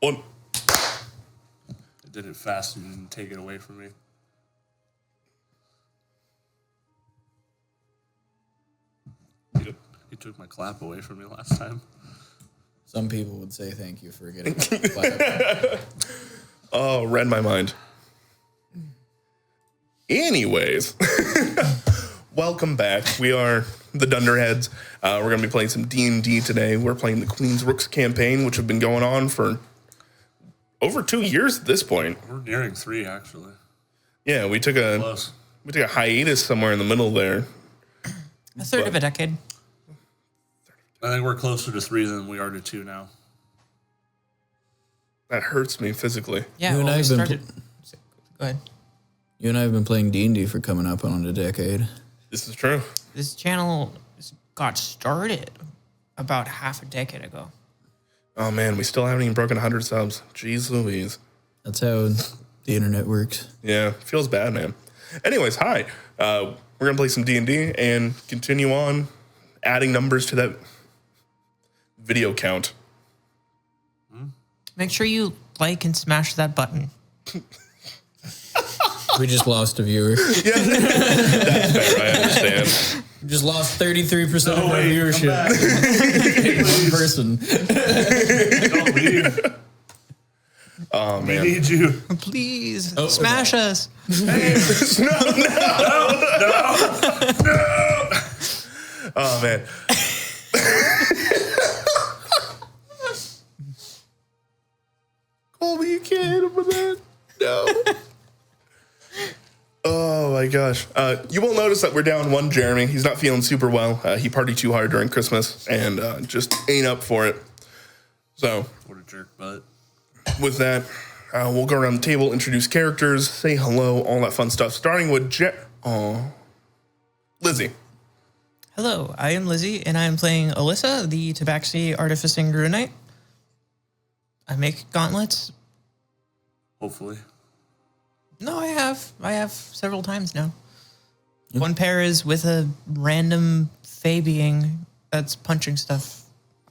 One. It did it fast and didn't take it away from me. Yep. He took my clap away from me last time. Some people would say thank you for getting clap. Oh, read my mind. Anyways, welcome back. We are the Dunderheads. We're going to be playing some D&D today. We're playing the Queen's Rooks campaign, which have been going on for over 2 years at this point. We're nearing 3, actually. Yeah, we took a hiatus somewhere in the middle there. A third of a decade. I think we're closer to 3 than we are to 2 now. That hurts me physically. Yeah, You and I have been Go ahead. You and I have been playing D&D for coming up on a decade. This is true. This channel got started about half a decade ago. Oh, man, we still haven't even broken 100 subs. Jeez Louise. That's how the internet works. Yeah, feels bad, man. Anyways, hi. We're going to play some D&D and continue on adding numbers to that video count. Make sure you like and smash that button. We just lost a viewer. Yeah, that's fair. I understand. We just lost 33% of our viewership. One person. Don't leave. Oh, We man. need you. Please, smash us. No. Oh, man. Colby, you can't hit him with that. No. Oh, my gosh. You will notice that we're down one Jeremy. He's not feeling super well. He partied too hard during Christmas and just ain't up for it. So, What a jerk butt. with that, we'll go around the table, introduce characters, say hello, all that fun stuff, starting with Lizzie. Hello, I am Lizzie, and I am playing Alyssa, the Tabaxi Artificing Grunite. I make gauntlets. Hopefully. No, I have several times now. One pair is with a random Fey being that's punching stuff,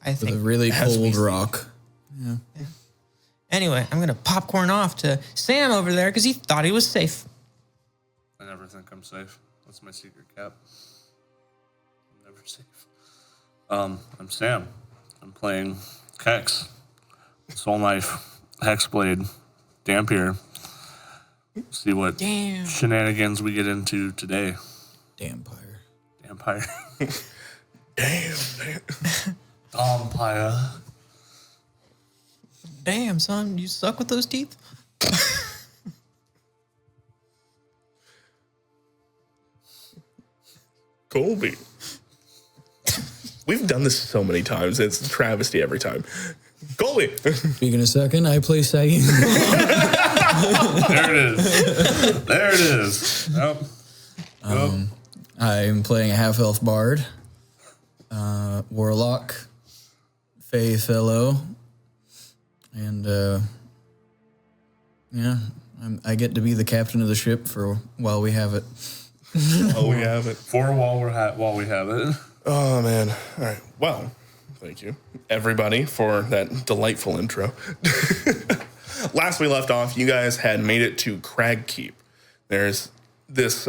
I With a think. really cold rock. Yeah. Anyway, I'm going to popcorn off to Sam over there because he thought he was safe. I never think I'm safe. That's my secret cap. I'm never safe. I'm Sam. I'm playing Kex, Soul Knife, Hexblade, Dampier. See what shenanigans we get into today. Dampire. Damn. Dampire. Damn, son, you suck with those teeth? Colby. We've done this so many times. It's a travesty every time. Colby. Speaking of second, I play Saeed. There it is. There it is. Yep. I'm playing a half-elf bard, warlock, Fey fellow, and I get to be the captain of the ship for while we have it. Oh, we have it. While we have it. Oh, man. All right. Well, thank you, everybody, for that delightful intro. Last we left off, you guys had made it to Crag Keep. There's this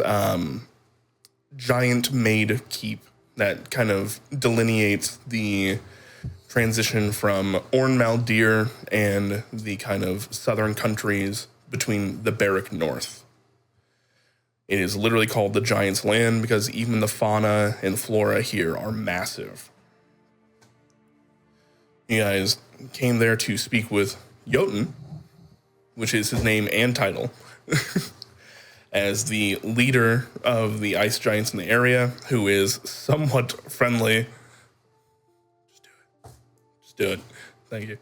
giant made keep that kind of delineates the transition from Orn Maldir and the kind of southern countries between the Barrack North. It is literally called the Giant's Land because even the fauna and flora here are massive. You guys came there to speak with Jotun, which is his name and title, as the leader of the ice giants in the area, who is somewhat friendly. Just do it. Thank you.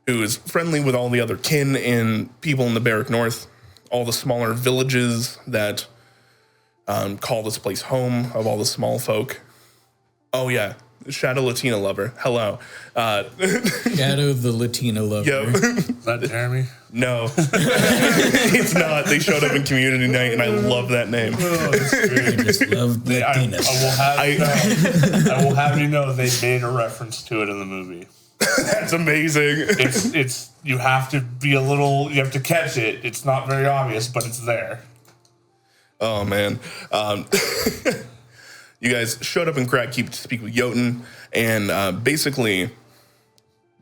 Who is friendly with all the other kin and people in the Barrack North, all the smaller villages that call this place home of all the small folk. Oh, yeah. Shadow Latina lover. Hello. Shadow the Latina lover. Yo. Is that Jeremy? No. It's not. They showed up in community night, and I love that name. I just love Latinas. I will have you know they made a reference to it in the movie. That's amazing. It's you have to be a little, you have to catch it. It's not very obvious, but it's there. Oh, man. You guys showed up in Crack Keep to speak with Jotun and basically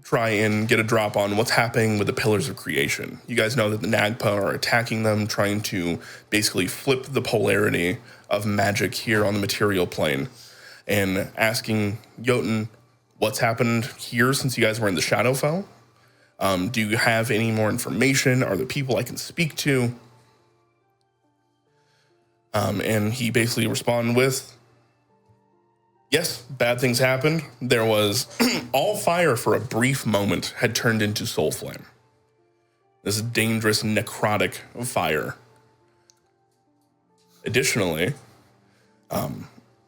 try and get a drop on what's happening with the Pillars of Creation. You guys know that the Nagpa are attacking them, trying to basically flip the polarity of magic here on the material plane, and asking Jotun what's happened here since you guys were in the Shadowfell. Do you have any more information? Are there people I can speak to? And he basically responded with, yes, bad things happened. There was all fire for a brief moment had turned into soul flame. This dangerous necrotic fire. Additionally,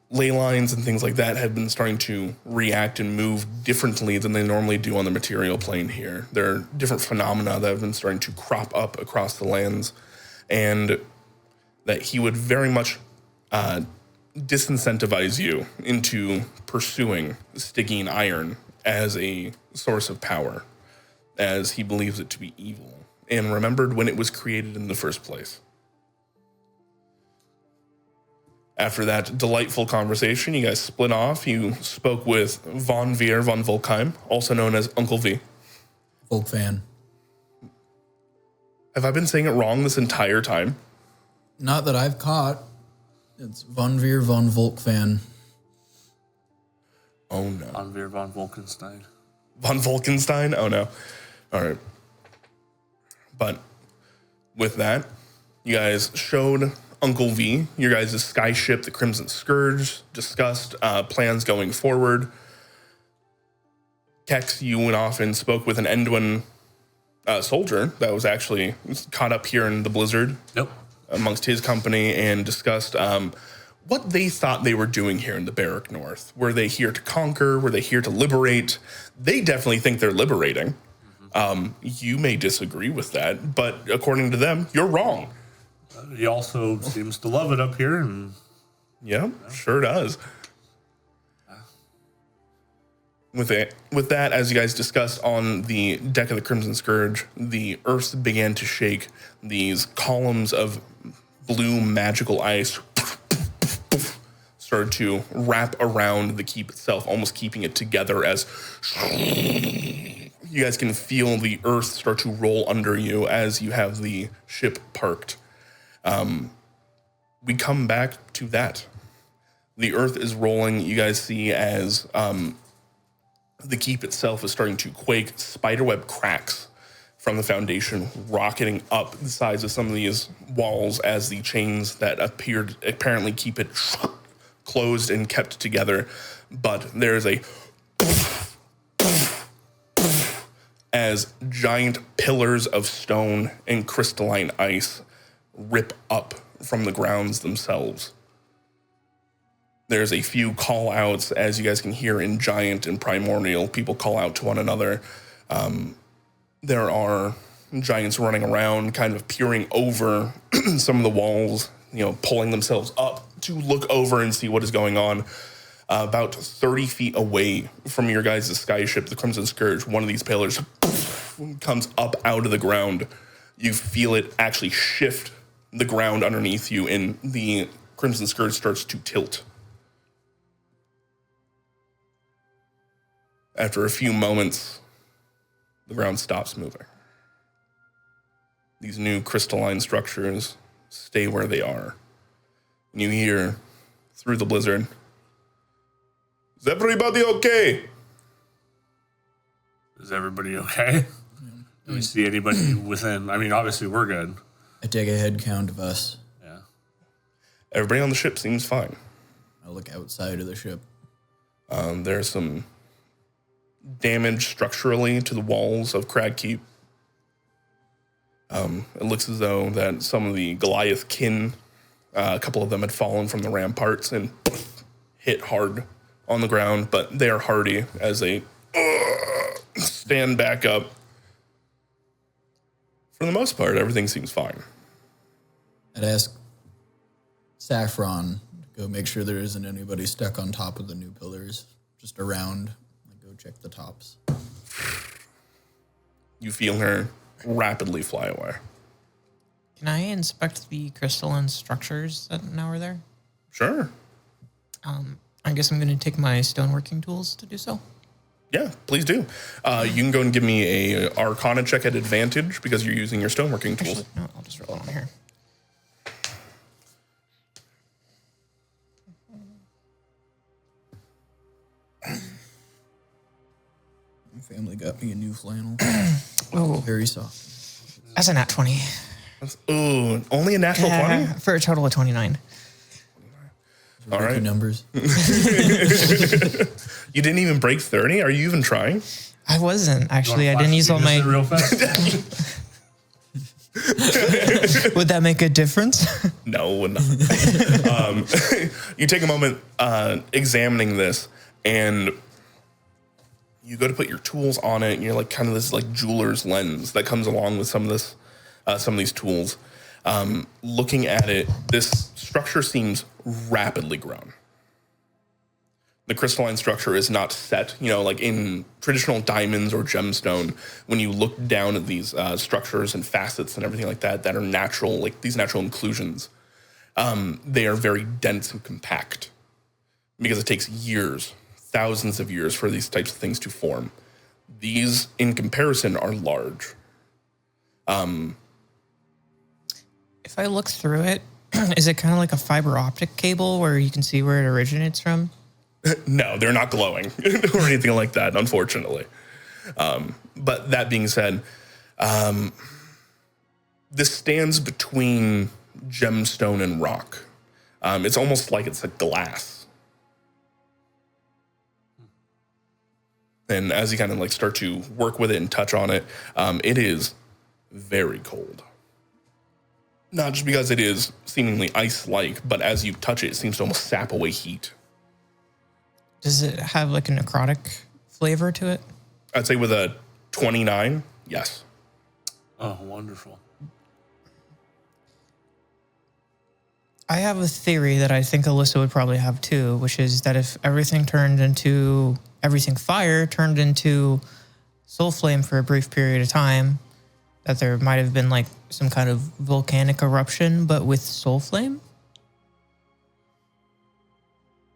ley lines and things like that have been starting to react and move differently than they normally do on the material plane here. There are different phenomena that have been starting to crop up across the lands, and that he would very much disincentivize you into pursuing Stygian iron as a source of power, as he believes it to be evil, and remembered when it was created in the first place. After that delightful conversation, you guys split off. You spoke with Von Veer von Volkheim, also known as Uncle V. Volk fan. Have I been saying it wrong this entire time? Not that I've caught. It's Von Veer von Volk fan. Oh, no. Von Veer von Wolkenstein. Von Wolkenstein? Oh, no. All right. But with that, you guys showed Uncle V, your guys' sky ship, the Crimson Scourge, discussed plans going forward. Kex, you went off and spoke with an Endwin soldier that was actually caught up here in the blizzard. Yep. Amongst his company, and discussed what they thought they were doing here in the Barrack North. Were they here to conquer? Were they here to liberate? They definitely think they're liberating. You may disagree with that, but according to them, you're wrong. He also seems to love it up here, and Yeah, sure does. With that, as you guys discussed on the deck of the Crimson Scourge, the earth began to shake. These columns of blue magical ice started to wrap around the keep itself, almost keeping it together as you guys can feel the earth start to roll under you as you have the ship parked. We come back to that. The earth is rolling. You guys see as the keep itself is starting to quake. Spiderweb cracks from the foundation, rocketing up the sides of some of these walls as the chains that apparently keep it closed and kept together. But there is a as giant pillars of stone and crystalline ice rip up from the grounds themselves. There's a few call outs, as you guys can hear in Giant and Primordial. People call out to one another. There are giants running around, kind of peering over some of the walls, pulling themselves up to look over and see what is going on. About 30 feet away from your guys' skyship, the Crimson Scourge, one of these pillars comes up out of the ground. You feel it actually shift the ground underneath you, and the Crimson Scourge starts to tilt. After a few moments, the ground stops moving. These new crystalline structures stay where they are. And you hear through the blizzard, "Is everybody okay?" Is everybody okay? Do we see anybody within? I mean, obviously we're good. I take a head count of us. Yeah. Everybody on the ship seems fine. I look outside of the ship. There's some damage structurally to the walls of Crag Keep. It looks as though that some of the Goliath kin, a couple of them had fallen from the ramparts and hit hard on the ground, but they are hardy as they stand back up. For the most part, everything seems fine. I'd ask Saffron to go make sure there isn't anybody stuck on top of the new pillars, just around. Like, go check the tops. You feel her rapidly fly away. Can I inspect the crystalline structures that now are there? Sure. I guess I'm going to take my stoneworking tools to do so. Yeah, please do. You can go and give me a Arcana check at advantage because you're using your stoneworking tools. Actually, no, I'll just roll it on here. My family got me a new flannel. Oh, Very soft. that's a nat 20. Ooh, only a natural 20? For a total of 29. All right. Numbers. You didn't even break 30? Are you even trying? I wasn't, actually. I didn't use all my... real fast. Would that make a difference? No, not. You take a moment examining this, and you go to put your tools on it, and you're like kind of this like jeweler's lens that comes along with some of this, some of these tools. Looking at it, this structure seems rapidly grown. The crystalline structure is not set, like in traditional diamonds or gemstone. When you look down at these structures and facets and everything like that are natural, like these natural inclusions, they are very dense and compact because it takes years, thousands of years for these types of things to form. These, in comparison, are large. If I look through it, is it kind of like a fiber optic cable where you can see where it originates from? No, they're not glowing or anything like that, unfortunately. But that being said, this stands between gemstone and rock. It's almost like it's a glass. And as you kind of like start to work with it and touch on it, it is very cold. Not just because it is seemingly ice-like, but as you touch it, it seems to almost sap away heat. Does it have like a necrotic flavor to it? I'd say with a 29, yes. Oh, wonderful. I have a theory that I think Alyssa would probably have too, which is that if everything fire turned into soul flame for a brief period of time, that there might have been like some kind of volcanic eruption, but with soul flame?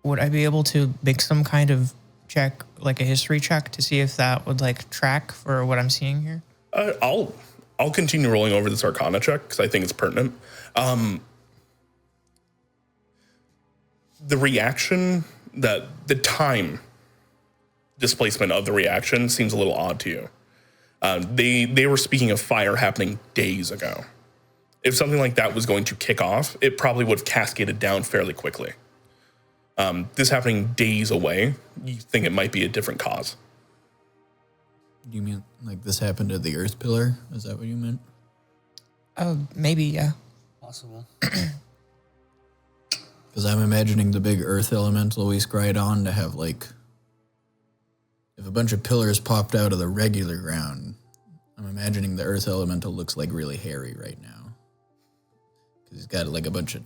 Would I be able to make some kind of check, like a history check, to see if that would like track for what I'm seeing here? I'll continue rolling over this Arcana check because I think it's pertinent. The reaction, the time displacement of the reaction seems a little odd to you. They were speaking of fire happening days ago. If something like that was going to kick off, it probably would have cascaded down fairly quickly. This happening days away, you think it might be a different cause. Do you mean like this happened at the Earth Pillar? Is that what you meant? Maybe, yeah. Possible. Because I'm imagining the big Earth elemental we scryed on to have like, if a bunch of pillars popped out of the regular ground, I'm imagining the Earth elemental looks like really hairy right now. Because he's got like a bunch of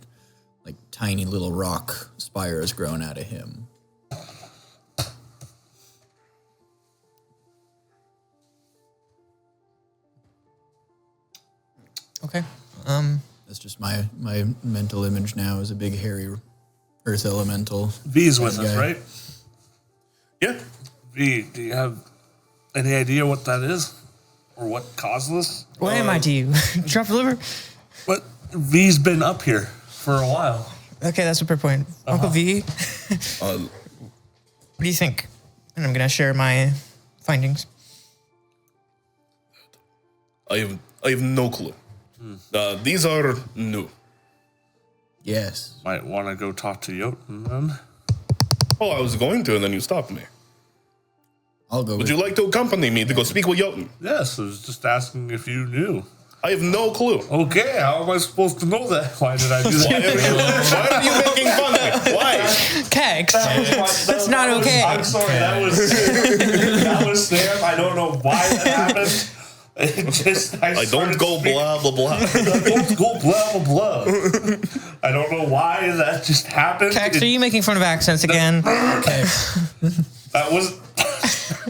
like tiny little rock spires growing out of him. Okay. That's just my mental image now is a big hairy Earth elemental. V's with us, guy. right? Yeah. V, do you have any idea what that is? Or what caused this? What am I to you? Drop the liver? But V's been up here for a while. Okay, that's a fair point. Uncle V, what do you think? And I'm going to share my findings. I have no clue. These are new. Yes. Might want to go talk to Jotun then. Oh, I was going to, and then you stopped me. I'll go Would with you like to accompany me to go speak with Jotun? Yes, I was just asking if you knew. I have no clue. Okay, how am I supposed to know that? Why did I do that? Why are you making fun of me? Why? Kegs. That's not okay. I'm sorry, that was Sam. I don't know why that happened. I don't go blah, blah, blah. I don't go blah, blah, blah. I don't know why that just happened. Kegs, are you making fun of accents again? That was...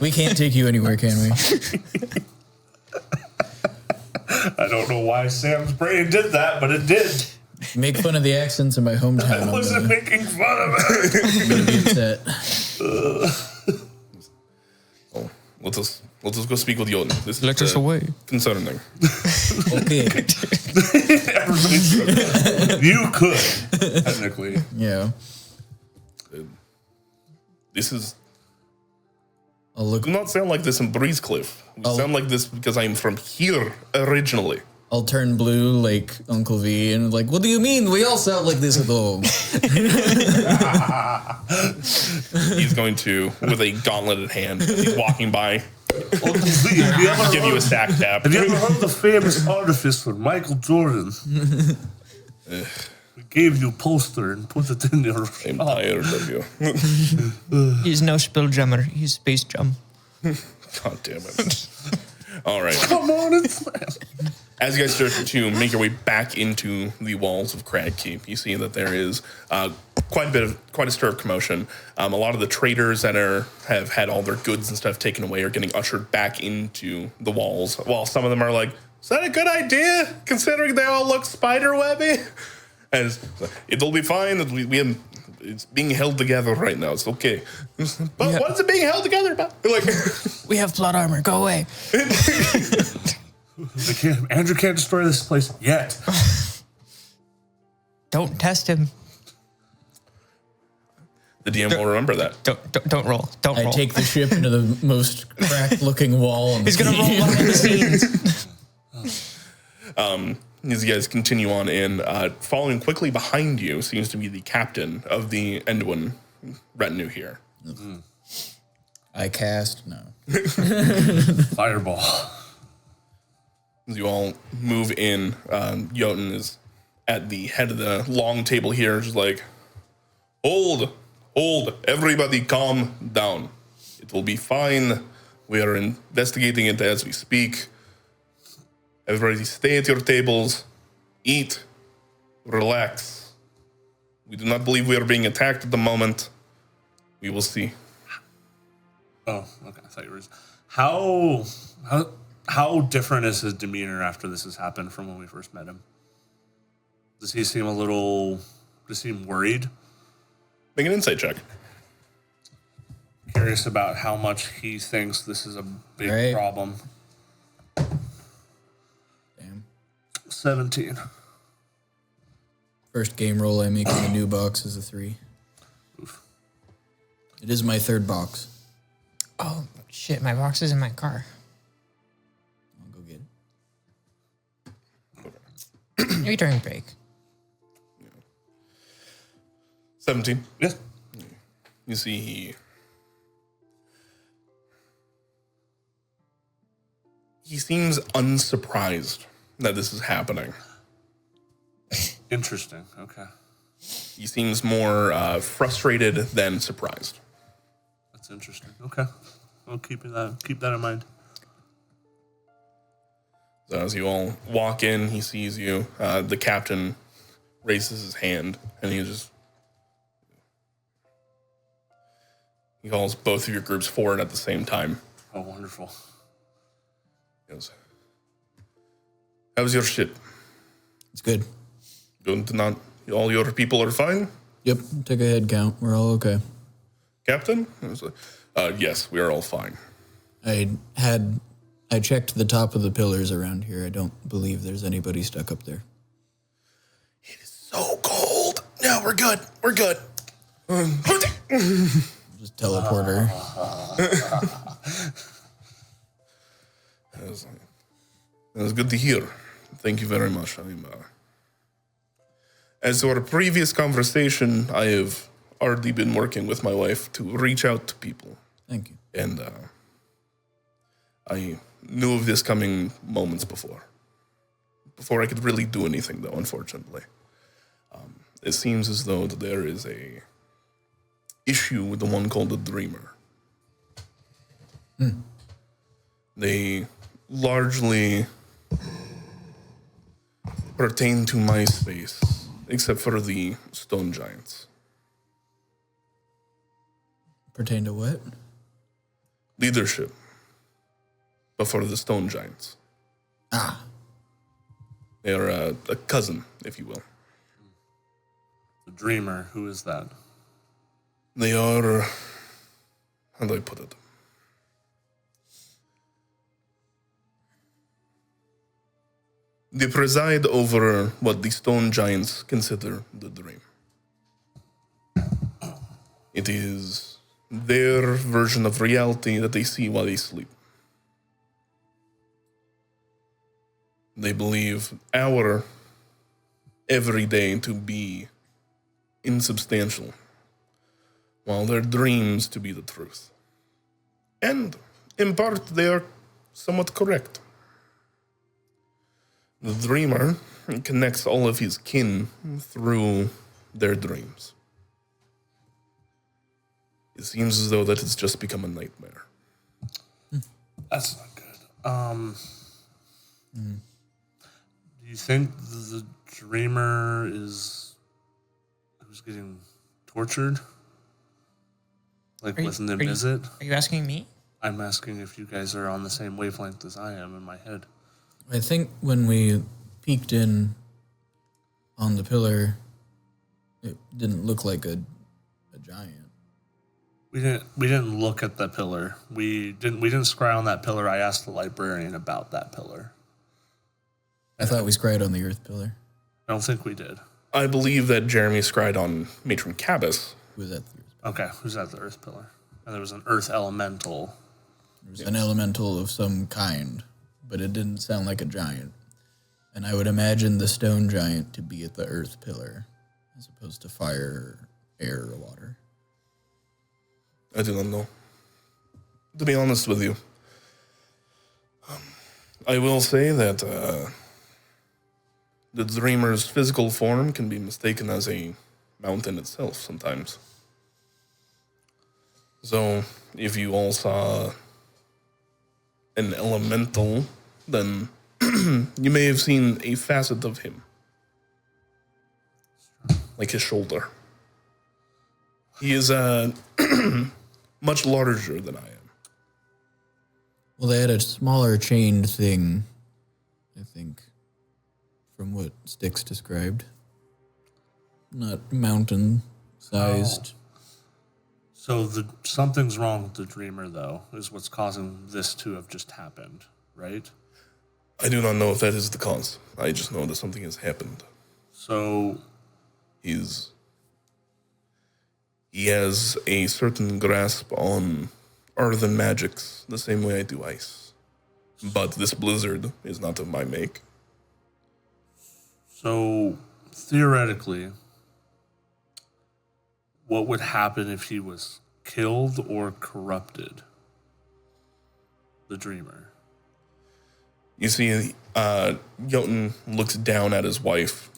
We can't take you anywhere, can we? I don't know why Sam's brain did that, but it did. Make fun of the accents in my hometown. I wasn't making fun of it. I'm gonna be upset. Oh, let us go speak with Jotun. This Let is us away. concerning. Okay. You could, technically. Yeah. This is... I'll look. Do not sound like this in Breezecliff. We sound like this because I am from here originally. I'll turn blue like Uncle V and like, what do you mean? We all sound like this at home. He's going to, with a gauntleted hand, he's walking by, Uncle V, have you ever give you a sack tap. Have you ever heard of the famous artificer, Michael Jordan? We gave you a poster and put it in your... I'm tired of you. He's no spill jummer. He's space jum. God damn it. All right. Come on and slam. As you guys start to make your way back into the walls of Crag Keep, you see that there is quite a stir of commotion. A lot of the traders that have had all their goods and stuff taken away are getting ushered back into the walls, while some of them are like, "Is that a good idea, considering they all look spiderwebby?" And it'll be fine. It's being held together right now. It's okay. But what is it being held together about? Like, We have plot armor. Go away. Andrew can't destroy this place yet. Don't test him. the DM will remember that. Don't roll. Don't roll. I take the ship into the most cracked-looking wall. He's gonna roll behind the scenes. As you guys continue on in, following quickly behind you seems to be the captain of the Endwin retinue here. I cast no. Fireball. As you all move in, Jotun is at the head of the long table here, just like, hold, everybody calm down. It will be fine. We are investigating it as we speak. Everybody stay at your tables, eat, relax. We do not believe we are being attacked at the moment. We will see. Oh, okay. I thought you were... How different is his demeanor after this has happened from when we first met him? Does he seem worried? Make an insight check. Curious about how much he thinks this is a big problem. Damn. 17. First game roll I make in the new box is a 3. Oof. It is my third box. Oh shit! My box is in my car. I'll go get it. Maybe during break. 17. Yes. You see he seems unsurprised that this is happening. Interesting. Okay. He seems more frustrated than surprised. That's interesting. Okay. I'll keep that in mind. So as you all walk in, he sees you. The captain raises his hand, and he calls both of your groups forward at the same time. Oh, wonderful. He goes, "How's your ship? It's good. All your people are fine? Yep, take a head count. We're all okay. Captain?" I was like, "Yes, we are all fine." I checked the top of the pillars around here. I don't believe there's anybody stuck up there. It is so cold. No, we're good. We're good. Just teleporter. That was good to hear. Thank you very much. As to our previous conversation, I have already been working with my wife to reach out to people. Thank you. And I knew of this coming moments before. before I could really do anything, though, unfortunately. It seems as though that there is a issue with the one called the Dreamer. They largely pertain to my space, except for the stone giants. Pertain to what? Leadership. But for the stone giants. Ah. They are a cousin, if you will. The Dreamer, who is that? They are... How do I put it? They preside over what the stone giants consider the dream. It is their version of reality that they see while they sleep. They believe our everyday to be insubstantial, while their dreams to be the truth. And, in part, they are somewhat correct. The dreamer connects all of his kin through their dreams. It seems as though that it's just become a nightmare. That's not good. Do you think the Dreamer is who's getting tortured? Like with an visit? Are you asking me? I'm asking if you guys are on the same wavelength as I am in my head. I think when we peeked in on the pillar, it didn't look like a giant. We didn't look at the pillar. We didn't scry on that pillar. I asked the librarian about that pillar. I thought we scried on the earth pillar. I don't think we did. I believe that Jeremy scried on Matron Cabas. Who was at the earth pillar? Okay, who's at the earth pillar? And there was an earth elemental. There was an elemental of some kind, but it didn't sound like a giant. And I would imagine the stone giant to be at the earth pillar, as opposed to fire, air, or water. I do not know. To be honest with you, I will say that the Dreamer's physical form can be mistaken as a mountain itself sometimes. So, if you all saw an elemental, then you may have seen a facet of him. Like his shoulder. He is much larger than I am. Well, they had a smaller chained thing, I think, from what Styx described. Not mountain-sized. So something's wrong with the Dreamer, though, is what's causing this to have just happened, right? I do not know if that is the cause. I just know that something has happened. So he has a certain grasp on earthen magics, the same way I do ice. But this blizzard is not of my make. So, theoretically, what would happen if he was killed or corrupted? The Dreamer. You see, Jotun looks down at his wife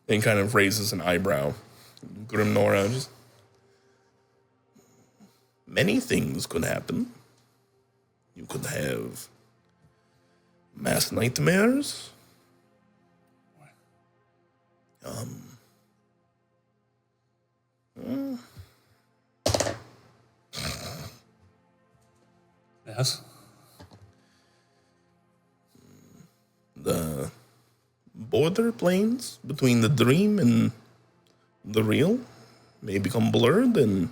and kind of raises an eyebrow. Grim Nora just... Many things could happen. You could have mass nightmares. Yes? The border planes between the dream and the real may become blurred, and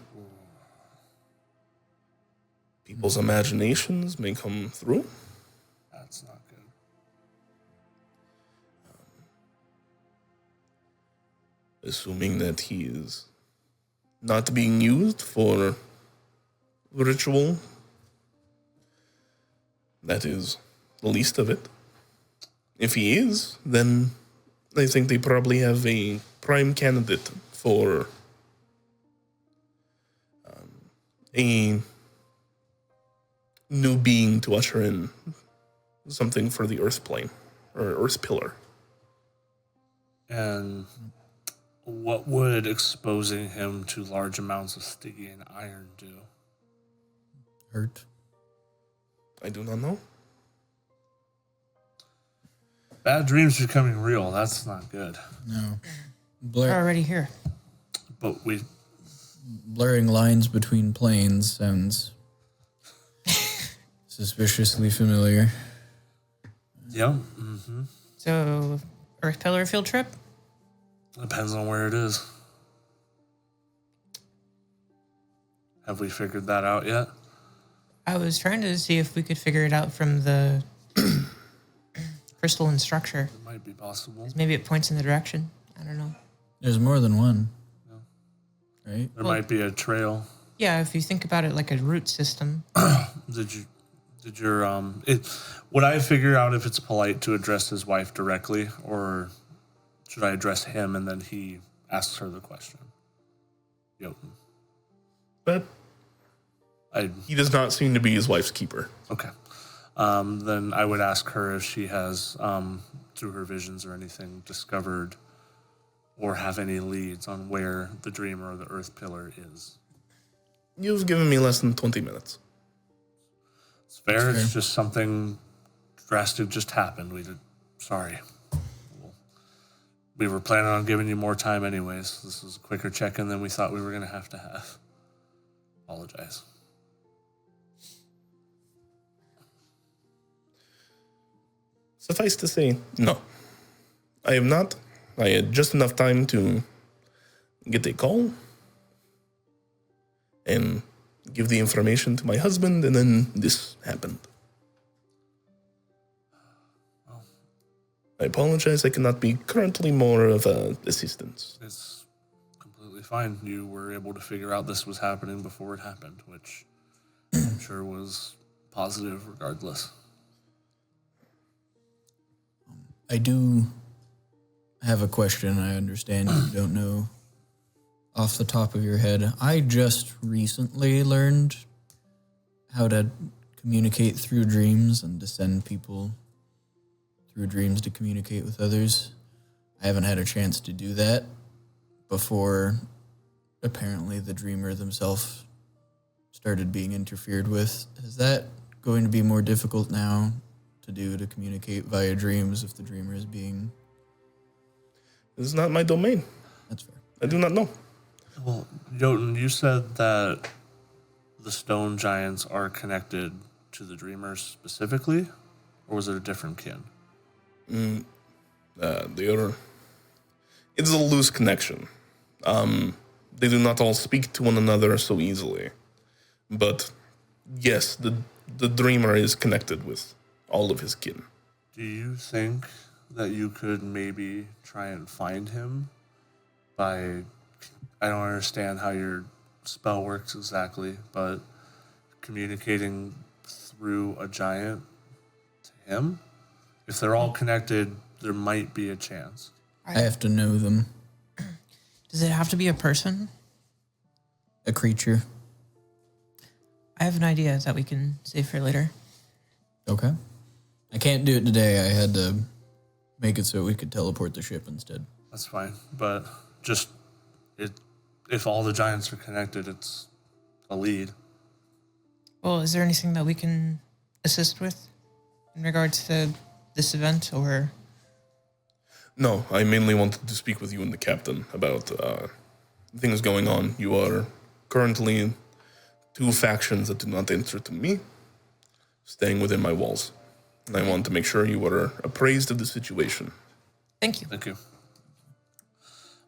people's imaginations may come through. That's not good. Assuming that he is not being used for ritual, that is the least of it. If he is, then I think they probably have a prime candidate for a new being to usher in something for the Earth plane, or Earth pillar, And what would exposing him to large amounts of Stygian iron do? Hurt. I do not know. Bad dreams becoming real. That's not good. No. We're already here. But Blurring lines between planes sounds suspiciously familiar. yeah. Mm-hmm. So, Earth Pillar field trip? Depends on where it is. Have we figured that out yet? I was trying to see if we could figure it out from the crystalline structure. It might be possible. Maybe it points in the direction. I don't know. There's more than one. Yeah. Right? There might be a trail. Yeah, if you think about it like a root system. Would I figure out if it's polite to address his wife directly, or should I address him and then he asks her the question? Jotun. But he does not seem to be his wife's keeper. Okay. Then I would ask her if she has, through her visions or anything, discovered or have any leads on where the Dreamer or the Earth Pillar is. You've given me less than 20 minutes. It's fair. It's just something drastic just happened. Sorry. We were planning on giving you more time anyways. This was a quicker check-in than we thought we were going to have. Apologize. Suffice to say, no. I have not. I had just enough time to get a call and give the information to my husband, and then this happened. Well, I apologize. I cannot be currently more of assistance. it's completely fine. You were able to figure out this was happening before it happened, which I'm sure was positive regardless. I do have a question. I understand you don't know off the top of your head. I just recently learned how to communicate through dreams and to send people through dreams to communicate with others. I haven't had a chance to do that before apparently the dreamer themselves started being interfered with. Is that going to be more difficult now to do, to communicate via dreams if the dreamer is being... This is not my domain. That's fair. I do not know. Well, Jotun, you said that the stone giants are connected to the dreamers specifically, or was it a different kin? It's a loose connection. They do not all speak to one another so easily. But yes, the dreamer is connected with all of his kin. Do you think that you could maybe try and find him by... I don't understand how your spell works exactly, but communicating through a giant to him? If they're all connected, there might be a chance. I have to know them. Does it have to be a person? A creature. I have an idea that we can save for later. Okay. I can't do it today. I had to make it so we could teleport the ship instead. That's fine, but just if all the giants are connected, it's a lead. Well, is there anything that we can assist with in regards to this event, or... No, I mainly wanted to speak with you and the captain about things going on. You are currently two factions that do not answer to me, staying within my walls. And I want to make sure you are appraised of the situation. Thank you. Thank you.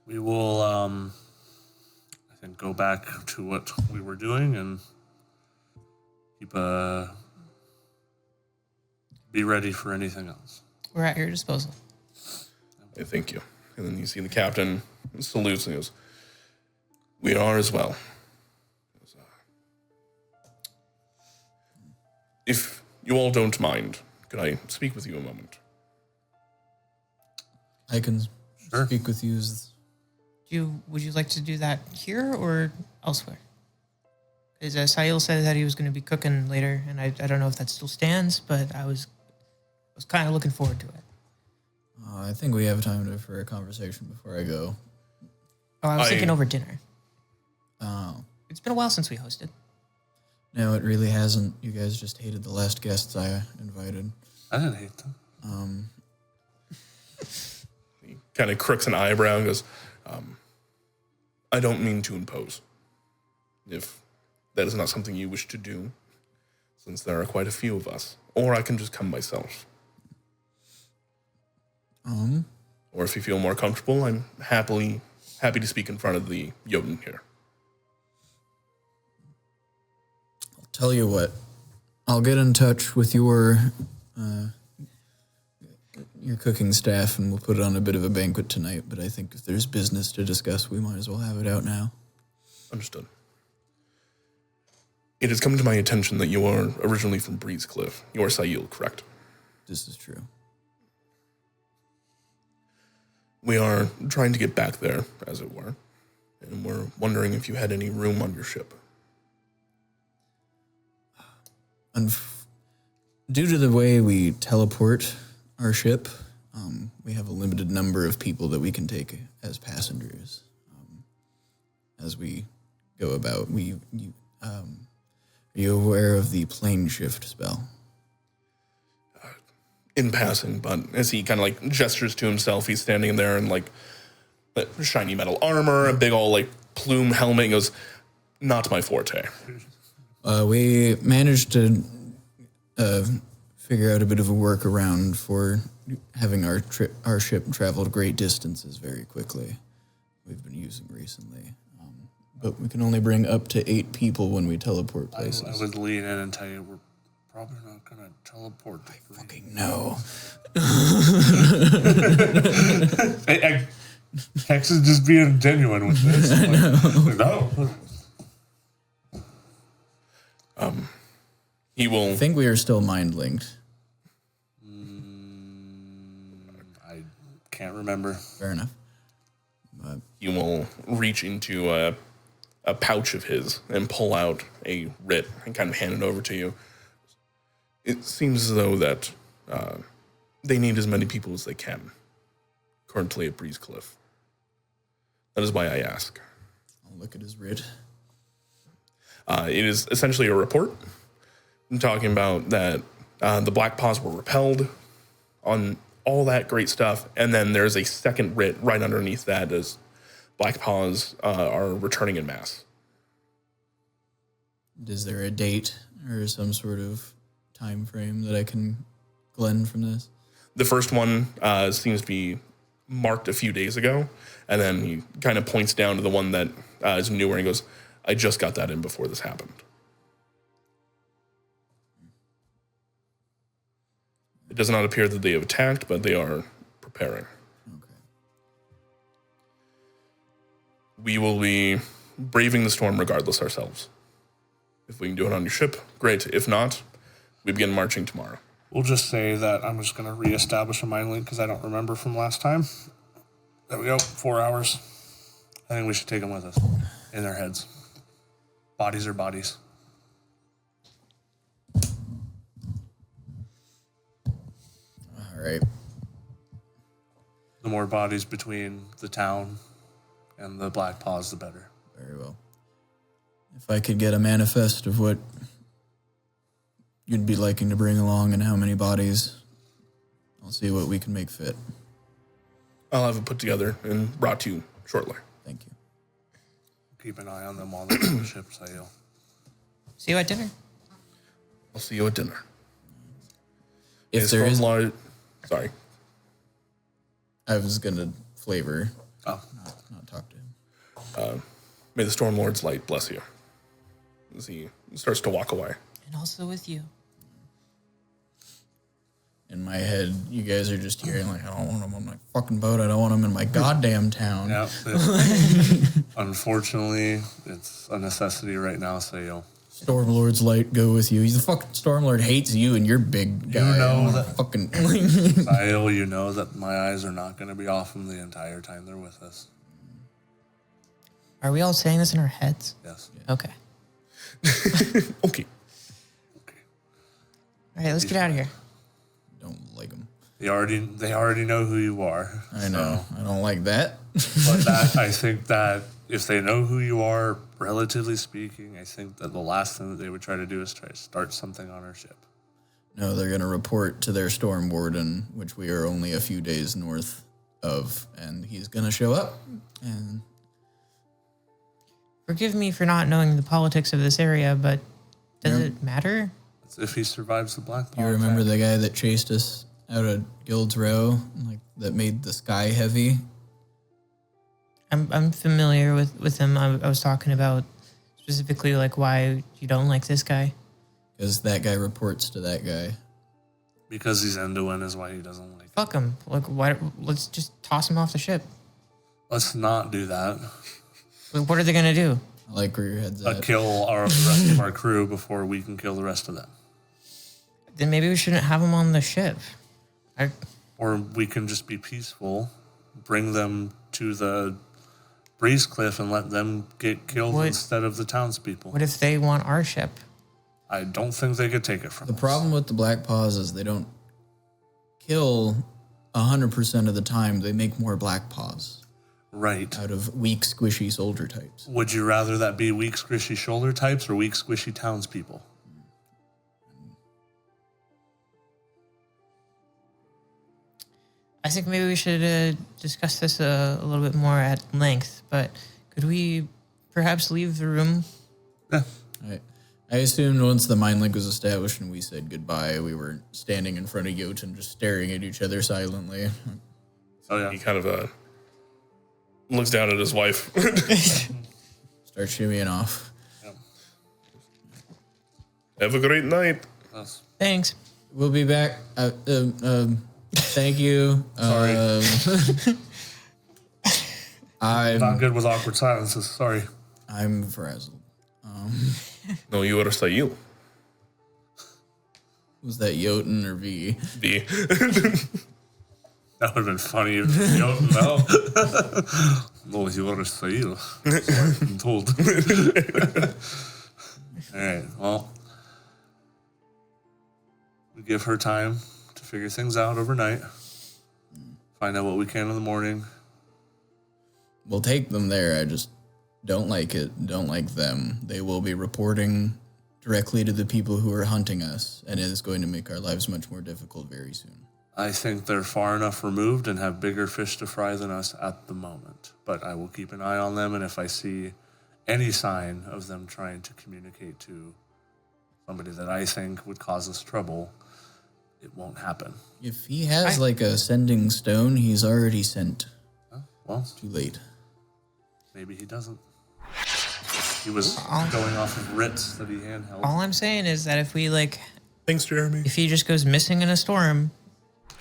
We will, I think, go back to what we were doing and keep be ready for anything else. We're at your disposal. I thank you. And then you see the captain salutes and goes, we are as well. If you all don't mind, could I speak with you a moment? I can Sure. speak with you. Would you like to do that here or elsewhere? Because Sahil said that he was going to be cooking later, and I don't know if that still stands, but I was kind of looking forward to it. I think we have time for a conversation before I go. Oh, I was thinking over dinner. Oh. It's been a while since we hosted. No, it really hasn't. You guys just hated the last guests I invited. I didn't hate them. He kind of crooks an eyebrow and goes, I don't mean to impose. If that is not something you wish to do, since there are quite a few of us. Or I can just come myself. Or if you feel more comfortable, I'm happy to speak in front of the Jotun here. I'll tell you what. I'll get in touch with your cooking staff and we'll put it on a bit of a banquet tonight. But I think if there's business to discuss, we might as well have it out now. Understood. It has come to my attention that you are originally from Breezecliff. You are Sail, correct? This is true. We are trying to get back there, as it were, and we're wondering if you had any room on your ship. Due to the way we teleport our ship, we have a limited number of people that we can take as passengers. As we go about, are you aware of the plane shift spell? In passing, but as he kind of like gestures to himself, he's standing there in like shiny metal armor, a big old like plume helmet, and goes, not my forte. We managed to figure out a bit of a workaround for having our ship travel great distances very quickly. We've been using recently. But we can only bring up to 8 people when we teleport places. I would lean in and tell you we're probably not going to teleport. Fucking no. Hex is just being genuine with this. No. He will. I think we are still mind linked. I can't remember. Fair enough. He will reach into a pouch of his and pull out a writ and kind of hand it over to you. It seems as though that they need as many people as they can currently at Breezecliff. That is why I ask. I'll look at his writ. It is essentially a report talking about that the Black Paws were repelled on all that great stuff, and then there's a second writ right underneath that as Black Paws are returning in mass. Is there a date or some sort of time frame that I can glean from this? The first one seems to be marked a few days ago, and then he kind of points down to the one that is newer and goes, I just got that in before this happened. It does not appear that they have attacked, but they are preparing. Okay. We will be braving the storm regardless ourselves. If we can do it on your ship, great. If not, we begin marching tomorrow. We'll just say that I'm just going to reestablish a mind link because I don't remember from last time. There we go. 4 hours. I think we should take them with us in their heads. Bodies are bodies. All right. The more bodies between the town and the Black Paws, the better. Very well. If I could get a manifest of what you'd be liking to bring along and how many bodies, I'll see what we can make fit. I'll have it put together and brought to you shortly. Thank you. Keep an eye on them while they're on the ship, Sail. See you at dinner. I'll see you at dinner. If there is... Sorry. I was going to flavor, Oh. not talk to him. May the Stormlord's light bless you. As he starts to walk away. And also with you. In my head, you guys are just hearing like, I don't want him on my fucking boat. I don't want him in my goddamn town. Yeah. Unfortunately, it's a necessity right now, Sail. Stormlord's light go with you. He's the fucking Stormlord hates you and you're big guy. You know that. Fucking... Sail, you know that my eyes are not going to be off them the entire time they're with us. Are we all saying this in our heads? Yes. Okay. Okay. Okay. All right, let's get out of here. Don't like him. They already know who you are. I know. I don't like that. But I think that if they know who you are, relatively speaking, I think that the last thing that they would try to do is try to start something on our ship. No, they're going to report to their storm warden, which we are only a few days north of, and he's going to show up. And Forgive me for not knowing the politics of this area, but does it matter? As if he survives the Black Paw you remember attack. the guy that chased us out of Guild's Row, like that made the sky heavy? I'm familiar with him. I was talking about specifically like why you don't like this guy. Because that guy reports to that guy. Because he's Endoin is why he doesn't like it. Fuck him. Like, why? Let's just toss him off the ship. Let's not do that. Like, what are they gonna do? I like where your head's at. Kill the rest of our crew before we can kill the rest of them. Then maybe we shouldn't have him on the ship. Or we can just be peaceful, bring them to the Breezecliff and let them get killed instead of the townspeople. What if they want our ship? I don't think they could take it from The us. problem with the Black Paws is they don't kill 100% of the time. They make more Black Paws Right. out of weak, squishy soldier types. Would you rather that be weak, squishy shoulder types or weak, squishy townspeople? I think maybe we should discuss this a little bit more at length, but could we perhaps leave the room? Yeah. I assumed once the mind link was established and we said goodbye, we were standing in front of Jotun just staring at each other silently. Oh, yeah. He kind of looks down at his wife. Start shimmying off. Have a great night. That's- Thanks. We'll be back. Thank you. Sorry. I'm Not good with awkward silences. Sorry. frazzled. No, you are Sayil. Was that Jotun or V? The That would have been funny if you don't know. No, you are a Sail. I'm told. All right. Well, we give her time to figure things out overnight. Find out what we can in the morning. We'll take them there. I just don't like it. Don't like them. They will be reporting directly to the people who are hunting us, and it is going to make our lives much more difficult very soon. I think they're far enough removed and have bigger fish to fry than us at the moment. But I will keep an eye on them, and if I see any sign of them trying to communicate to somebody that I think would cause us trouble, it won't happen. If he has like a sending stone, he's already sent. Well, Too late. maybe he doesn't. He was going off of writs that he handheld. All I'm saying is that if we Thanks, Jeremy. if he just goes missing in a storm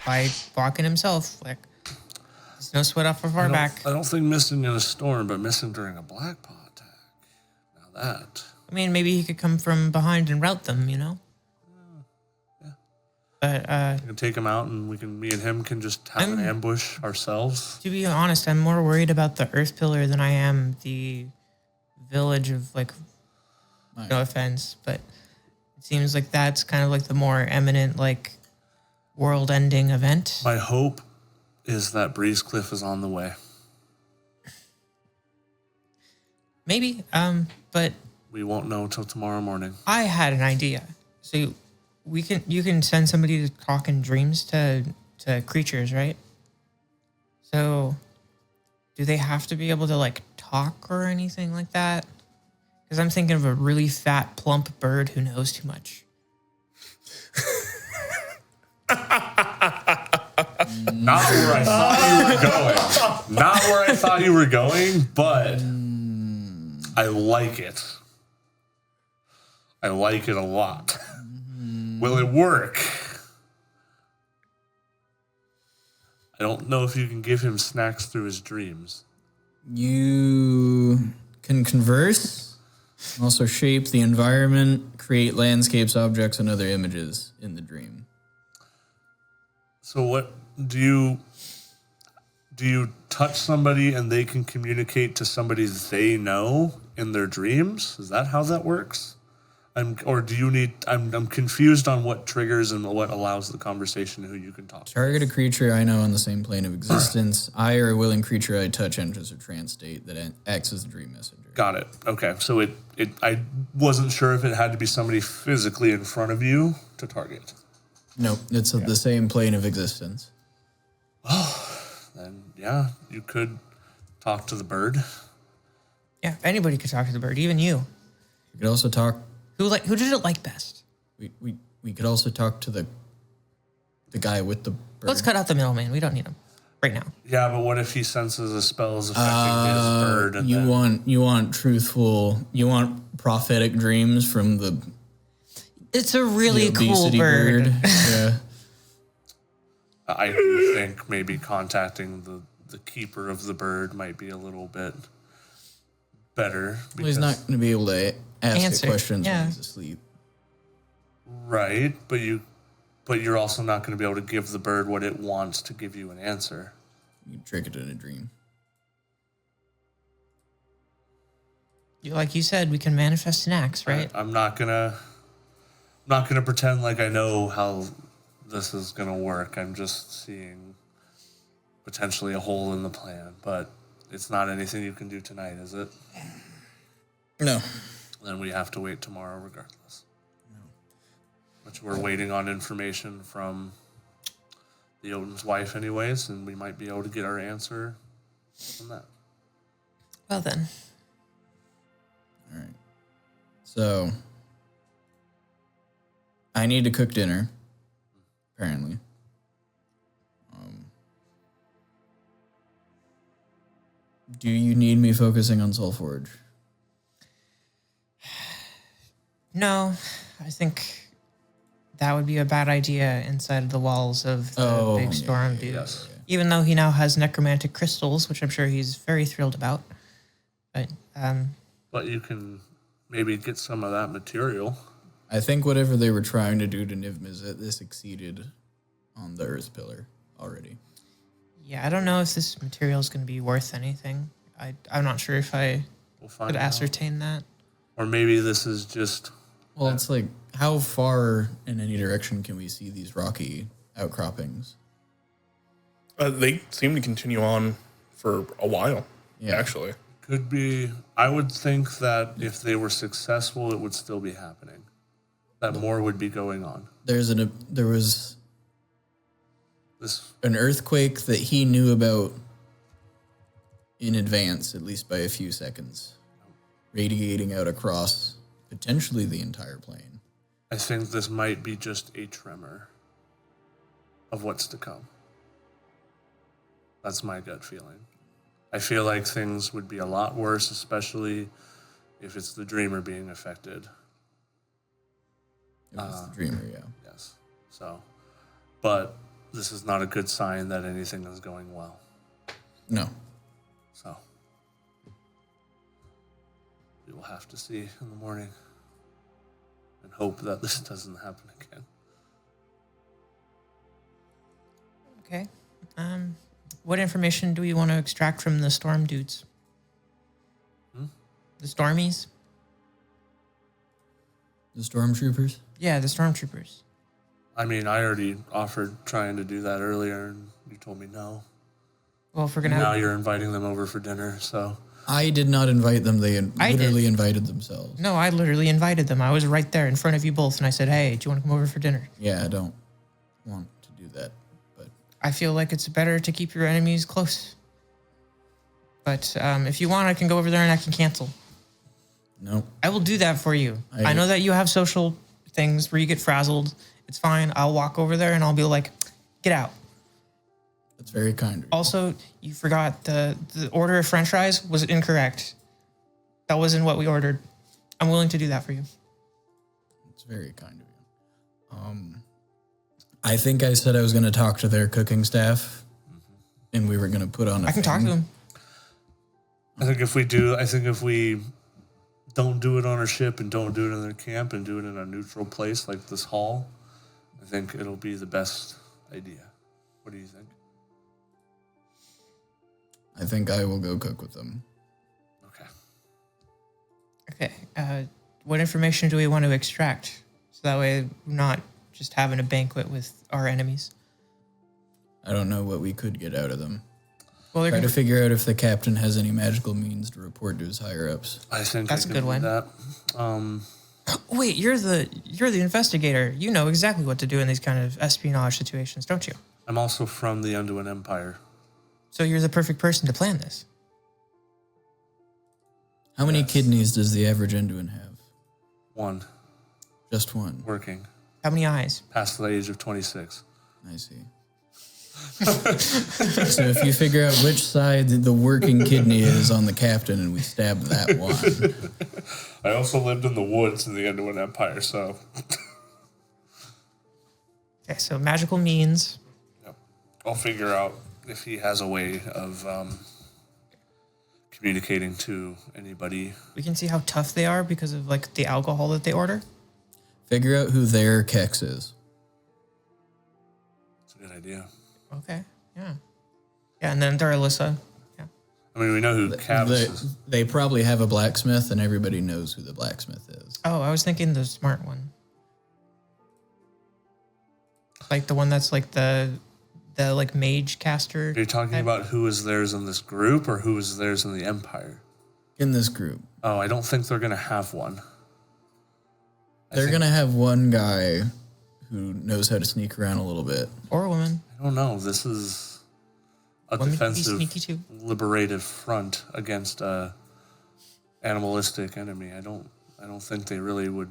by walking himself, there's no sweat off of our back. I don't think missing in a storm, but missing during a black paw attack. Now that. I mean, maybe he could come from behind and rout them, you know? Yeah. But We can take him out and me and him can just have an ambush ourselves. to be honest, I'm more worried about the Earth Pillar than I am the village of, no offense, but it seems like that's kind of like the more eminent, world-ending event. My hope is that Breezecliff is on the way. Maybe, but We won't know until tomorrow morning. I had an idea. So you can send somebody to talk in dreams to creatures, right? So do they have to be able to talk or anything like that? Because I'm thinking of a really fat, plump bird who knows too much. Not where I thought you were going. Not where I thought you were going, but I like it. I like it a lot. Will it work? I don't know if you can give him snacks through his dreams. You can converse, also shape the environment, create landscapes, objects, and other images in the dream. So what do you touch somebody and they can communicate to somebody they know in their dreams? Is that how that works? Or do you need? I'm confused on what triggers and what allows the conversation. Who you can talk to. Target a creature I know on the same plane of existence. I or a willing creature I touch enters a trance state that acts as a dream messenger. Got it. Okay, so I wasn't sure if it had to be somebody physically in front of you to target. Nope, it's the same plane of existence. Then yeah, you could talk to the bird. Yeah, anybody could talk to the bird, even you. We could also talk. Who did it like best? We could also talk to the guy with the bird. Let's cut out the middleman. We don't need him right now. Yeah, but what if he senses a spell is affecting his bird? And You want truthful. You want prophetic dreams from the. It's a really the cool obesity bird. Yeah. I do think maybe contacting the keeper of the bird might be a little bit better. Well, he's not going to be able to ask Answer, it questions yeah. when he's asleep. Right, but you're also not going to be able to give the bird what it wants to give you an answer. You can trick it in a dream. Like you said, we can manifest an axe, right? I'm not gonna pretend like I know how this is gonna work. I'm just seeing potentially a hole in the plan, but it's not anything you can do tonight, is it? No. Then we have to wait tomorrow regardless. No. Which we're waiting on information from the Odin's wife anyways, and we might be able to get our answer from that. Well then. All right. So, I need to cook dinner, apparently. Do you need me focusing on Soulforge? No, I think that would be a bad idea inside of the walls of the big storm dude. Yes. Even though he now has necromantic crystals, which I'm sure he's very thrilled about. But you can maybe get some of that material. I think whatever they were trying to do to Niv Mizzet, this succeeded on the Earth Pillar already. Yeah, I don't know if this material is going to be worth anything. I'm not sure if I could ascertain that. Or maybe this is just... Well, it's like, how far in any direction can we see these rocky outcroppings? They seem to continue on for a while, actually. Could be... I would think that if they were successful, it would still be happening. That more would be going on. There was an earthquake that he knew about in advance, at least by a few seconds, radiating out across potentially the entire plane. I think this might be just a tremor of what's to come. That's my gut feeling. I feel like things would be a lot worse, especially if it's the dreamer being affected. It was the dreamer, yeah. Yes. So, but this is not a good sign that anything is going well. No. So, we will have to see in the morning and hope that this doesn't happen again. Okay. What information do we want to extract from the storm dudes? The stormies? The stormtroopers? Yeah, the stormtroopers. I mean, I already offered trying to do that earlier, and you told me no. Well, if we're going to Now you're inviting them over for dinner, so... I did not invite them. They literally invited themselves. No, I literally invited them. I was right there in front of you both, and I said, hey, do you want to come over for dinner? Yeah, I don't want to do that, but... I feel like it's better to keep your enemies close. But if you want, I can go over there and I can cancel. No. I will do that for you. I know that you have social things where you get frazzled. It's fine. I'll walk over there and I'll be like, get out. That's very kind of you. Also, you forgot the order of french fries was incorrect. That wasn't what we ordered. I'm willing to do that for you. It's very kind of you. I think I said I was going to talk to their cooking staff, and we were going to put on a I can talk to them. I think if we don't do it on our ship and don't do it in their camp and do it in a neutral place like this hall, I think it'll be the best idea. What do you think? I think I will go cook with them. Okay. Okay. what information do we want to extract? So that way we're not just having a banquet with our enemies. I don't know what we could get out of them. Well, Try to figure out if the captain has any magical means to report to his higher-ups. I think That's I a can good do one. that. Wait, you're the investigator. You know exactly what to do in these kind of espionage situations, don't you? I'm also from the Unduin Empire. So you're the perfect person to plan this. How many kidneys does the average Enduin have? 1. Just one. Working. How many eyes? Past the age of 26. I see. So if you figure out which side the working kidney is on the captain and we stab that one. I also lived in the woods in the Unduin Empire, so... Okay, so magical means. Yep. I'll figure out if he has a way of communicating to anybody. We can see how tough they are because of like the alcohol that they order. Figure out who their Kex is. It's a good idea. Okay, yeah. Yeah, and then Darlissa. Yeah. I mean, we know who Cavs is. They probably have a blacksmith, and everybody knows who the blacksmith is. Oh, I was thinking the smart one. Like the one that's like the like mage caster. Are you talking type? about who is theirs in this group or who is theirs in the Empire? In this group. Oh, I don't think they're going to have one. They're going to have one guy who knows how to sneak around a little bit. Or a woman. I don't know. This is a Women can be defensive, sneaky too. liberative front against a animalistic enemy. I don't think they really would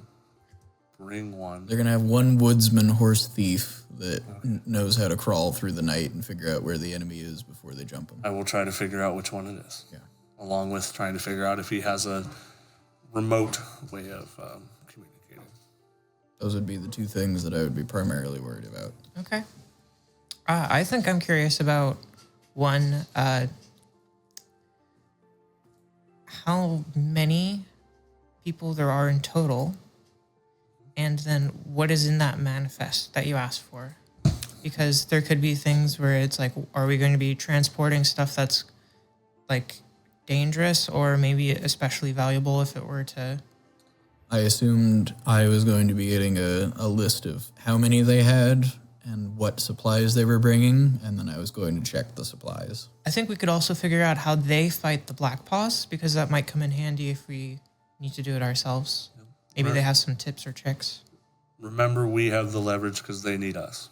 bring one. They're going to have one woodsman horse thief that knows how to crawl through the night and figure out where the enemy is before they jump him. I will try to figure out which one it is. Yeah. Along with trying to figure out if he has a remote way of communicating. Those would be the two things that I would be primarily worried about. Okay. I think I'm curious about one, how many people there are in total, and then what is in that manifest that you asked for. Because there could be things where it's like, are we going to be transporting stuff that's like dangerous or maybe especially valuable if it were to... I assumed I was going to be getting a list of how many they had and what supplies they were bringing, and then I was going to check the supplies. I think we could also figure out how they fight the Black Paws, because that might come in handy if we need to do it ourselves. Maybe they have some tips or tricks. Remember, we have the leverage because they need us.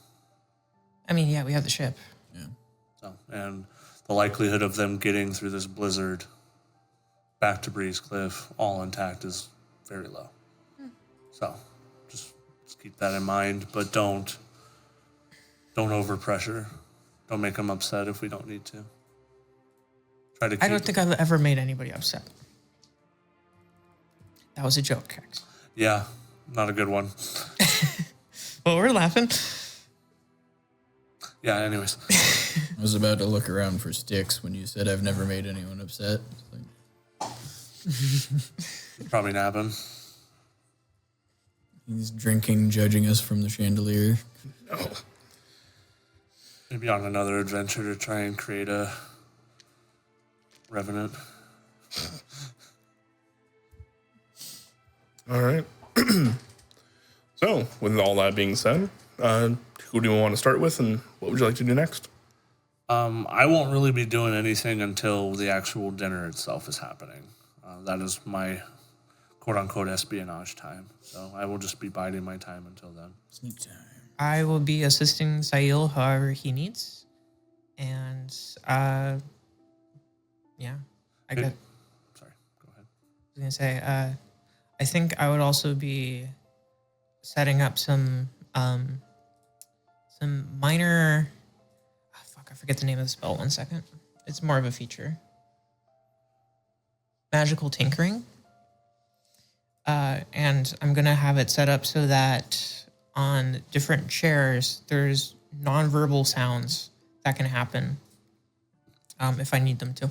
I mean, yeah, we have the ship. Yeah. So, and the likelihood of them getting through this blizzard back to Breezecliff all intact is very low. So just keep that in mind, but don't overpressure. Don't make them upset if we don't need to. Try to. I don't think I've ever made anybody upset. That was a joke, Kex. Yeah, not a good one. Well, we're laughing. Yeah. Anyways, I was about to look around for sticks when you said I've never made anyone upset. It's like, probably nab him. he's drinking, judging us from the chandelier. No. Maybe on another adventure to try and create a revenant. All right. So, with all that being said, who do you want to start with, and what would you like to do next? I won't really be doing anything until the actual dinner itself is happening. That is my quote-unquote espionage time. So I will just be biding my time until then. Sneak time. I will be assisting Sail however he needs. And, yeah. Sorry, go ahead. I was going to say, I think I would also be setting up some minor... I forget the name of the spell. 1 second. It's more of a feature. Magical tinkering. And I'm going to have it set up so that on different chairs, there's nonverbal sounds that can happen if I need them to.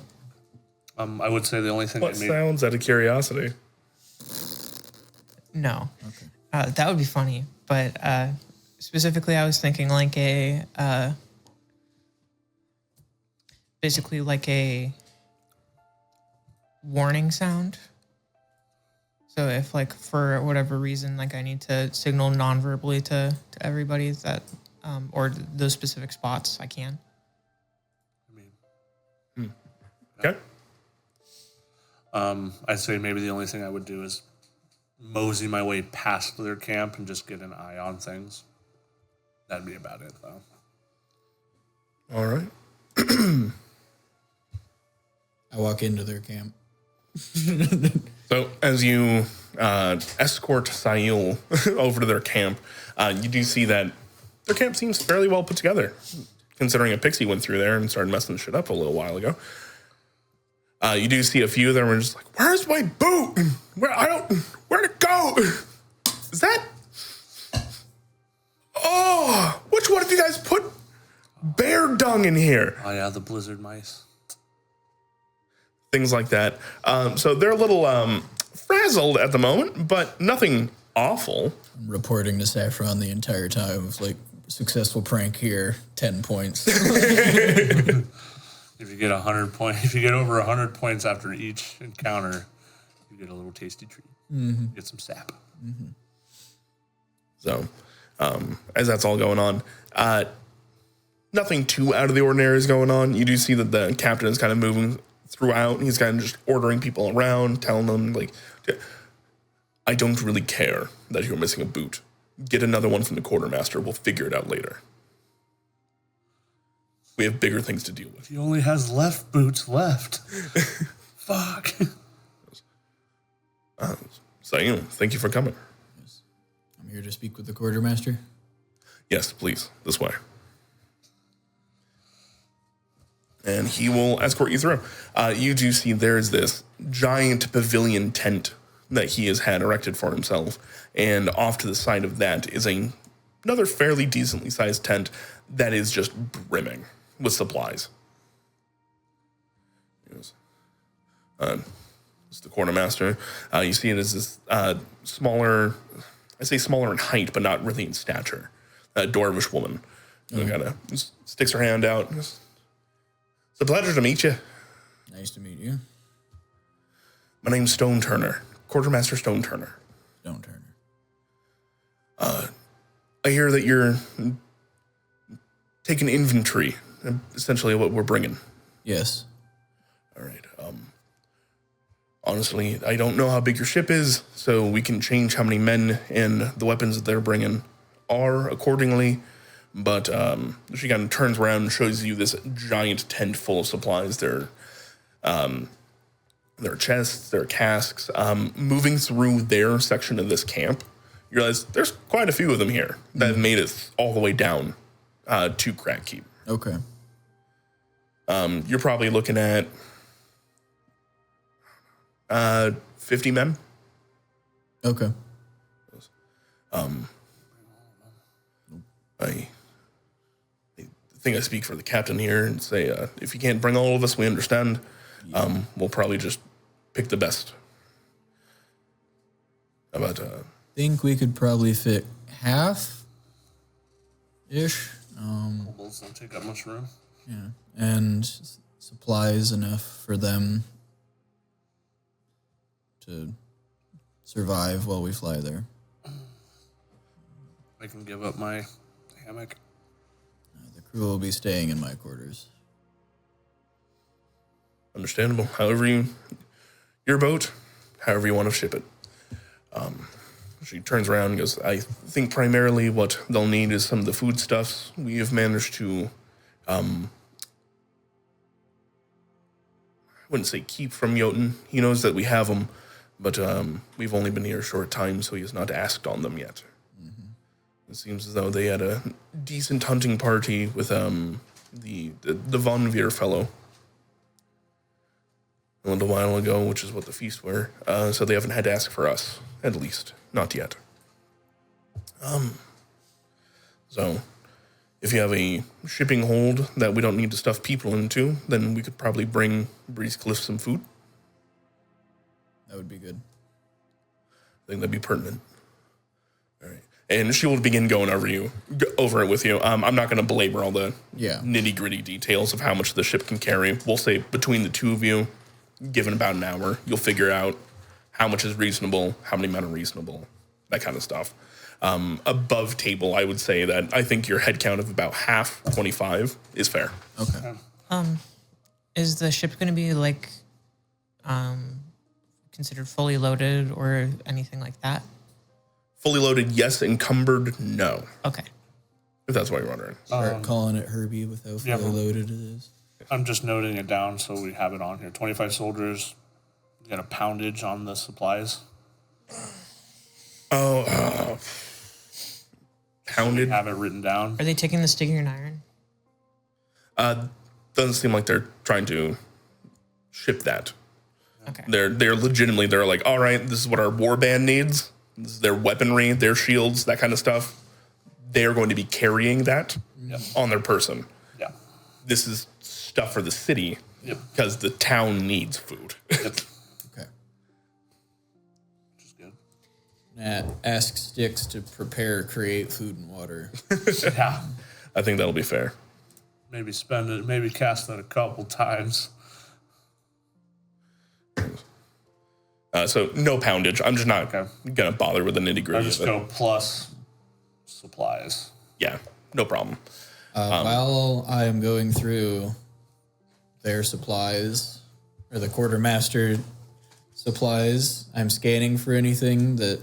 I would say the only thing What sounds, out of curiosity? No. Okay. That would be funny. But specifically, I was thinking like basically like a warning sound. So if like for whatever reason, like I need to signal non-verbally to everybody that, or those specific spots, I can. I mean, Okay. I'd say maybe the only thing I would do is mosey my way past their camp and just get an eye on things. That'd be about it, though. All right. I walk into their camp. So as you escort Sail over to their camp, you do see that their camp seems fairly well put together, considering a pixie went through there and started messing shit up a little while ago. You do see a few of them are just like, "Where's my boot? Where'd it go? Is that? Oh, which one of you guys put bear dung in here?" Oh, yeah, the blizzard mice. Things like that. So they're a little frazzled at the moment, but nothing awful. I'm reporting to Saffron the entire time of like successful prank here, 10 points. If you get 100 points, if you get over 100 points after each encounter, you get a little tasty treat. Mm-hmm. Get some sap. Mm-hmm. So, as that's all going on, nothing too out of the ordinary is going on. You do see that the captain is kind of moving throughout. He's kind of just ordering people around, telling them, like, "I don't really care that you're missing a boot. Get another one from the quartermaster. We'll figure it out later. We have bigger things to deal with." He only has left boots left. Fuck. So, thank you for coming. Yes. I'm here to speak with the quartermaster. Yes, please, this way. And he will escort you through. You do see there's this giant pavilion tent that he has had erected for himself. And off to the side of that is another fairly decently sized tent that is just brimming with supplies. Yes. It's the quartermaster. You see it as this smaller, I say smaller in height, but not really in stature. A dwarvish woman. Who kind of sticks her hand out. It's a pleasure to meet you. Nice to meet you. My name's Stone Turner, Quartermaster Stone Turner. Stone Turner. I hear that you're taking inventory, essentially what we're bringing. Yes. All right. Honestly, I don't know how big your ship is, so we can change how many men and the weapons that they're bringing are accordingly. But she kind of turns around and shows you this giant tent full of supplies. There are chests, there are casks. Moving through their section of this camp, you realize there's quite a few of them here that have made it all the way down to Crack Keep. Okay. You're probably looking at 50 men. Okay. I think I speak for the captain here and say, if you can't bring all of us, we understand. We'll probably just pick the best. How about, Think we could probably fit half-ish. Kobolds don't take up much room. Yeah. And supplies enough for them to survive while we fly there. I can give up my hammock. The crew will be staying in my quarters. understandable. Your boat, however you want to ship it. She turns around and goes, I think primarily what they'll need is some of the foodstuffs. We have managed to, I wouldn't say keep from Jotun. He knows that we have them, but we've only been here a short time, so he has not asked on them yet. Mm-hmm. It seems as though they had a decent hunting party with the Von Veer fellow a little while ago, which is what the feast were. So they haven't had to ask for us, at least. Not yet. So if you have a shipping hold that we don't need to stuff people into, then we could probably bring Breezecliff some food. That would be good. I think that'd be pertinent. All right. And she will begin going over it with you. I'm not going to belabor all the nitty-gritty details of how much the ship can carry. We'll say between the two of you, given about an hour, you'll figure out how much is reasonable, how many men are reasonable, that kind of stuff. Above table, I would say that I think your head count of about half, 25, is fair. Okay. Is the ship going to be like considered fully loaded or anything like that? Fully loaded, yes. Encumbered, no. Okay. If that's what you're wondering. Start calling it Herbie with how fully loaded it is. I'm just noting it down so we have it on here. 25 soldiers. You got a poundage on the supplies. Pounded. Have it written down. Are they taking the Stygian iron? Doesn't seem like they're trying to ship that. Okay. They're legitimately, they're like, all right, this is what our war band needs. This is their weaponry, their shields, that kind of stuff. They're going to be carrying that on their person. Yeah. This is stuff for the city because the town needs food. Yep. Okay. Which is good. Ask Styx to create food and water. Yeah. I think that'll be fair. Maybe spend it, maybe cast it a couple times. So no poundage. I'm just not Okay. going to bother with the nitty I gritty just of it. go plus supplies. Yeah, no problem. While I am going through their supplies, or the quartermaster supplies, I'm scanning for anything that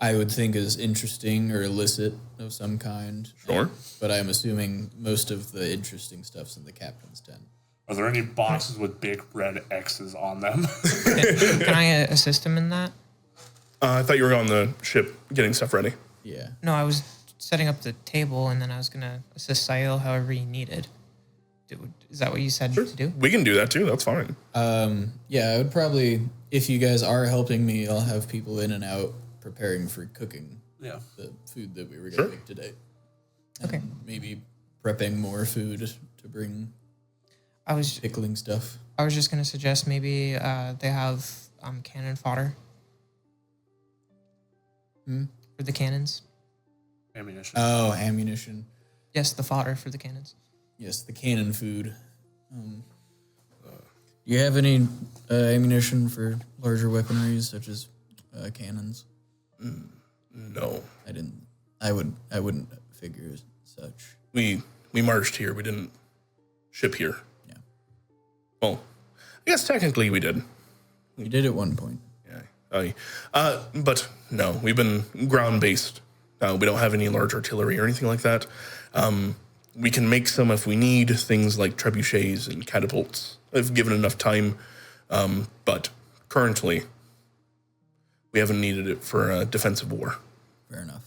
I would think is interesting or illicit of some kind. Sure. But I'm assuming most of the interesting stuff's in the captain's tent. Are there any boxes with big red X's on them? Can I assist him in that? I thought you were on the ship getting stuff ready. Yeah. No, I was setting up the table, and then I was going to assist Sail however he needed. Is that what you said to do? We can do that too. That's fine. Yeah, I would probably, if you guys are helping me, I'll have people in and out preparing for cooking Yeah. the food that we were going to make today. Okay. And maybe prepping more food to bring I was pickling stuff. just going to suggest maybe they have cannon fodder for the cannons. Ammunition. Oh, ammunition. Yes, the fodder for the cannons. Yes, the cannon food. Do you have any ammunition for larger weaponry such as cannons? No. I wouldn't figure as such. We marched here. We didn't ship here. Yeah. Well, I guess technically we did. We did at one point. Yeah. But no, we've been ground-based. We don't have any large artillery or anything like that. We can make some if we need, things like trebuchets and catapults, if given enough time. But currently, we haven't needed it for a defensive war. Fair enough.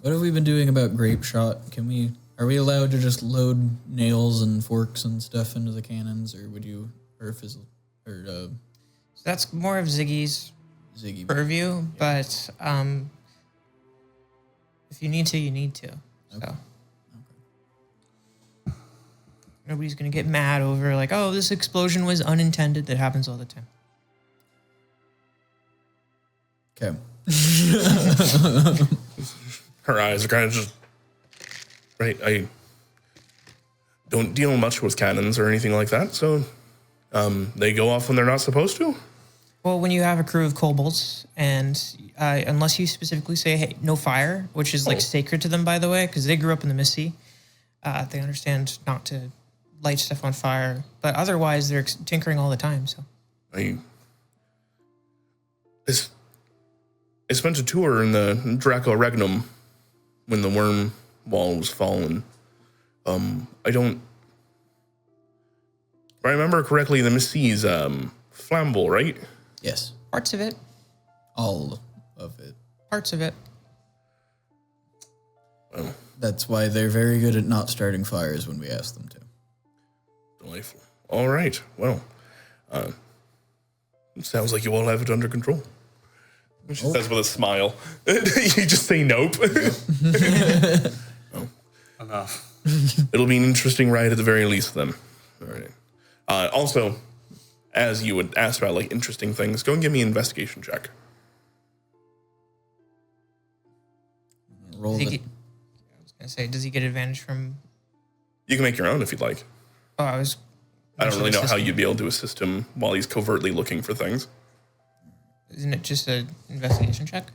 What have we been doing about grape shot? Are we allowed to just load nails and forks and stuff into the cannons, or fizzle, or So that's more of Ziggy's Ziggy? purview, but if you need to, you need to. So. Nobody's going to get mad over like, oh, this explosion was unintended. That happens all the time. Okay. Her eyes are kind of just... Right, I don't deal much with cannons or anything like that, so they go off when they're not supposed to? Well, when you have a crew of kobolds, and unless you specifically say, hey, no fire, which is like sacred to them, by the way, because they grew up in the Misty, they understand not to light stuff on fire. But otherwise, they're tinkering all the time. So I spent a tour in the Draco Regnum when the worm wall was fallen. If I remember correctly, the Misty's flammable, right? Yes. parts of it. All of it. Parts of it. Well, That's why they're very good at not starting fires when we ask them to. delightful. All right. Well, it sounds like you all have it under control. She says with a smile. You just say nope. Enough. It'll be an interesting ride at the very least then. All right. Also, as you would ask about like interesting things, go and give me an investigation check. Roll Does he the get, I was gonna say, does he get advantage from? You can make your own if you'd like. Oh, I don't really know how you'd be able to assist him while he's covertly looking for things. Isn't it just an investigation check?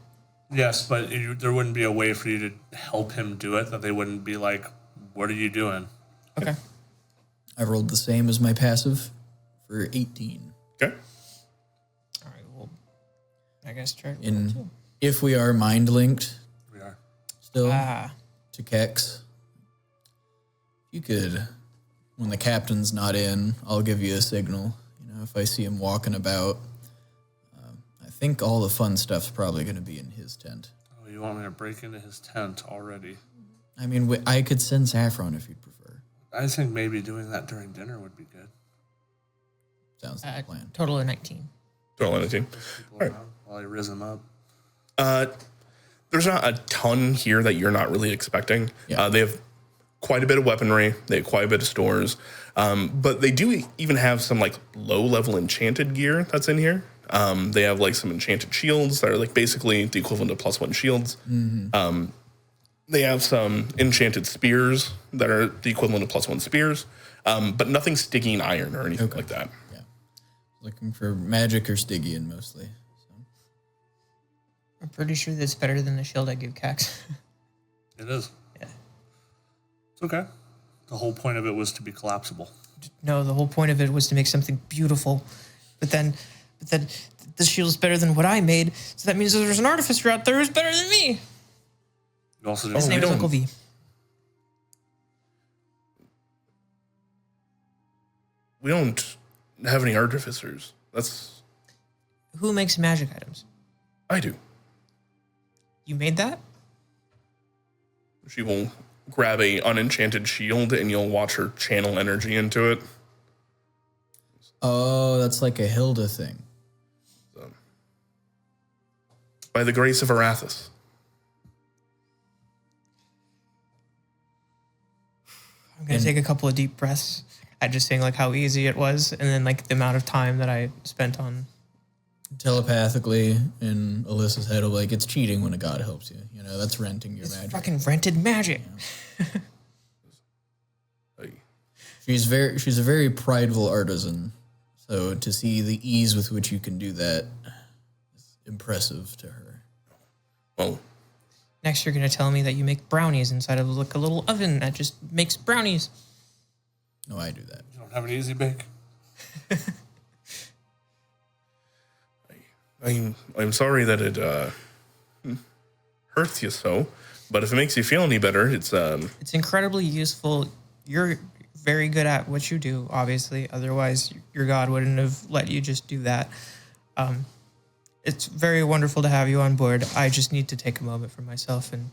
Yes, but there wouldn't be a way for you to help him do it that they wouldn't be like, what are you doing? Okay. I rolled the same as my passive for 18. Okay. All right. Well, I guess try. If we are mind linked, We are. still to Kex, you could, when the captain's not in, I'll give you a signal. You know, if I see him walking about, I think all the fun stuff's probably going to be in his tent. Oh, you want me to break into his tent already? I mean, I could send Saffron if you'd prefer. I think maybe doing that during dinner would be good. Sounds like a plan. Total of 19. Throw anything. People around while I riz them up. There's not a ton here that you're not really expecting. Yeah. They have quite a bit of weaponry. They have quite a bit of stores. But they do even have some like low-level enchanted gear that's in here. They have like some enchanted shields that are like basically the equivalent of +1 shields. Mm-hmm. They have some enchanted spears that are the equivalent of +1 spears, but nothing Stygian iron or anything like that. Yeah. Looking for magic or Stygian mostly. So. I'm pretty sure that's better than the shield I give Cax. It is. Yeah. It's okay. The whole point of it was to be collapsible. No, the whole point of it was to make something beautiful. But then the shield's better than what I made, so that means there's an artificer out there who's better than me. You also His didn't name is Uncle V. We don't have any artificers. Who makes magic items? I do. You made that? She will grab a unenchanted shield and you'll watch her channel energy into it. Oh, that's like a Hilda thing. By the grace of Arathis. I'm going to take a couple of deep breaths at just saying like how easy it was and then like the amount of time that I spent on. Telepathically in Alyssa's head, like it's cheating when a god helps you. You know, that's renting your magic. Fucking rented magic. Hey. She's a very prideful artisan. So to see the ease with which you can do that is impressive to her. Well, Next, you're going to tell me that you make brownies inside of like a little oven that just makes brownies. No, I do that. You don't have an easy bake? I'm sorry that it hurts you so, but if it makes you feel any better, it's It's incredibly useful. You're very good at what you do, obviously. Otherwise, your god wouldn't have let you just do that. It's very wonderful to have you on board. I just need to take a moment for myself and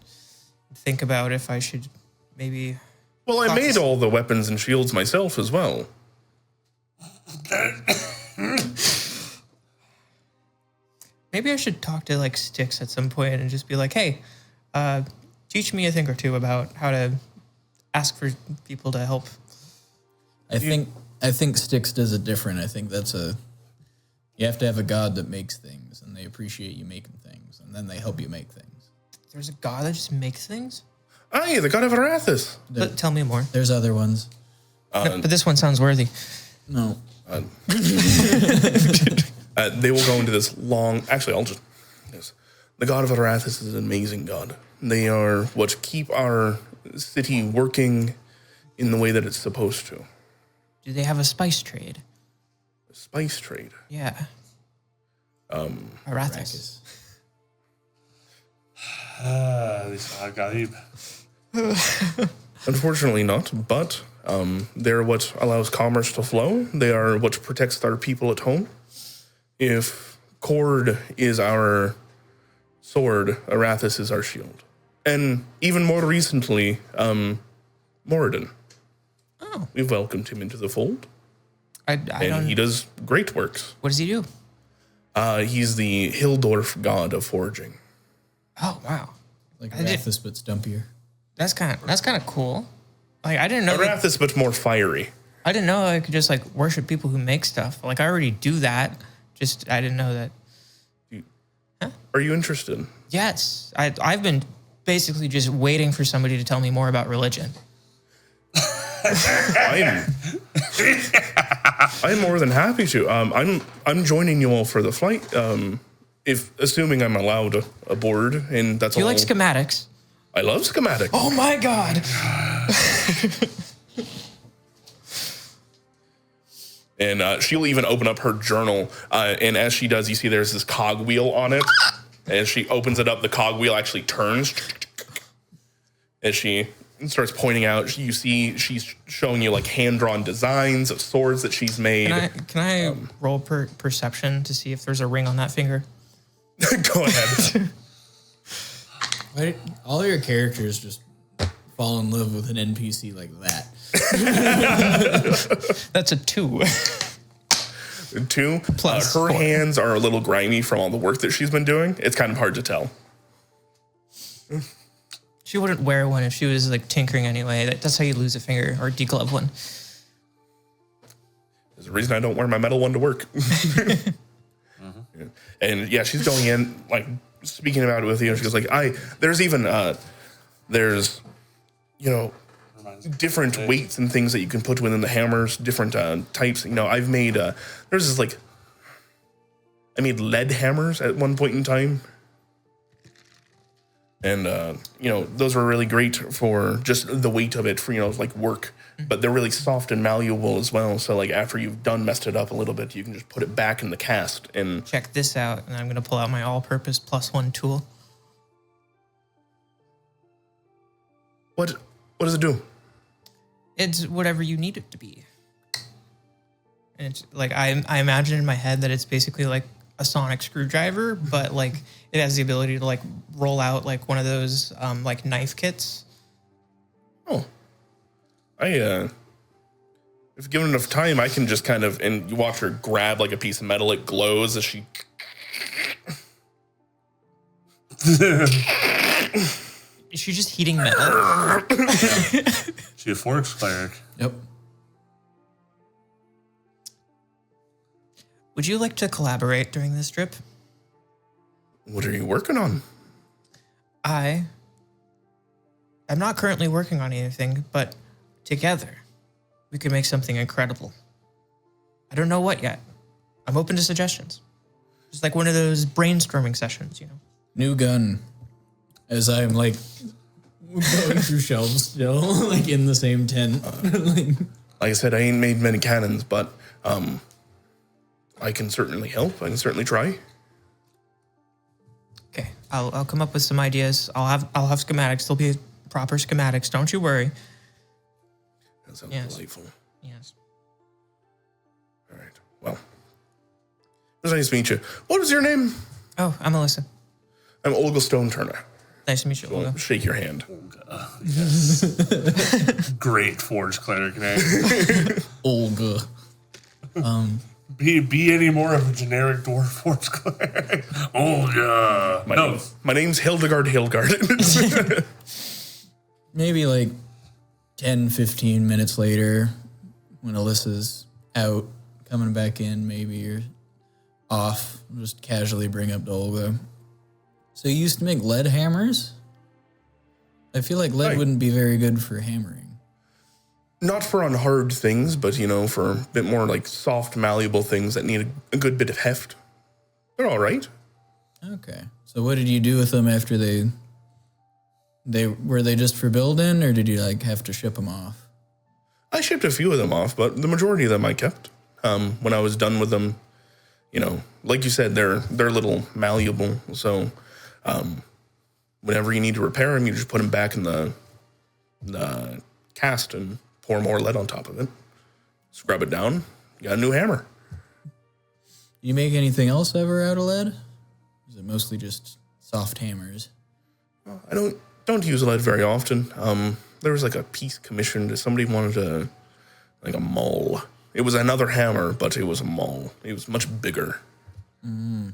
think about if I should maybe... Well, I made all the weapons and shields myself as well. Maybe I should talk to like Styx at some point and just be like, hey, teach me a thing or two about how to ask for people to help. I think Styx does it different. I think you have to have a god that makes things, and they appreciate you making things, and then they help you make things. There's a god that just makes things? Aye, the god of Arathis. But tell me more. There's other ones. No, but this one sounds worthy. No. They will go into this long... Actually, I'll just... Yes. The god of Arathis is an amazing god. They are what keep our city working in the way that it's supposed to. Do they have a spice trade? Spice trade. Yeah. Arathis. dSCRYB. Unfortunately not, but they're what allows commerce to flow. They are what protects our people at home. If Cord is our sword, Arathis is our shield. And even more recently, Moradin. Oh. We've welcomed him into the fold. I don't... And he does great works. What does he do? He's the Hildorf god of foraging. Oh, wow. Like Arathis, but stumpier. That's kind of cool. Like, I didn't know... Arathis, but more fiery. I didn't know I could just, like, worship people who make stuff. Like, I already do that. Just, I didn't know that. Are you interested? Yes. I've been basically just waiting for somebody to tell me more about religion. I'm more than happy to. I'm joining you all for the flight. If assuming I'm allowed aboard, and that's Do you all. like schematics? I love schematics. Oh my god. And she'll even open up her journal. And as she does, you see there's this cogwheel on it. As she opens it up, the cogwheel actually turns. As she starts pointing out, you see she's showing you like hand-drawn designs of swords that she's made. Can I roll perception to see if there's a ring on that finger? Go ahead. Why, all your characters just fall in love with an NPC like that. That's a 2. 2. Plus her 4. hands are a little grimy from all the work that she's been doing. It's kind of hard to tell. She wouldn't wear one if she was like tinkering anyway. That's how you lose a finger or deglove one. There's a reason I don't wear my metal one to work. Yeah. And yeah, she's going in, like, speaking about it with you. She goes like, there's even, there's, you know, different weights and things that you can put within the hammers, different types. You know, I've made, there's this like, I made lead hammers at one point in time. And, you know, those were really great for just the weight of it for, you know, like work. But they're really soft and malleable as well. So, like, after you've messed it up a little bit, you can just put it back in the cast. And Check this out, and I'm going to pull out my all-purpose +1 tool. what does it do? It's whatever you need it to be. And it's like, I imagine in my head that it's basically like a sonic screwdriver, but like it has the ability to like roll out like one of those like knife kits. Oh, if given enough time, I can just kind of, and you watch her grab like a piece of metal, it glows as she. Is she just heating metal? She a Forks cleric. Yep. Would you like to collaborate during this trip? What are you working on? I'm not currently working on anything, but together we could make something incredible. I don't know what yet. I'm open to suggestions. Just like one of those brainstorming sessions, you know. New gun. As I'm like going through shelves still, like in the same tent. Like I said, I ain't made many cannons, but I can certainly help. I can certainly try. Okay, I'll come up with some ideas. I'll have schematics. There'll be proper schematics. Don't you worry. That sounds Yes. delightful. Yes. All right. Well, it was nice to meet you. What is your name? Oh, I'm Alyssa. I'm Olga Stone Turner. Nice to meet you, I'll Olga. shake your hand. Yes. Great Forge cleric name. Olga. Be any more of a generic dwarf Forge cleric. Olga. My name's Hildegard. Maybe like 10, 15 minutes later, when Alyssa's out, coming back in, maybe you're off, just casually bring up to Olga. So you used to make lead hammers? I feel like lead Right. wouldn't be very good for hammering. Not for on hard things, but, you know, for a bit more like soft, malleable things that need a good bit of heft. They're all right. Okay. So what did you do with them after they were they just for building, or did you like have to ship them off? I shipped a few of them off, but the majority of them I kept. When I was done with them, you know, like you said, they're a little malleable. So whenever you need to repair them, you just put them back in the cast and pour more lead on top of it. Scrub it down. You got a new hammer. Do you make anything else ever out of lead? Is it mostly just soft hammers? I don't use lead very often. There was like a piece commissioned. Somebody wanted a maul. It was another hammer, but it was a maul. It was much bigger. Who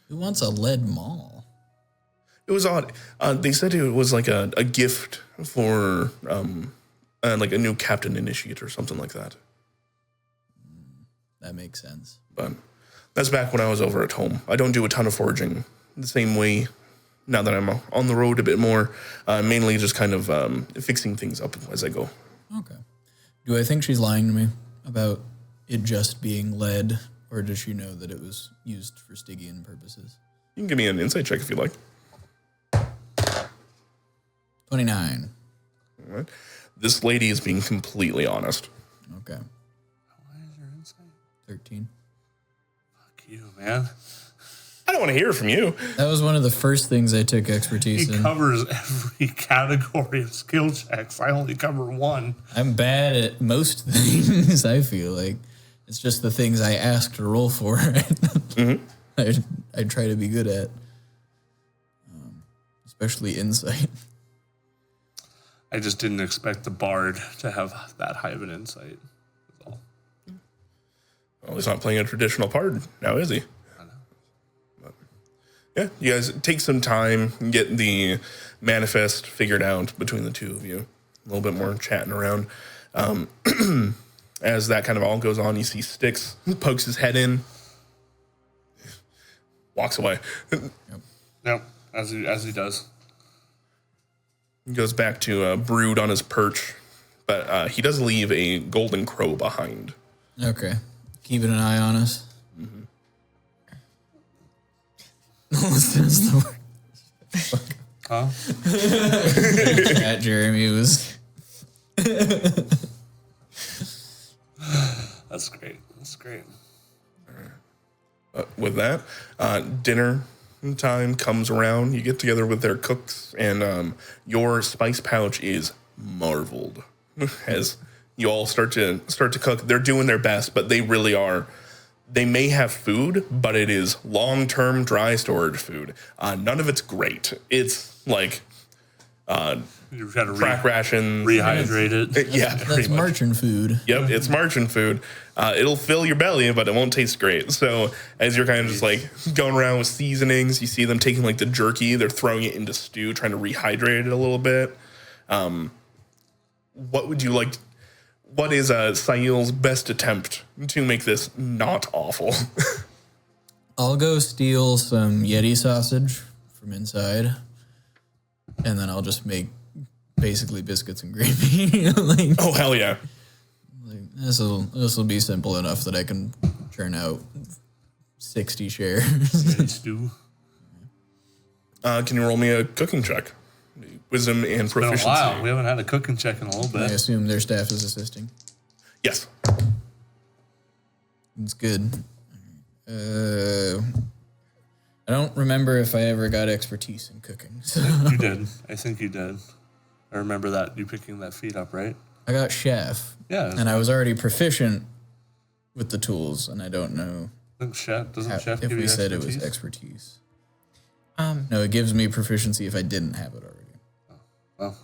wants a lead maul? It was odd. They said it was like a gift for like a new captain initiate or something like that. That makes sense. But that's back when I was over at home. I don't do a ton of foraging the same way now that I'm on the road a bit more. Mainly just kind of fixing things up as I go. Okay. Do I think she's lying to me about it just being lead, or does she know that it was used for Stygian purposes? You can give me an insight check if you like. 29. All right. This lady is being completely honest. Okay. Why is your insight? 13. Fuck you, man. I don't want to hear from you. That was one of the first things I took expertise He in. covers every category of skill checks. I only cover one. I'm bad at most things, I feel like. It's just the things I ask to roll for. I try to be good at. Especially insight. I just didn't expect the bard to have that high of an insight. That's all. Well, he's not playing a traditional part now, is he? I know. But, yeah, you guys take some time, get the manifest figured out between the two of you. A little bit more chatting around. As that kind of all goes on, you see Styx pokes his head in, walks away. Yep, as he does. He goes back to brood on his perch, but he does leave a golden crow behind. Okay. Keeping an eye on us. That's the word. Huh? That Jeremy was. That's great. That's great. With that, dinner time comes around. You get together with their cooks, and your spice pouch is marveled as you all start to cook. They're doing their best, but they really are. They may have food, but it is long-term dry storage food. None of it's great. It's like You've got to crack rations, rehydrate it. Yeah, That's marching food. Yep, it's margin food. It'll fill your belly, but it won't taste great. So as you're kind of just like going around with seasonings, you see them taking like the jerky, they're throwing it into stew, trying to rehydrate it a little bit. What would you like? What is Sail's best attempt to make this not awful? I'll go steal some Yeti sausage from inside, and then I'll just make basically biscuits and gravy. Oh hell yeah! This will be simple enough that I can churn out 60 shares. Yeti stew. Can you roll me a cooking check? Wisdom and Been a proficiency. while. We haven't had a cooking check in a little I bit. assume their staff is assisting. Yes. It's good. I don't remember if I ever got expertise in cooking. So You did. I think you did. I remember that you picking that feat up, right? I got chef. Yeah. And I was already proficient with the tools, and I don't know I think chef doesn't chef if give we you said expertise? it was expertise. No, it gives me proficiency if I didn't have it already. Well,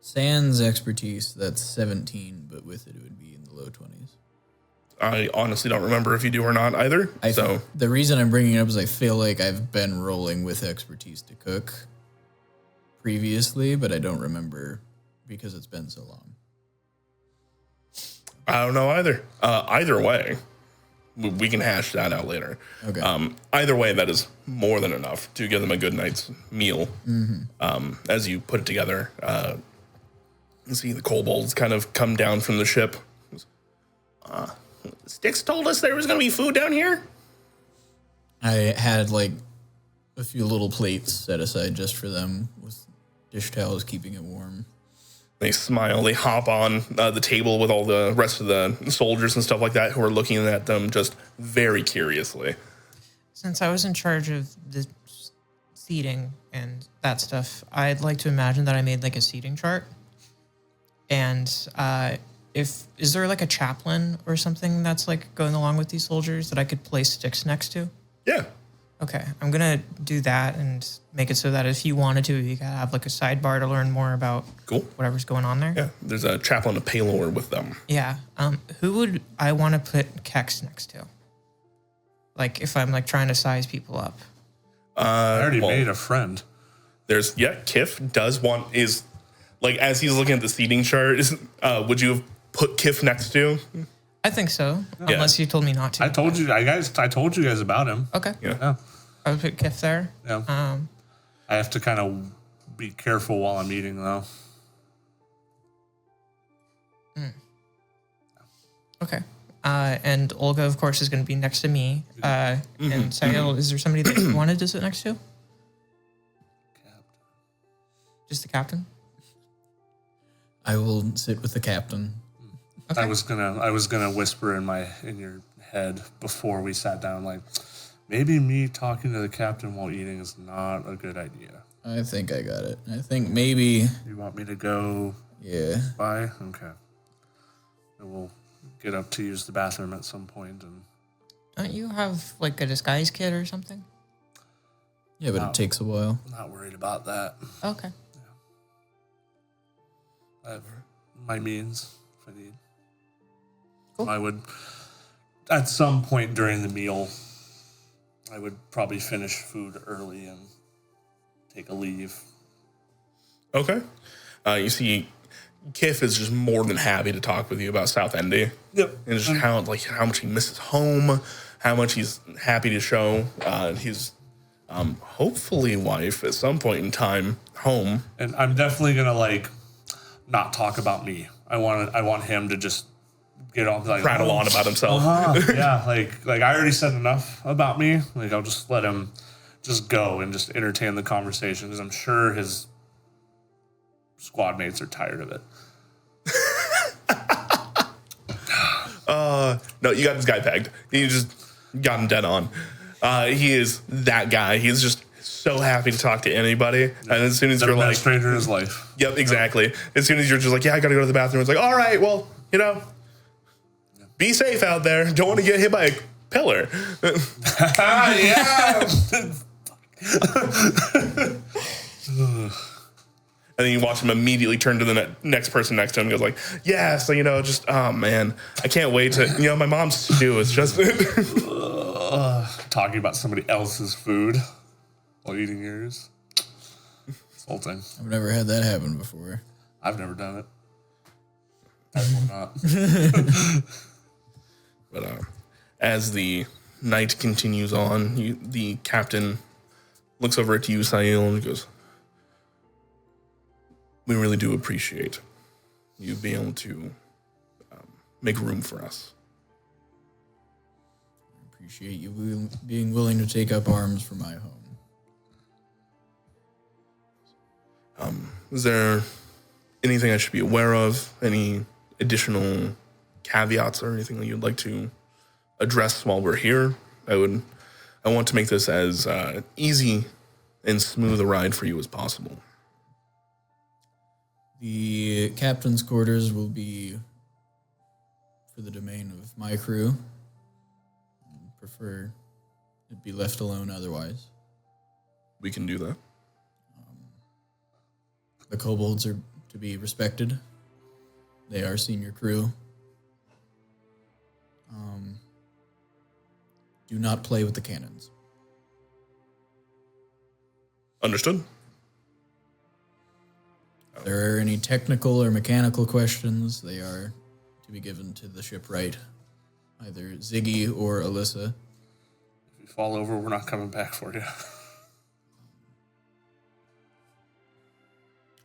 Sans expertise, that's 17, but with it would be in the low 20s. I honestly don't remember if you do or not either. The reason I'm bringing it up is I feel like I've been rolling with expertise to cook previously, but I don't remember because it's been so long. I don't know either. Either way, we can hash that out later. Okay. Either way, that is more than enough to give them a good night's meal. As you put it together, you see the kobolds kind of come down from the ship. Styx told us there was going to be food down here. I had like a few little plates set aside just for them with dish towels keeping it warm. They smile. They hop on the table with all the rest of the soldiers and stuff like that who are looking at them just very curiously. Since I was in charge of the seating and that stuff, I'd like to imagine that I made like a seating chart. And is there like a chaplain or something that's like going along with these soldiers that I could place sticks next to? Yeah. Okay, I'm gonna do that and make it so that if you wanted to, you could have like a sidebar to learn more about whatever's going on there. Yeah, there's a chaplain of Palor with them. Yeah. Who would I want to put Kex next to? Like if I'm like trying to size people up. I already made a friend. There's Kif does want is like as he's looking at the seating chart. Would you have put Kif next to? I think so, unless you told me not to. I told you guys about him. Okay. Yeah. I would put Kif there. Yeah. I have to kind of be careful while I'm eating, though. Okay. And Olga, of course, is going to be next to me. And Sayil, is there somebody that you wanted to sit next to? Just the captain? I will sit with the captain. Okay. I was gonna whisper in your head before we sat down, like, maybe me talking to the captain while eating is not a good idea. I think I got it. I think maybe... You want me to go? Yeah. Bye? Okay. And we'll get up to use the bathroom at some point. And Don't you have, like, a disguise kit or something? Yeah, but it takes a while. I'm not worried about that. Okay. I have my means if I need. Cool. I would, at some point during the meal, I would probably finish food early and take a leave. Okay. You see, Kiff is just more than happy to talk with you about South Endy. Yep. And just how much he misses home, how much he's happy to show his hopefully wife at some point in time home. And I'm definitely gonna not talk about me. I want him to just get on Prattle on about himself. Yeah, like I already said enough about me. Like I'll just let him just go and just entertain the conversation because I'm sure his squad mates are tired of it. No, you got this guy pegged. You just got him dead on. He is that guy. He's just so happy to talk to anybody. And as soon as Never you're met a like, stranger in his life. Yep, exactly. As soon as you're just like, yeah, I got to go to the bathroom. It's like, all right, well, be safe out there. Don't want to get hit by a pillar. Yeah. And then you watch him immediately turn to the next person next to him and goes like, yeah, so, just, oh, man, I can't wait to, my mom's stew is just... Talking about somebody else's food while eating yours. Insulting. I've never had that happen before. I've never done it. I will not. But as the night continues on, the captain looks over at you, Sayil, and goes, we really do appreciate you being able to make room for us. I appreciate you being willing to take up arms for my home. Is there anything I should be aware of? Any additional caveats or anything that you'd like to address while we're here? I want to make this as easy and smooth a ride for you as possible. The captain's quarters will be for the domain of my crew. I prefer it be left alone otherwise. We can do that. The kobolds are to be respected. They are senior crew. Do not play with the cannons. Understood. If there are any technical or mechanical questions, they are to be given to the shipwright, either Ziggy or Alyssa. If you fall over, we're not coming back for you.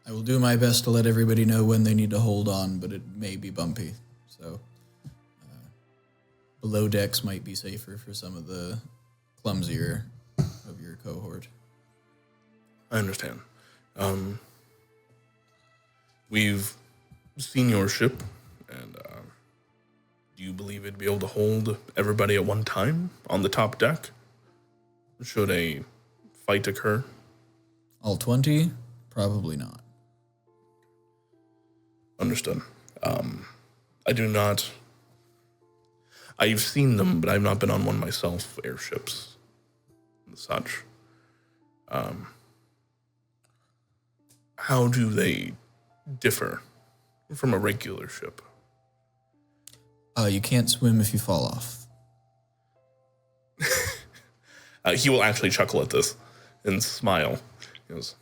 I will do my best to let everybody know when they need to hold on, but it may be bumpy. So below decks might be safer for some of the clumsier of your cohort. I understand. We've seen your ship, and do you believe it'd be able to hold everybody at one time on the top deck? Should a fight occur? All 20? Probably not. Understood. I do not... I've seen them, but I've not been on one myself, airships and such. How do they differ from a regular ship? You can't swim if you fall off. He will actually chuckle at this and smile. He goes,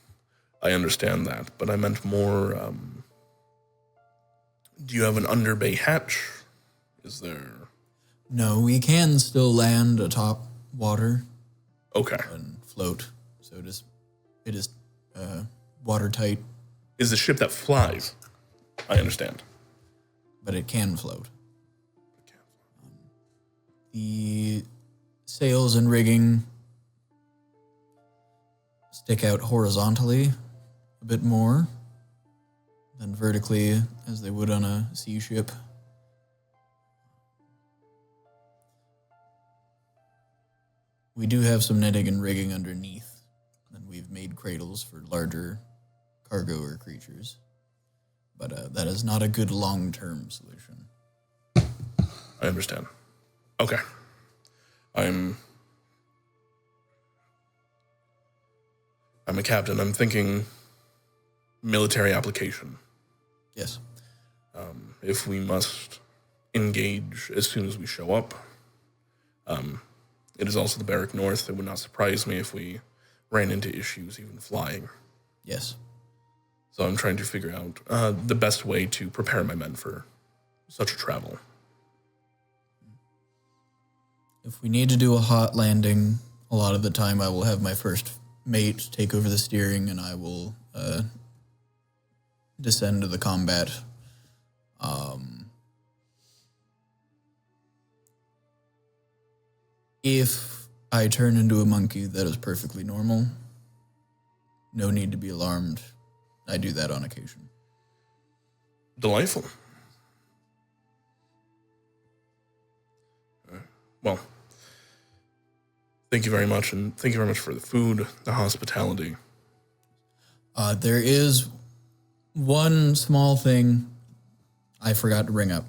I understand that, but I meant more, do you have an underbay hatch? Is there... No, we can still land atop water. Okay. And float. So it is watertight. Is the ship that flies? I understand. but it can float. The sails and rigging stick out horizontally a bit more than vertically as they would on a sea ship. We do have some netting and rigging underneath, and we've made cradles for larger cargo or creatures. But that is not a good long-term solution. I understand. Okay. I'm a captain. I'm thinking military application. Yes. If we must engage as soon as we show up, it is also the Barrack North. It would not surprise me if we ran into issues even flying. Yes. So I'm trying to figure out the best way to prepare my men for such a travel. If we need to do a hot landing, a lot of the time I will have my first mate take over the steering and I will descend to the combat. If I turn into a monkey, that is perfectly normal. No need to be alarmed. I do that on occasion. Delightful. Well, thank you very much, and thank you very much for the food, the hospitality. There is one small thing I forgot to bring up.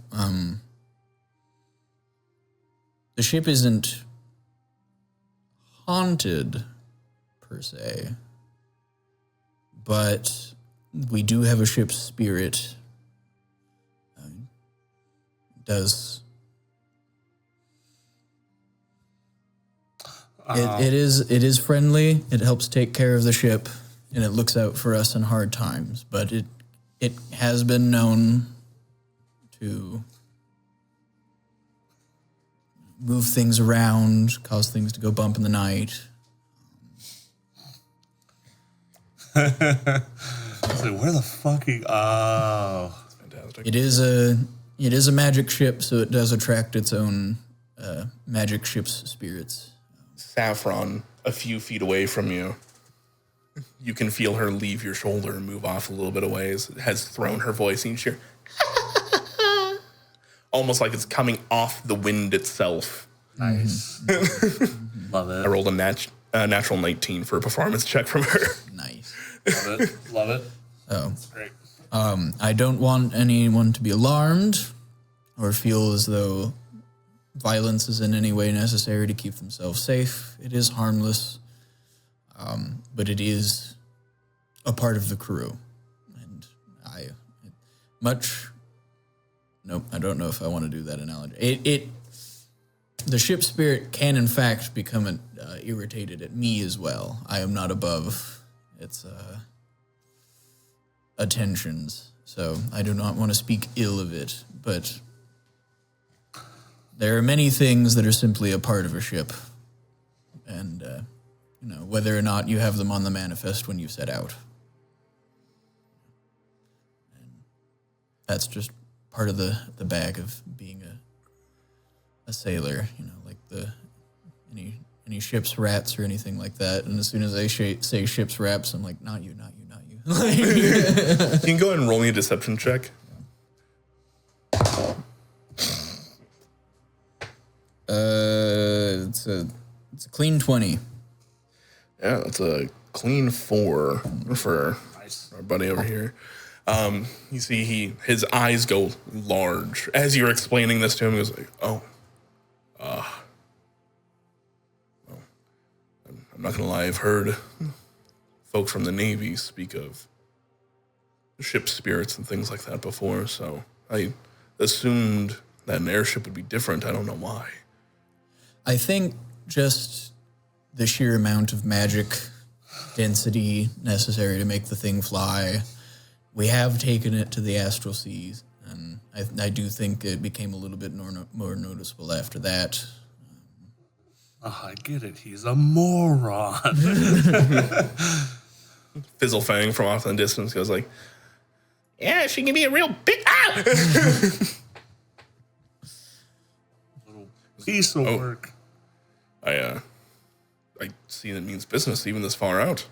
The ship isn't haunted, per se, but we do have a ship's spirit. It is friendly. It helps take care of the ship, and it looks out for us in hard times. But it has been known to move things around, cause things to go bump in the night. So where the fuck? Oh, Fantastic. It is a magic ship, so it does attract its own magic ship's spirits. Saffron, a few feet away from you. You can feel her leave your shoulder and move off a little bit of ways. Has thrown her voice each year. Almost like it's coming off the wind itself. nice. Love I it. rolled a natural 19 for a performance check from her. Nice. Love it. Love it. Oh, It's great. I don't want anyone to be alarmed or feel as though violence is in any way necessary to keep themselves safe. It is harmless, but it is a part of the crew. And nope, I don't know if I want to do that analogy. The ship spirit can, in fact, become irritated at me as well. I am not above its attentions, so I do not want to speak ill of it, but there are many things that are simply a part of a ship, and whether or not you have them on the manifest when you set out. And that's just part of the bag of being a sailor, like any ship's rats or anything like that. And as soon as they say ship's rats, I'm like, not you, not you, not you. You can go ahead and roll me a deception check. It's a clean 20. Yeah, that's a clean 4 for Nice. our buddy over here. You see his eyes go large. As you're explaining this to him, he goes like, well, I'm not going to lie, I've heard folk from the Navy speak of ship spirits and things like that before, so I assumed that an airship would be different. I don't know why. I think just the sheer amount of magic density necessary to make the thing fly. We have taken it to the astral seas, and I do think it became a little bit more noticeable after that. Oh, I get it. He's a moron. Fizzlefang from off in the distance goes like, yeah, she can be a real big... Ah! piece of work. I see that means business even this far out.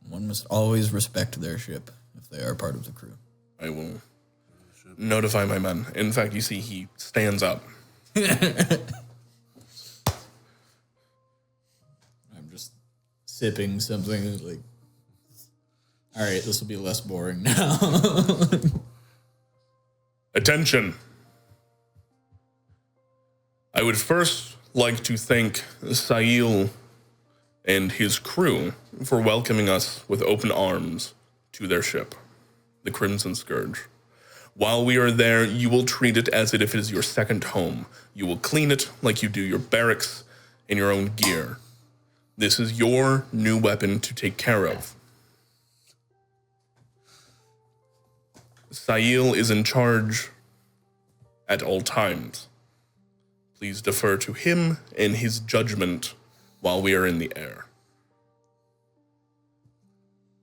One must always respect their ship if they are part of the crew. I will notify my men. In fact, you see he stands up. I'm just sipping something like, all right, this will be less boring now. Attention. I would first like to thank Sail and his crew for welcoming us with open arms to their ship, the Crimson Scourge. While we are there, you will treat it as if it is your second home. You will clean it like you do your barracks and your own gear. This is your new weapon to take care of. Sail is in charge at all times. Please defer to him and his judgment while we are in the air.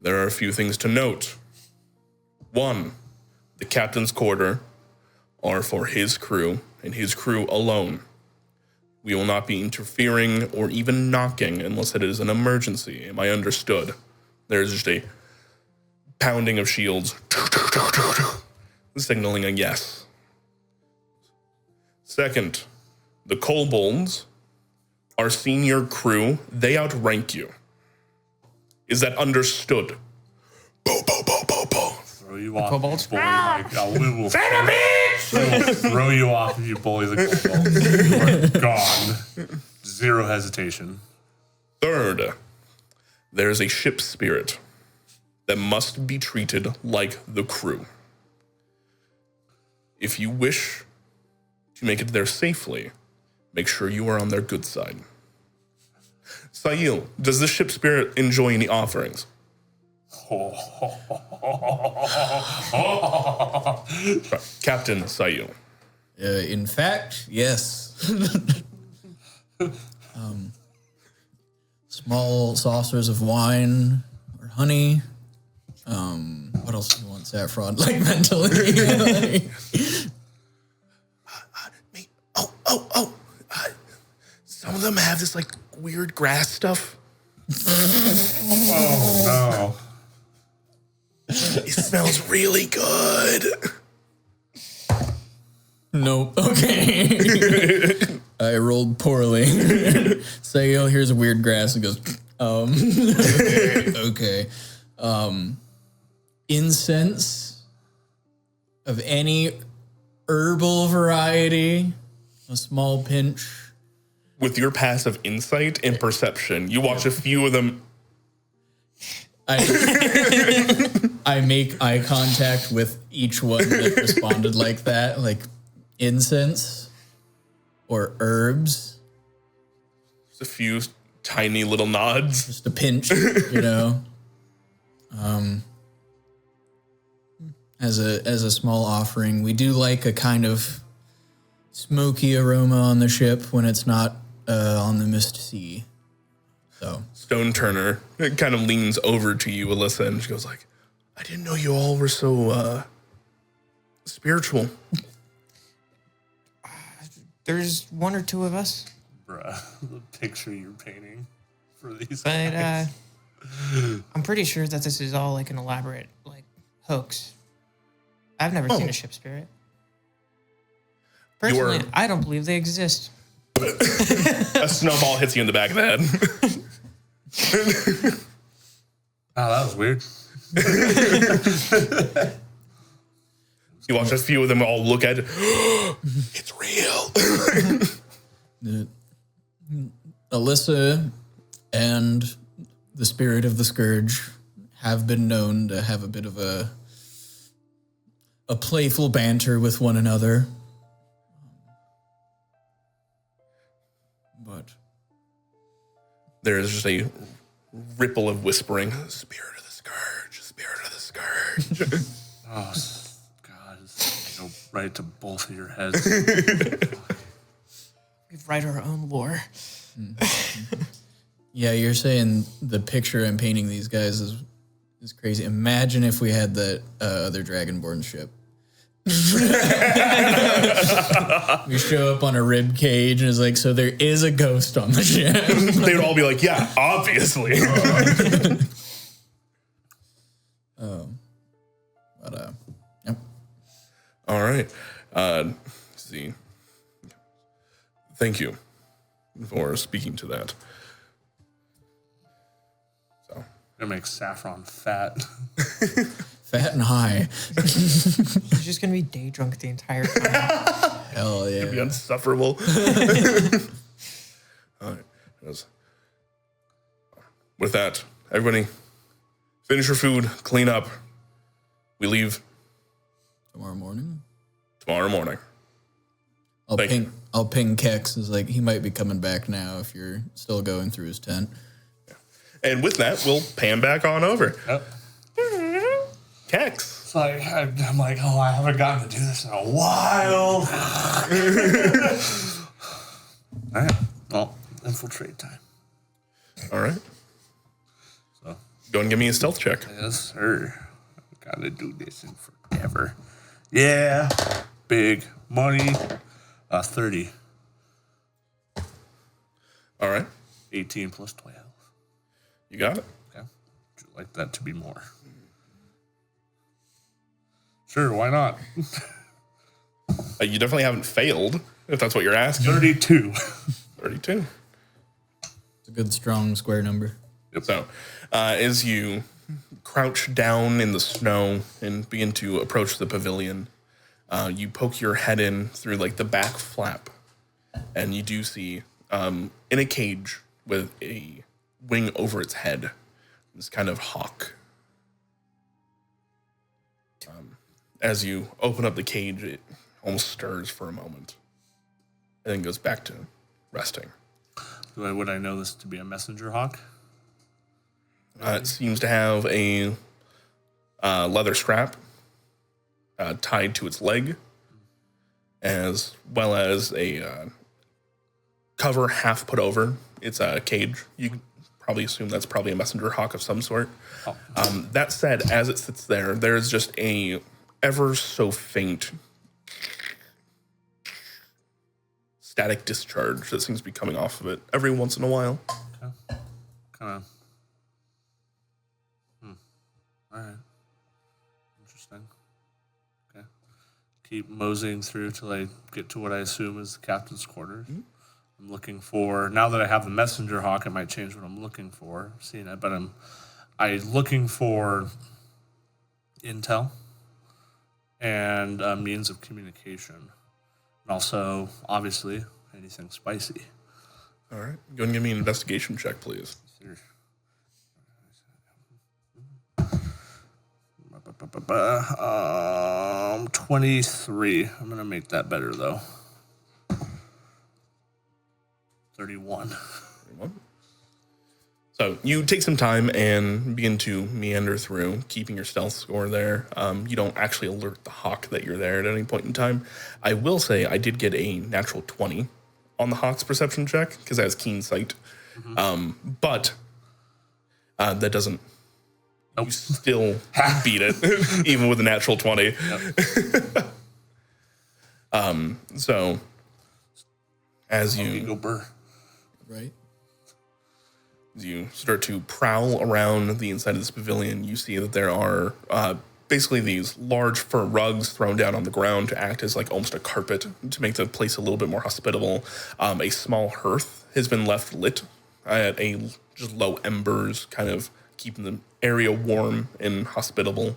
There are a few things to note. 1, the captain's quarter are for his crew and his crew alone. We will not be interfering or even knocking unless it is an emergency. Am I understood? There's just a pounding of shields, signaling a yes. 2nd, the kobolds, our senior crew, they outrank you. Is that understood? Bo, bo, bo, bo, bo. Throw you off, kobolds? bully. We will throw you off if you bully the kobolds. You are gone. 0 hesitation. 3rd, there is a ship spirit that must be treated like the crew. If you wish to make it there safely, make sure you are on their good side. Sail, does the ship spirit enjoy any offerings? Captain Sail. In fact, yes. Small saucers of wine or honey. What else do you want? Saffron, like mentally. Some of them have this like weird grass stuff. Oh, no. It smells really good. Nope. Okay. I rolled poorly. Say, oh, here's a weird grass. And goes, okay. Incense of any herbal variety, a small pinch. With your passive insight and perception, you watch a few of them. I make eye contact with each one that responded like that, like incense or herbs. Just a few tiny little nods. Just a pinch, you know. As a small offering, we do like a kind of smoky aroma on the ship when it's not on the mist sea. So Stone Turner kind of leans over to you, Alyssa, and she goes like, I didn't know you all were so spiritual. There's 1 or 2 of us. Bruh, the picture you're painting for these But guys. I'm pretty sure that this is all like an elaborate like hoax. I've never seen a ship spirit. Personally, I don't believe they exist. A snowball hits you in the back of the head. Oh, that was weird. You watch a few of them all look at it. It's real. Alyssa and the spirit of the scourge have been known to have a bit of a playful banter with one another. But There's just a ripple of whispering. Spirit of the scourge. Spirit of the scourge. Oh, God. It's go right to both of your heads. We write our own lore. yeah, you're saying the picture I'm painting these guys is crazy. Imagine if we had that other Dragonborn ship. We show up on a rib cage and it's like, so there is a ghost on the ship. They would all be like, yeah, obviously. Yep. All right. Let's see. Thank you for speaking to that. So Gonna make Saffron fat. Fat and high. He's just gonna be day drunk the entire time. Hell it'd be yeah. insufferable. All right. With that, everybody, finish your food, clean up. We leave Tomorrow morning? tomorrow morning. I'll Thank ping you. I'll ping Kex. Is like he might be coming back now if you're still going through his tent. And with that, we'll pan back on over. Yep. Kex. It's like, I'm like, oh, I haven't gotten to do this in a while. All right. Well, infiltrate time. All right. So, Go and give me a stealth check. yes, sir. Gotta do this in forever. Yeah. Big money. 30. All right. 18 plus 12. You got it. Okay. Would you like that to be more? Sure, why not? You definitely haven't failed, if that's what you're asking. 32. 32. It's a good strong square number. So, as you crouch down in the snow and begin to approach the pavilion, you poke your head in through like the back flap, and you do see in a cage with a wing over its head, this kind of hawk. As you open up the cage, it almost stirs for a moment, and then goes back to resting. Would I know this to be a messenger hawk? It seems to have a leather strap tied to its leg, as well as a cover half put over its cage. You can probably assume that's probably a messenger hawk of some sort. Oh. That said, as it sits there, there's just a ever so faint static discharge that seems to be coming off of it every once in a while. Okay. Kind of. All right. Interesting. Okay. Keep moseying through till I get to what I assume is the captain's quarters. Mm-hmm. I'm looking for, now that I have the messenger hawk, it might change what I'm looking for. Seeing it, but I'm looking for intel and means of communication. And also, obviously, anything spicy. All right. Go and give me an investigation check, please. 23. I'm gonna make that better though. 31. So you take some time and begin to meander through, keeping your stealth score there. You don't actually alert the hawk that you're there at any point in time. I will say I did get a natural 20 on the hawk's perception check because it has keen sight. But that doesn't. Nope. You still beat it, even with a natural 20. Yep. So as you Go burr. Right? As you start to prowl around the inside of this pavilion, you see that there are basically these large fur rugs thrown down on the ground to act as like almost a carpet to make the place a little bit more hospitable. A small hearth has been left lit at a just low embers, kind of keeping the area warm and hospitable.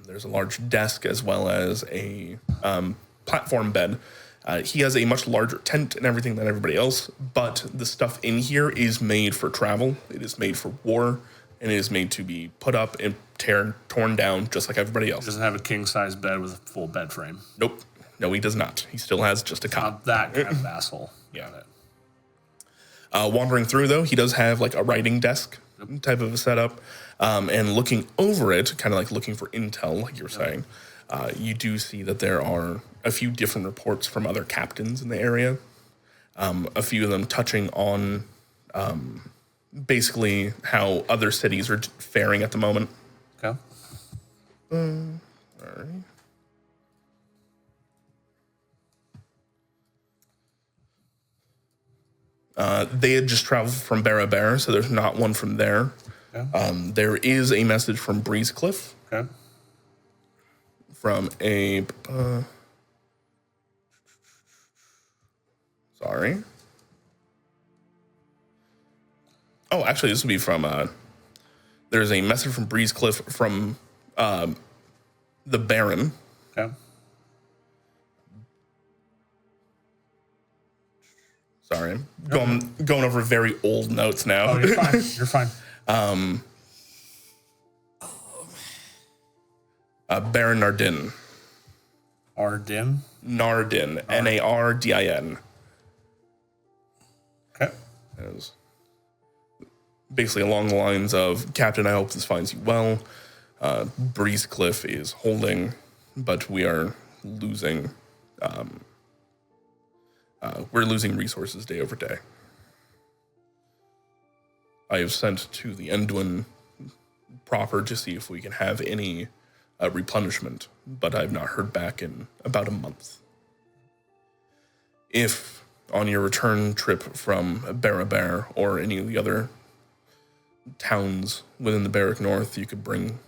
There's a large desk as well as a platform bed. He has a much larger tent and everything than everybody else, but the stuff in here is made for travel. It is made for war, and it is made to be put up and torn down just like everybody else. Doesn't have a king-size bed with a full bed frame. Nope. No, he does not. He still has just a cot. Not that kind of asshole. Yeah. Got it. Wandering through, though, he does have like a writing desk type of a setup, and looking over it, kind of like looking for intel, like you were saying, you do see that there are a few different reports from other captains in the area, a few of them touching on basically how other cities are faring at the moment. Okay. All right. They had just traveled from Bear, so there's not one from there. Okay. There is a message from Breezecliff. Okay. From a... sorry. Oh, actually, this would be from... there's a message from Breezecliff from the Baron. Okay. Sorry, I'm going over very old notes now. Oh, you're fine. You're fine. Baron Nardin. Ardin. Nardin. Nardin. Okay. It was basically along the lines of, Captain, I hope this finds you well. Breezecliff is holding, but we are losing. We're losing resources day over day. I have sent to the Enduin proper to see if we can have any replenishment, but I've not heard back in about a month. If on your return trip from Bear or any of the other towns within the Barrack North, you could bring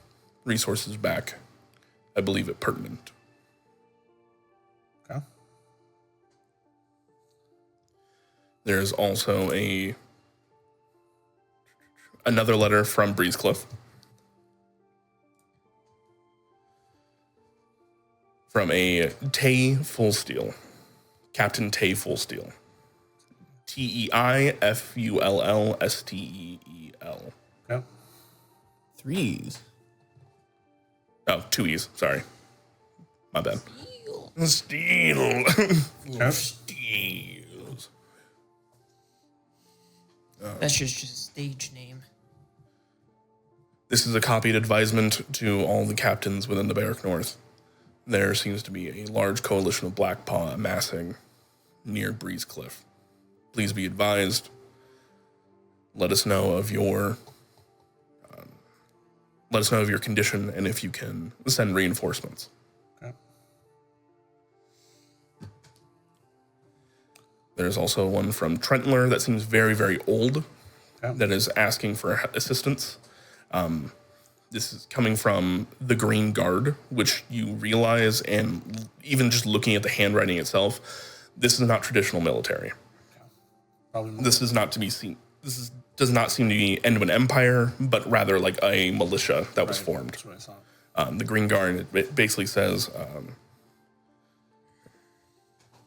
resources back, I believe it pertinent. Okay. There's also another letter from Breezecliff. From a Tay Fullsteel. Captain Tay Fullsteel. TEIFULLSTEEL. Okay. 3s. Oh, 2 E's. Sorry. My bad. Steel. Okay. Steels. That's just a stage name. This is a copied advisement to all the captains within the Barrack North. There seems to be a large coalition of Blackpaw amassing near Breezecliff. Please be advised. Let us know of your condition and if you can send reinforcements. Okay. There's also one from Trentler that seems very, very old, Okay. that is asking for assistance. This is coming from the Green Guard, which you realize, and even just looking at the handwriting itself, this is not traditional military. Probably more. This is not to be seen. Does not seem to be Enduin Empire, but rather like a militia that was formed. That's what I saw. The Green Guard, it basically says,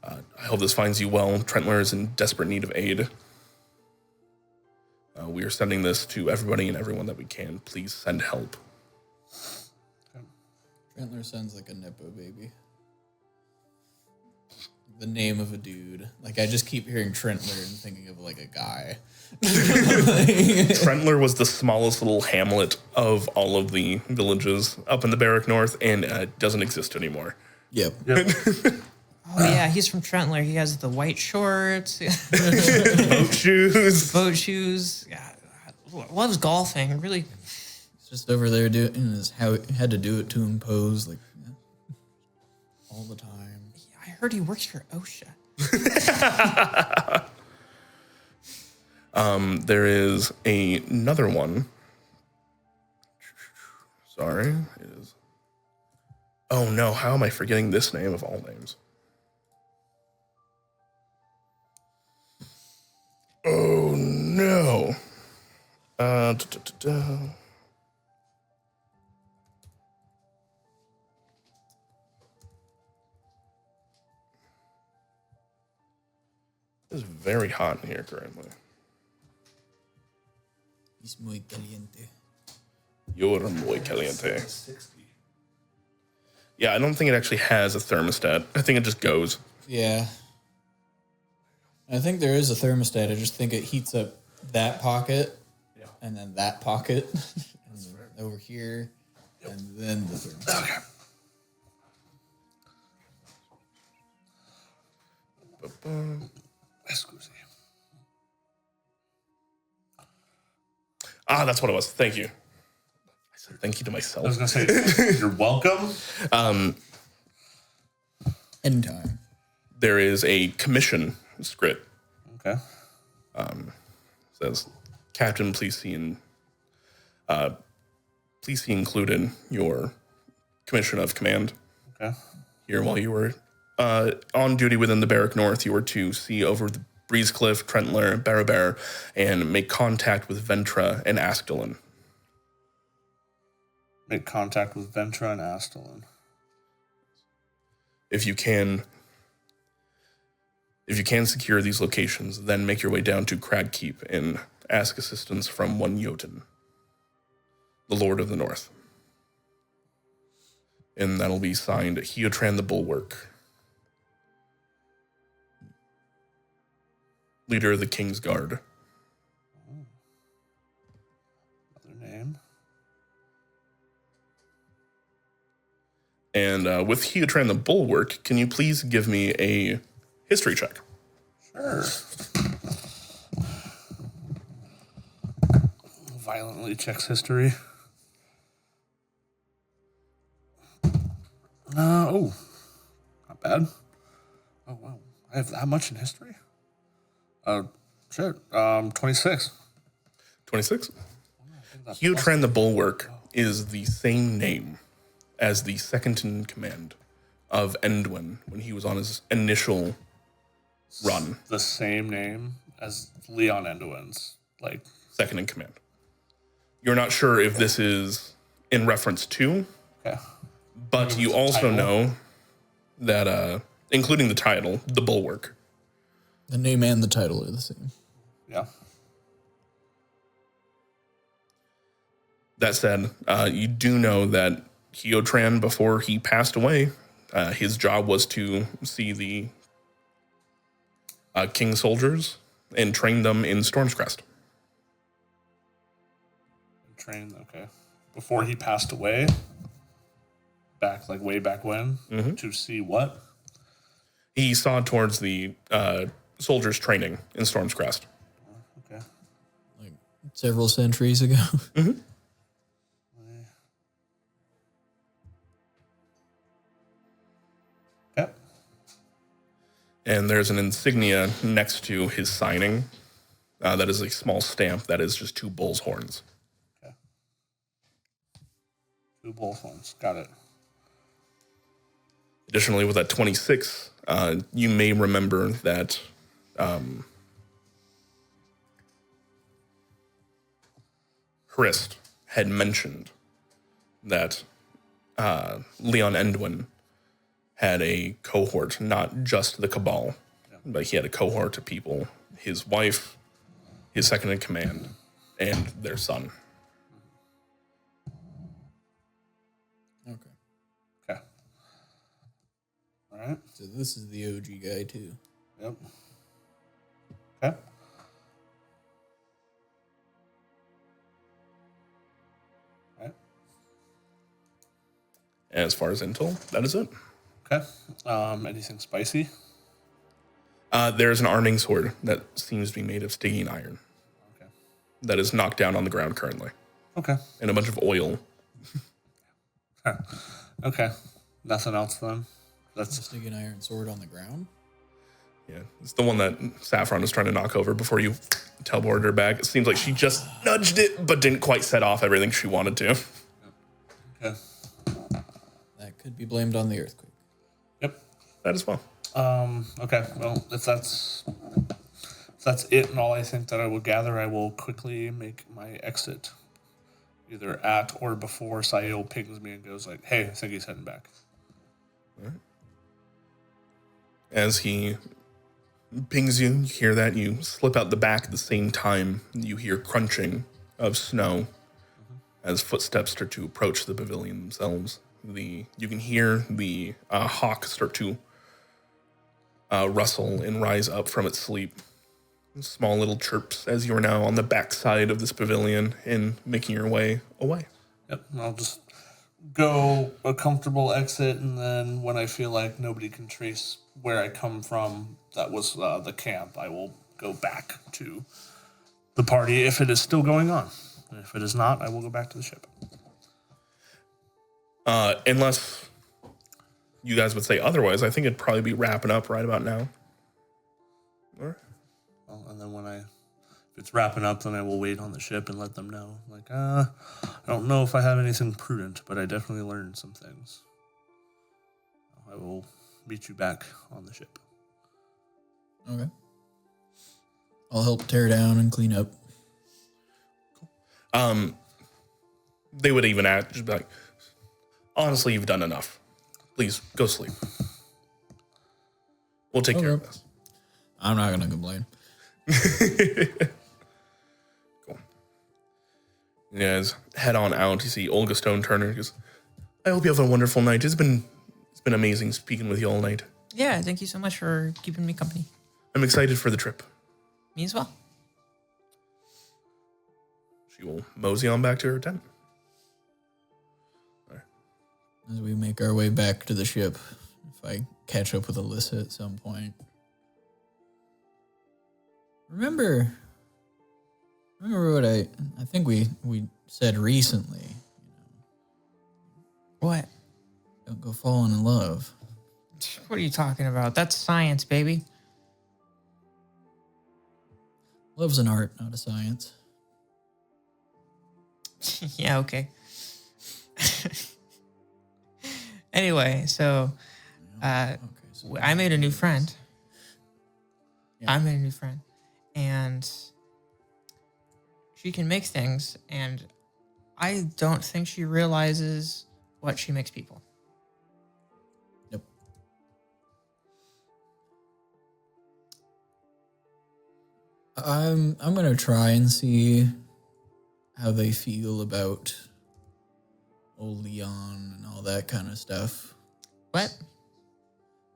I hope this finds you well. Trentler is in desperate need of aid. We are sending this to everybody and everyone that we can. Please send help. Trentler sounds like a Nepo baby. The name of a dude. Like, I just keep hearing Trentler and thinking of, like, a guy. Trentler was the smallest little hamlet of all of the villages up in the Barrack North, and doesn't exist anymore. Yep. Yep. Oh yeah, he's from Trentler. He has the white shorts, Boat shoes. boat shoes. Yeah, loves golfing. Really, He's just over there doing his how had to do it to impose, like, all the time. I heard he works for OSHA. There is another one. Sorry. It is. Oh no, how am I forgetting this name of all names? Oh no. It's very hot in here currently. He's muy caliente. You're muy caliente. Yeah, I don't think it actually has a thermostat. I think it just goes. Yeah. I think there is a thermostat. I just think it heats up that pocket, and then that pocket, and then over here, and then the thermostat. Okay. Excuse me. Ah, that's what it was. Thank you. I said thank you to I was myself. gonna say you're welcome. End time. There is a commission script Okay. Says, Captain, please see included your commission of command. Okay. Here, while you were on duty within the Barrack North, you were to see over the Breezecliff, Trentler, Barrow, and make contact with Ventra and Askelin. Make contact with Ventra and Astelin. If you can secure these locations, then make your way down to Crag Keep and ask assistance from one Jotun, the Lord of the North. And that'll be signed Heotran the Bulwark, leader of the King's Guard. Another name. And with Heotran the Bulwark, can you please give me a history check? Sure. Violently checks history. Oh, not bad. Oh, wow. I have that much in history? Shit. 26. 26? Heotran the Bulwark is the same name as the second in command of Endwin when he was on his initial run. The same name as Leon Endowin's, like, Second in command. You're not sure if this is in reference to, okay. but you also know that, including the title, the Bulwark. The name and the title are the same. Yeah. That said, you do know that Heotran, before he passed away, his job was to see the King soldiers and train them in Storm's Crest. Train, okay. Before he passed away, back, like, way back when, to see what? He saw towards the soldiers training in Storm's Crest. Okay. Like several centuries ago. Yep. And there's an insignia next to his signing that is a small stamp that is just two bull's horns. Okay. Two bullhorns. Got it. Additionally, with that 26, you may remember that Hrist had mentioned that Leon Endwin had a cohort, not just the Cabal, but he had a cohort of people, his wife, his second in command, and their son. Okay. Okay. All right. So this is the OG guy too. Yep. Okay. All right. As far as intel, that is it. Okay. Anything spicy? There's an arming sword that seems to be made of Stygian iron Okay. that is knocked down on the ground currently, Okay. and a bunch of oil. Okay. Nothing else then? That's a Stygian iron sword on the ground. Yeah, it's the one that Saffron was trying to knock over before you teleported her back. It seems like she just nudged it, but didn't quite set off everything she wanted to. Okay. That could be blamed on the earthquake. Yep. That as well. Okay. Well, if that's it and all I think that I will gather, I will quickly make my exit. Either at or before Sayo pings me and goes like, hey, I think he's heading back. All right. As he pings you, you hear that, you slip out the back at the same time. You hear crunching of snow as footsteps start to approach the pavilion themselves. You can hear the hawk start to rustle and rise up from its sleep. Small little chirps as you are now on the backside of this pavilion and making your way away. Yep. I'll just go a comfortable exit, and then when I feel like nobody can trace where I come from, that was the camp, I will go back to the party if it is still going on. And if it is not, I will go back to the ship. Unless you guys would say otherwise, I think it'd probably be wrapping up right about now. Or Well, and then when I If it's wrapping up, then I will wait on the ship and let them know. Like, I don't know if I have anything prudent, but I definitely learned some things. I will meet you back on the ship. Okay. I'll help tear down and clean up. They would even just be like, honestly, you've done enough. Please go sleep. We'll take care of this. I'm not gonna complain. Cool. You guys head on out. You see Olga Stone Turner. Goes, I hope you have a wonderful night. It's been amazing speaking with you all night. Yeah, thank you so much for keeping me company. I'm excited for the trip. Me as well. She will mosey on back to her tent. All right. As we make our way back to the ship, if I catch up with Alyssa at some point. Remember what I think we said recently. What? Don't go falling in love. What are you talking about? That's science, baby. Love's an art, not a science. Yeah, okay. Anyway, so I made a new friend. Yeah. I made a new friend. And she can make things, and I don't think she realizes what she makes people. Nope. I'm gonna try and see how they feel about old Leon and all that kind of stuff. What?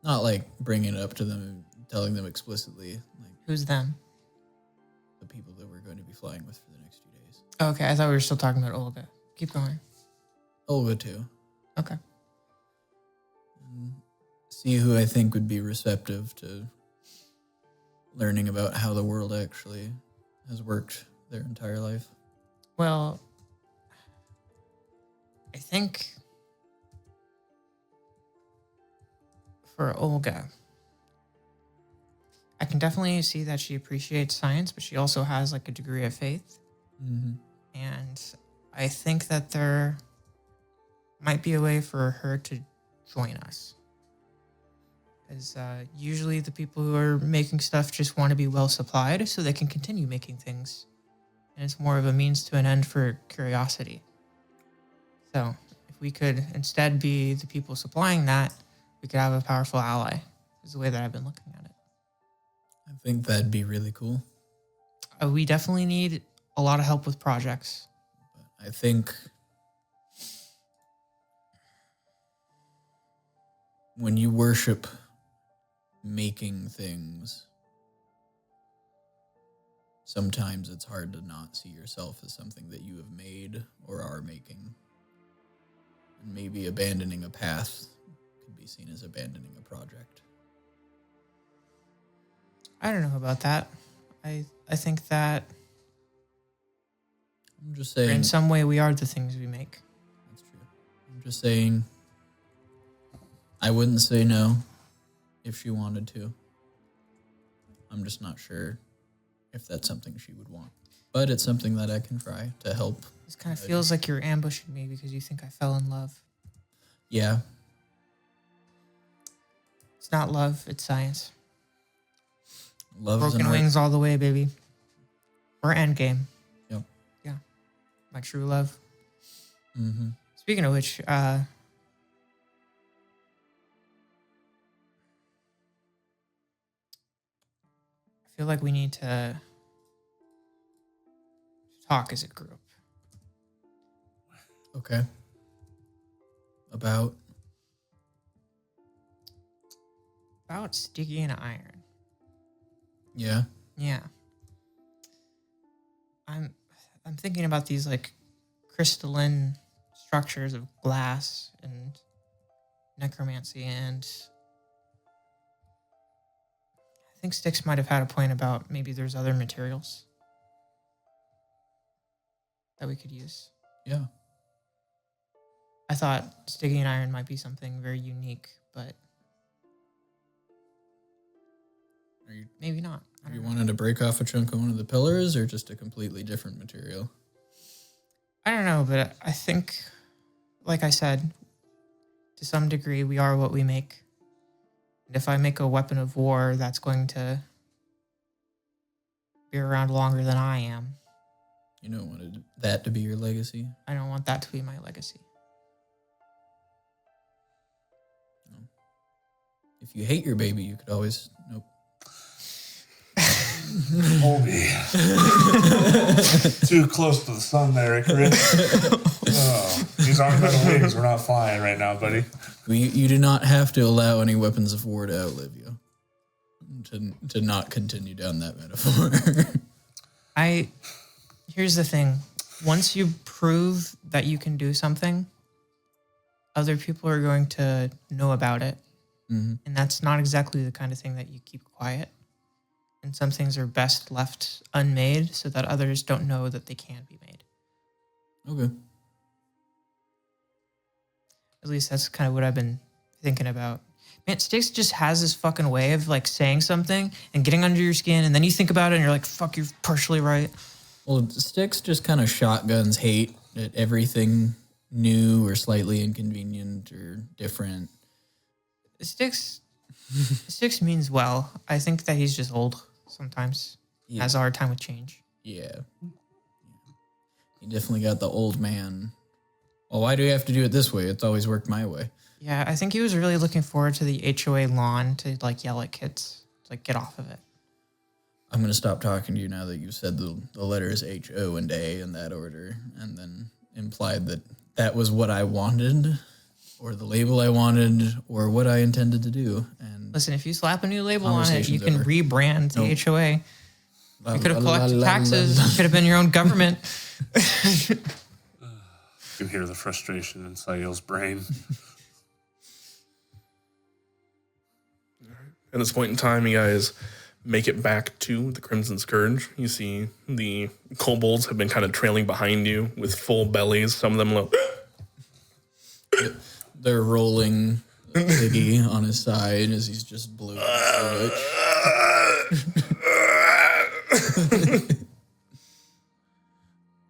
Not like bringing it up to them and telling them explicitly, like Who's them? the people that we're going to be flying with for the next 2 days. Okay, I thought we were still talking about Olga. Keep going. Olga too. Okay. And see who I think would be receptive to learning about how the world actually has worked their entire life. Well, I think for Olga, I can definitely see that she appreciates science, but she also has like a degree of faith. Mm-hmm. And I think that there might be a way for her to join us. Because usually the people who are making stuff just want to be well supplied so they can continue making things. And it's more of a means to an end for curiosity. So if we could instead be the people supplying that, we could have a powerful ally, is the way that I've been looking at it. I think that'd be really cool. We definitely need a lot of help with projects. But I think when you worship making things, sometimes it's hard to not see yourself as something that you have made or are making. And maybe abandoning a path could be seen as abandoning a project. I don't know about that. I think that I'm just saying. in some way we are the things we make. That's true. I'm just saying I wouldn't say no if she wanted to. I'm just not sure if that's something she would want. But it's something that I can try to help. This kind of feels like you're ambushing me because you think I fell in love. Yeah. It's not love, it's science. Love's an Broken art. wings all the way, baby. Or endgame. Yep. Yeah. My true love. Mm-hmm. Speaking of which, I feel like we need to talk as a group. Okay. About sticky and iron. yeah. Yeah. I'm thinking about these like crystalline structures of glass and necromancy, and I think Styx might have had a point about maybe there's other materials that we could use. Yeah. I thought sticky and iron might be something very unique, but Are you maybe not. You wanted to break off a chunk of one of the pillars or just a completely different material? I don't know, but I think, like I said, to some degree, we are what we make. And if I make a weapon of war that's going to be around longer than I am, You don't want that to be your legacy? I don't want that to be my legacy. If you hate your baby, you could always... Nope. Colby. Too close to the sun there, Chris. Oh, these aren't metal wings. We're not flying right now, buddy. You do not have to allow any weapons of war to outlive you. To not continue down that metaphor. Here's the thing. Once you prove that you can do something, other people are going to know about it. Mm-hmm. And that's not exactly the kind of thing that you keep quiet. And some things are best left unmade so that others don't know that they can be made. Okay. At least that's kind of what I've been thinking about. Man, Styx just has this fucking way of like saying something and getting under your skin, and then you think about it and you're like, fuck, you're partially right. Well, Styx just kind of shotguns hate at everything new or slightly inconvenient or different. Styx means well. I think that he's just old sometimes. Yeah. Has a hard time with change. Yeah. You definitely got the old man. Well, why do you have to do it this way? It's always worked my way. Yeah, I think he was really looking forward to the HOA lawn to like yell at kids, to, like get off of it. I'm going to stop talking to you now that you said the letters H, O, and A in that order, and then implied that that was what I wanted, or the label I wanted, or what I intended to do. And Listen, if you slap a new label on it, you Conversation's can over. rebrand the Nope. HOA. You could have La, la, collected la, taxes. la, la. You could have been your own government. You hear the frustration in Sayil's brain. At this point in time, you guys make it back to the Crimson Scourge. You see the kobolds have been kind of trailing behind you with full bellies. Some of them look... They're rolling Ziggy on his side as he's just blue. So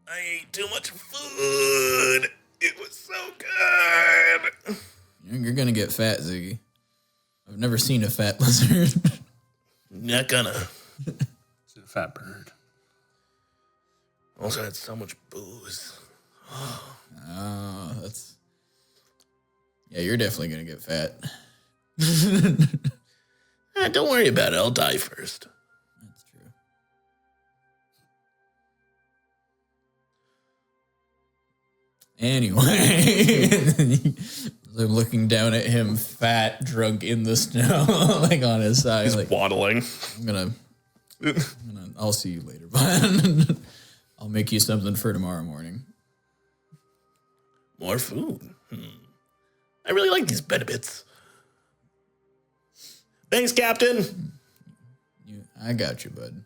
I ate too much food. It was so good. You're going to get fat, Ziggy. I've never seen a fat lizard. Not gonna. It's a fat bird. Also had so much booze. Oh, that's... Yeah, you're definitely going to get fat. Don't worry about it. I'll die first. That's true. Anyway, I'm looking down at him, fat, drunk in the snow, like on his side. He's Like, waddling. I'll see you later, bud. I'll make you something for tomorrow morning. More food. I really like these Bedibits. Thanks, Captain. I got you, bud.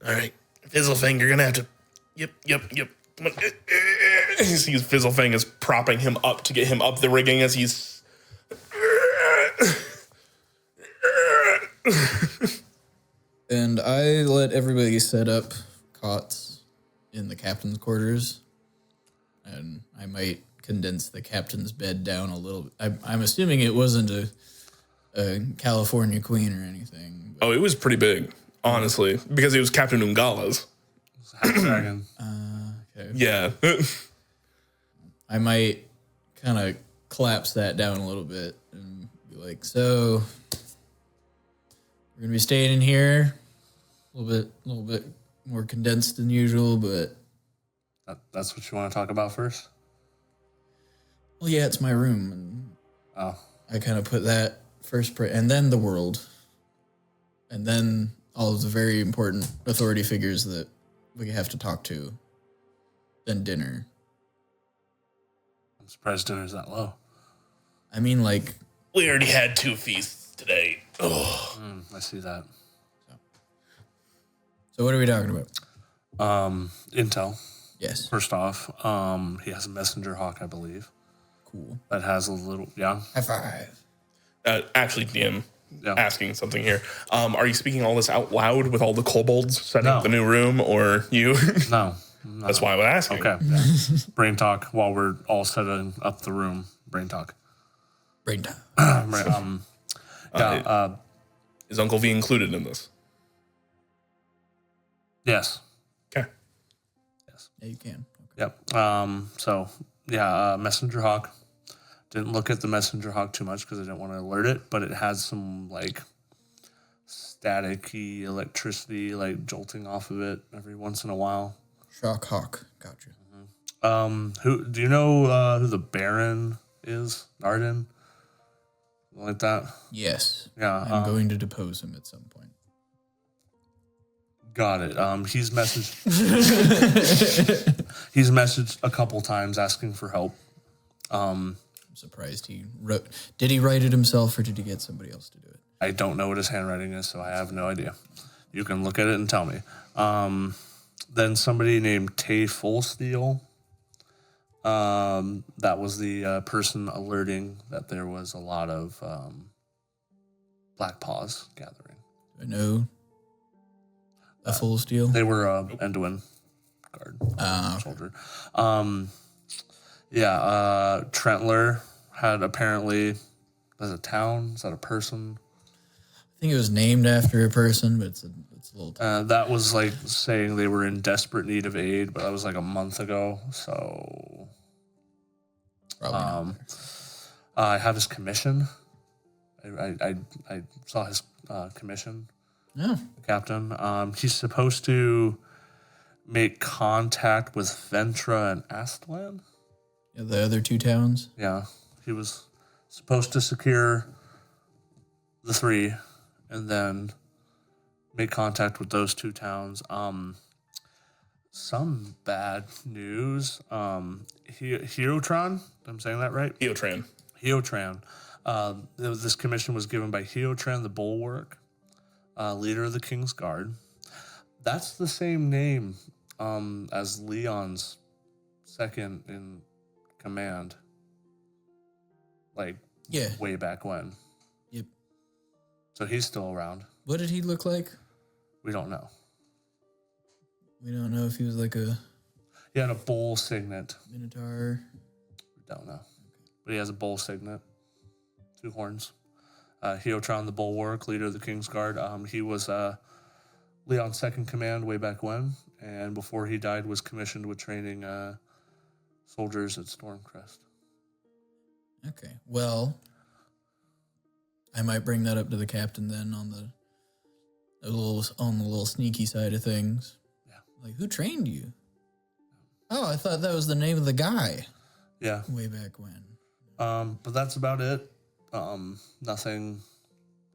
All right. Fizzlefang, you're going to have to... Yep. Come on. You see Fizzlefang is propping him up to get him up the rigging as he's... And I let everybody set up cots in the captain's quarters. And I might condense the captain's bed down a little bit. I'm assuming it wasn't a California queen or anything. Oh, it was pretty big, honestly, because it was Captain Ungala's. It's a half dragon. Okay. Yeah. I might kind of collapse that down a little bit and be like, so we're gonna be staying in here a little bit more condensed than usual, but That's what you want to talk about first? well, yeah, it's my room, and Oh. I kind of put that first, and then the world, and then all of the very important authority figures that we have to talk to, then dinner. I'm surprised dinner's that low. I mean, like, We already had 2 feasts today. Oh. I see that. so what are we talking about? Intel. Yes. First off, he has a messenger hawk, I believe, Cool. that has a little, yeah. High five. Actually, DM, asking something here. Are you speaking all this out loud with all the kobolds setting up the new room, or you? No. That's why I was asking. Okay. Yeah. Brain talk while we're all setting up the room. Brain talk. Brain time. Is Uncle V included in this? Yes. Okay. Yes. Yeah, you can. Okay. Messenger Hawk. Didn't look at the Messenger Hawk too much because I didn't want to alert it, but it has some like staticky electricity like jolting off of it every once in a while. Shock Hawk. Gotcha. Who do you know who the Baron is? Arden? Like that? Yes. Yeah. I'm going to depose him at some point. Got it. He's messaged a couple times asking for help. I'm surprised he wrote. Did he write it himself or did he get somebody else to do it? I don't know what his handwriting is, so I have no idea. You can look at it and tell me. Then somebody named Tay Fullsteel. That was the person alerting that there was a lot of Black Paws gathering. Do I know a full steel? They were Enduin guard soldier. Trentler had apparently. Is it a town? Is that a person? I think it was named after a person, but it's a little. That was like saying they were in desperate need of aid, but that was like a month ago. So Probably not. I have his commission. I saw his commission. Yeah. Captain. He's supposed to make contact with Ventra and Astlan. Yeah, the other two towns. Yeah, he was supposed to secure the 3 and then make contact with those 2 towns. Some bad news. Heotran, I'm saying that right? Heotran. This commission was given by Heotran the Bulwark, leader of the King's Guard. That's the same name as Leon's second in command. Like, way back when. Yep. So he's still around. What did he look like? We don't know. We don't know if he was like a He had a bull signet. minotaur. We don't know. But he has a bull signet. 2 horns. Heotran the Bulwark, leader of the King's Guard. He was Leon's second command way back when. And before he died was commissioned with training soldiers at Stormcrest. Okay. Well, I might bring that up to the captain then on the little sneaky side of things. Yeah. Like, who trained you? Oh, I thought that was the name of the guy. Yeah. Way back when. But that's about it. Nothing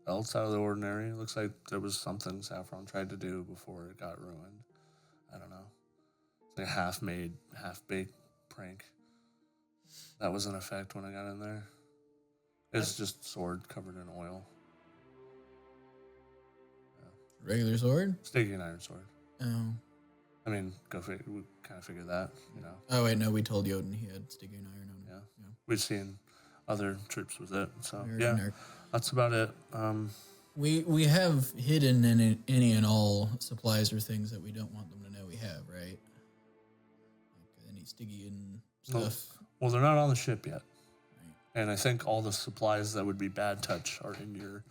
else out of the ordinary. It looks like there was something Saffron tried to do before it got ruined. I don't know. It's like a half-made, half-baked prank. That was in effect when I got in there. It's just sword covered in oil. Regular sword? Sticky and iron sword. Oh. I mean, go figure. We kind of figured that, you know. Oh, wait, no, we told Jotun he had sticky and iron on him. Yeah. We've seen other troops with it. So, Very yeah, nerd. that's about it. We have hidden any and all supplies or things that we don't want them to know we have, right? Like any sticky and stuff. Well, they're not on the ship yet. Right. And I think all the supplies that would be bad touch are in your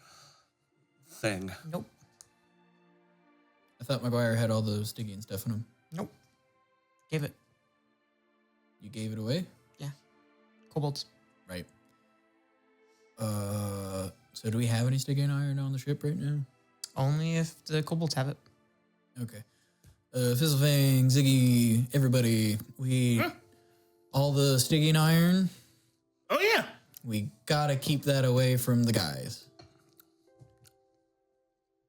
thing. Nope. I thought McGuire had all those sticky and stuff in them. Nope. Gave it. You gave it away? Yeah. Kobolds. Right. So do we have any sticky and iron on the ship right now? Only if the kobolds have it. Okay. Fizzlefang, Ziggy, everybody, all the sticky and iron. Oh, yeah. We gotta keep that away from the guys.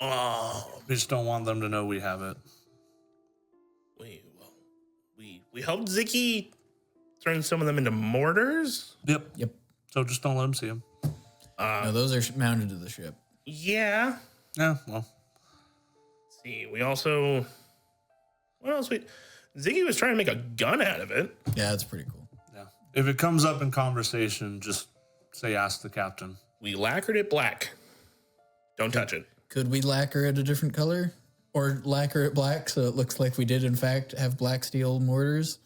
Oh, We just don't want them to know we have it. we helped Ziggy turn some of them into mortars. Yep. Yep. So just don't let them see them. No, those are mounted to the ship. Yeah. Yeah, well. Let's see, we also... What else? Ziggy was trying to make a gun out of it. Yeah, that's pretty cool. Yeah. If it comes up in conversation, just say ask the captain. We lacquered it black. Don't touch it. Could we lacquer it a different color? Or lacquer it black so it looks like we did, in fact, have black steel mortars?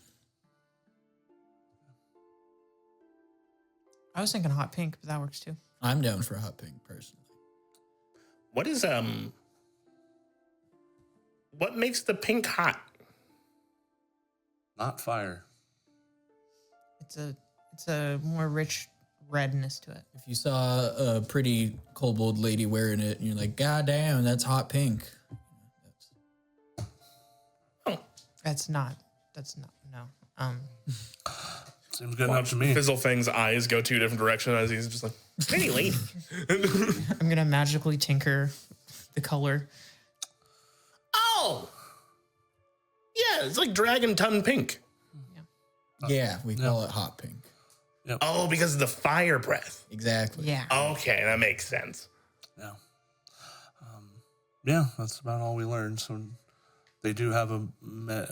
I was thinking hot pink, but that works too. I'm down for a hot pink, personally. What is what makes the pink hot? Not fire. It's a more rich redness to it. If you saw a pretty kobold lady wearing it and you're like, God damn, that's hot pink. That's not no. Seems good enough to me. Fizzlefang's eyes go 2 different directions as he's just like, pretty lady. I'm gonna magically tinker the color. Oh! Yeah, it's like Dragon Ton Pink. Yeah, we call it hot pink. Oh, because of the fire breath. Exactly. Yeah. Okay, that makes sense. Yeah. Yeah, that's about all we learned. So they do have a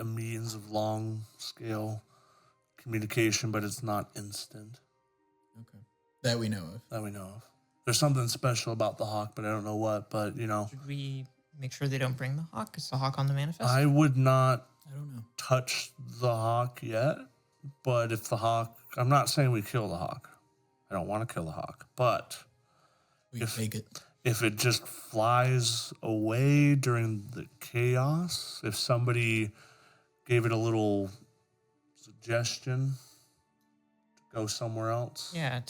means of long scale communication, but it's not instant. Okay. That we know of. That we know of. There's something special about the hawk, but I don't know what. But, Should we make sure they don't bring the hawk? Is the hawk on the manifest? I would not I don't know. touch the hawk yet. But if the hawk, I'm not saying we kill the hawk. I don't want to kill the hawk. But We can take it. if it just flies away during the chaos, if somebody gave it a little suggestion to go somewhere else. Yeah,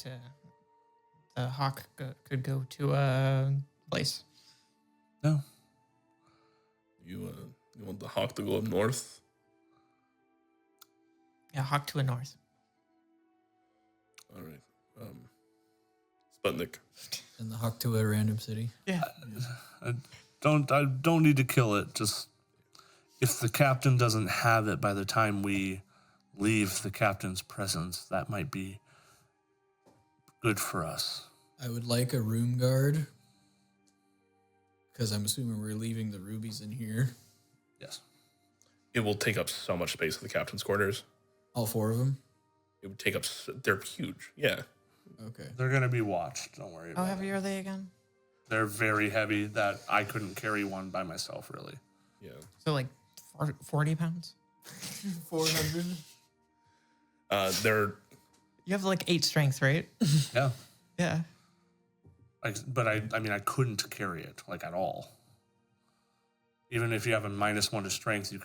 the hawk could go to a place. No. You want the hawk to go up north? Yeah, hawk to a north. All right. Sputnik. And the hawk to a random city. Yeah. I don't need to kill it. Just if the captain doesn't have it by the time we leave the captain's presence, that might be good for us. I would like a room guard. Because I'm assuming we're leaving the rubies in here. Yes. It will take up so much space in the captain's quarters. All 4 of them? It would take up. They're huge. Yeah. Okay. They're going to be watched. Don't worry How about heavy it. are they again? They're very heavy that I couldn't carry one by myself, really. Yeah. So like 40 pounds? 400? They're You have like 8 strength, right? Yeah. Yeah. But I mean, I couldn't carry it, like, at all. Even if you have a -1 to strength, you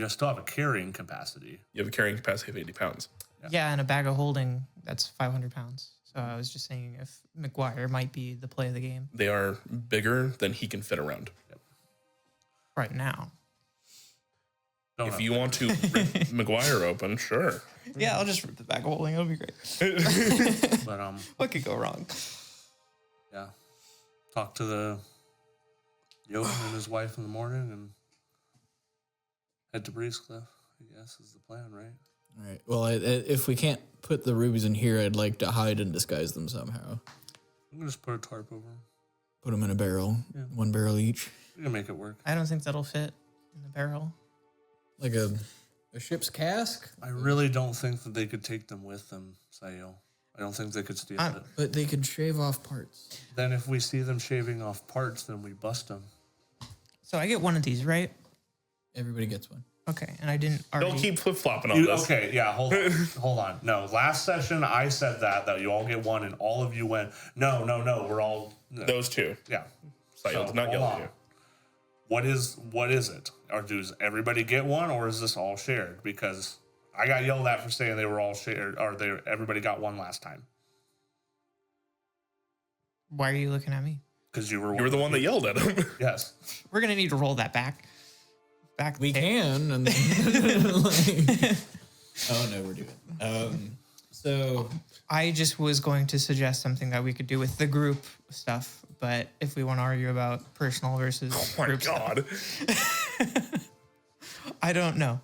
still have a carrying capacity. you have a carrying capacity of 80 pounds. Yeah, and a bag of holding, that's 500 pounds. So I was just saying if McGuire might be the play of the game They are bigger than he can fit around. right now. Don't If know. you want to rip McGuire open, sure. Yeah, I'll just rip the bag of holding. It'll be great. But What could go wrong? yeah, talk to the Jotun and his wife in the morning and head to Breezecliff, I guess is the plan, right? All right. Well, if we can't put the rubies in here, I'd like to hide and disguise them somehow. I'm gonna just put a tarp over them. Put them in a barrel. Yeah. 1 barrel each. We can make it work. I don't think that'll fit in the barrel. Like a ship's cask? I really don't think that they could take them with them, Sayo. I don't think they could steal it. But they could shave off parts. Then if we see them shaving off parts, then we bust them. So I get one of these, right? Everybody gets one. Okay, and I didn't already... Don't keep flip flopping on this. Okay, yeah, hold on. Hold on. No, last session I said that you all get one and all of you went, no, we're all... No. Those two. Yeah. Sayel did not hold yell on. at you. What is it? Or does everybody get one, or is this all shared? Because I got yelled at for saying they were all shared, or everybody got one last time. Why are you looking at me? Because you were You were the one that yelled at him. Yes. We're going to need to roll that back. We can. And oh, no, we're doing So I just was going to suggest something that we could do with the group stuff, but if we want to argue about personal versus Oh my group God. stuff, I don't know.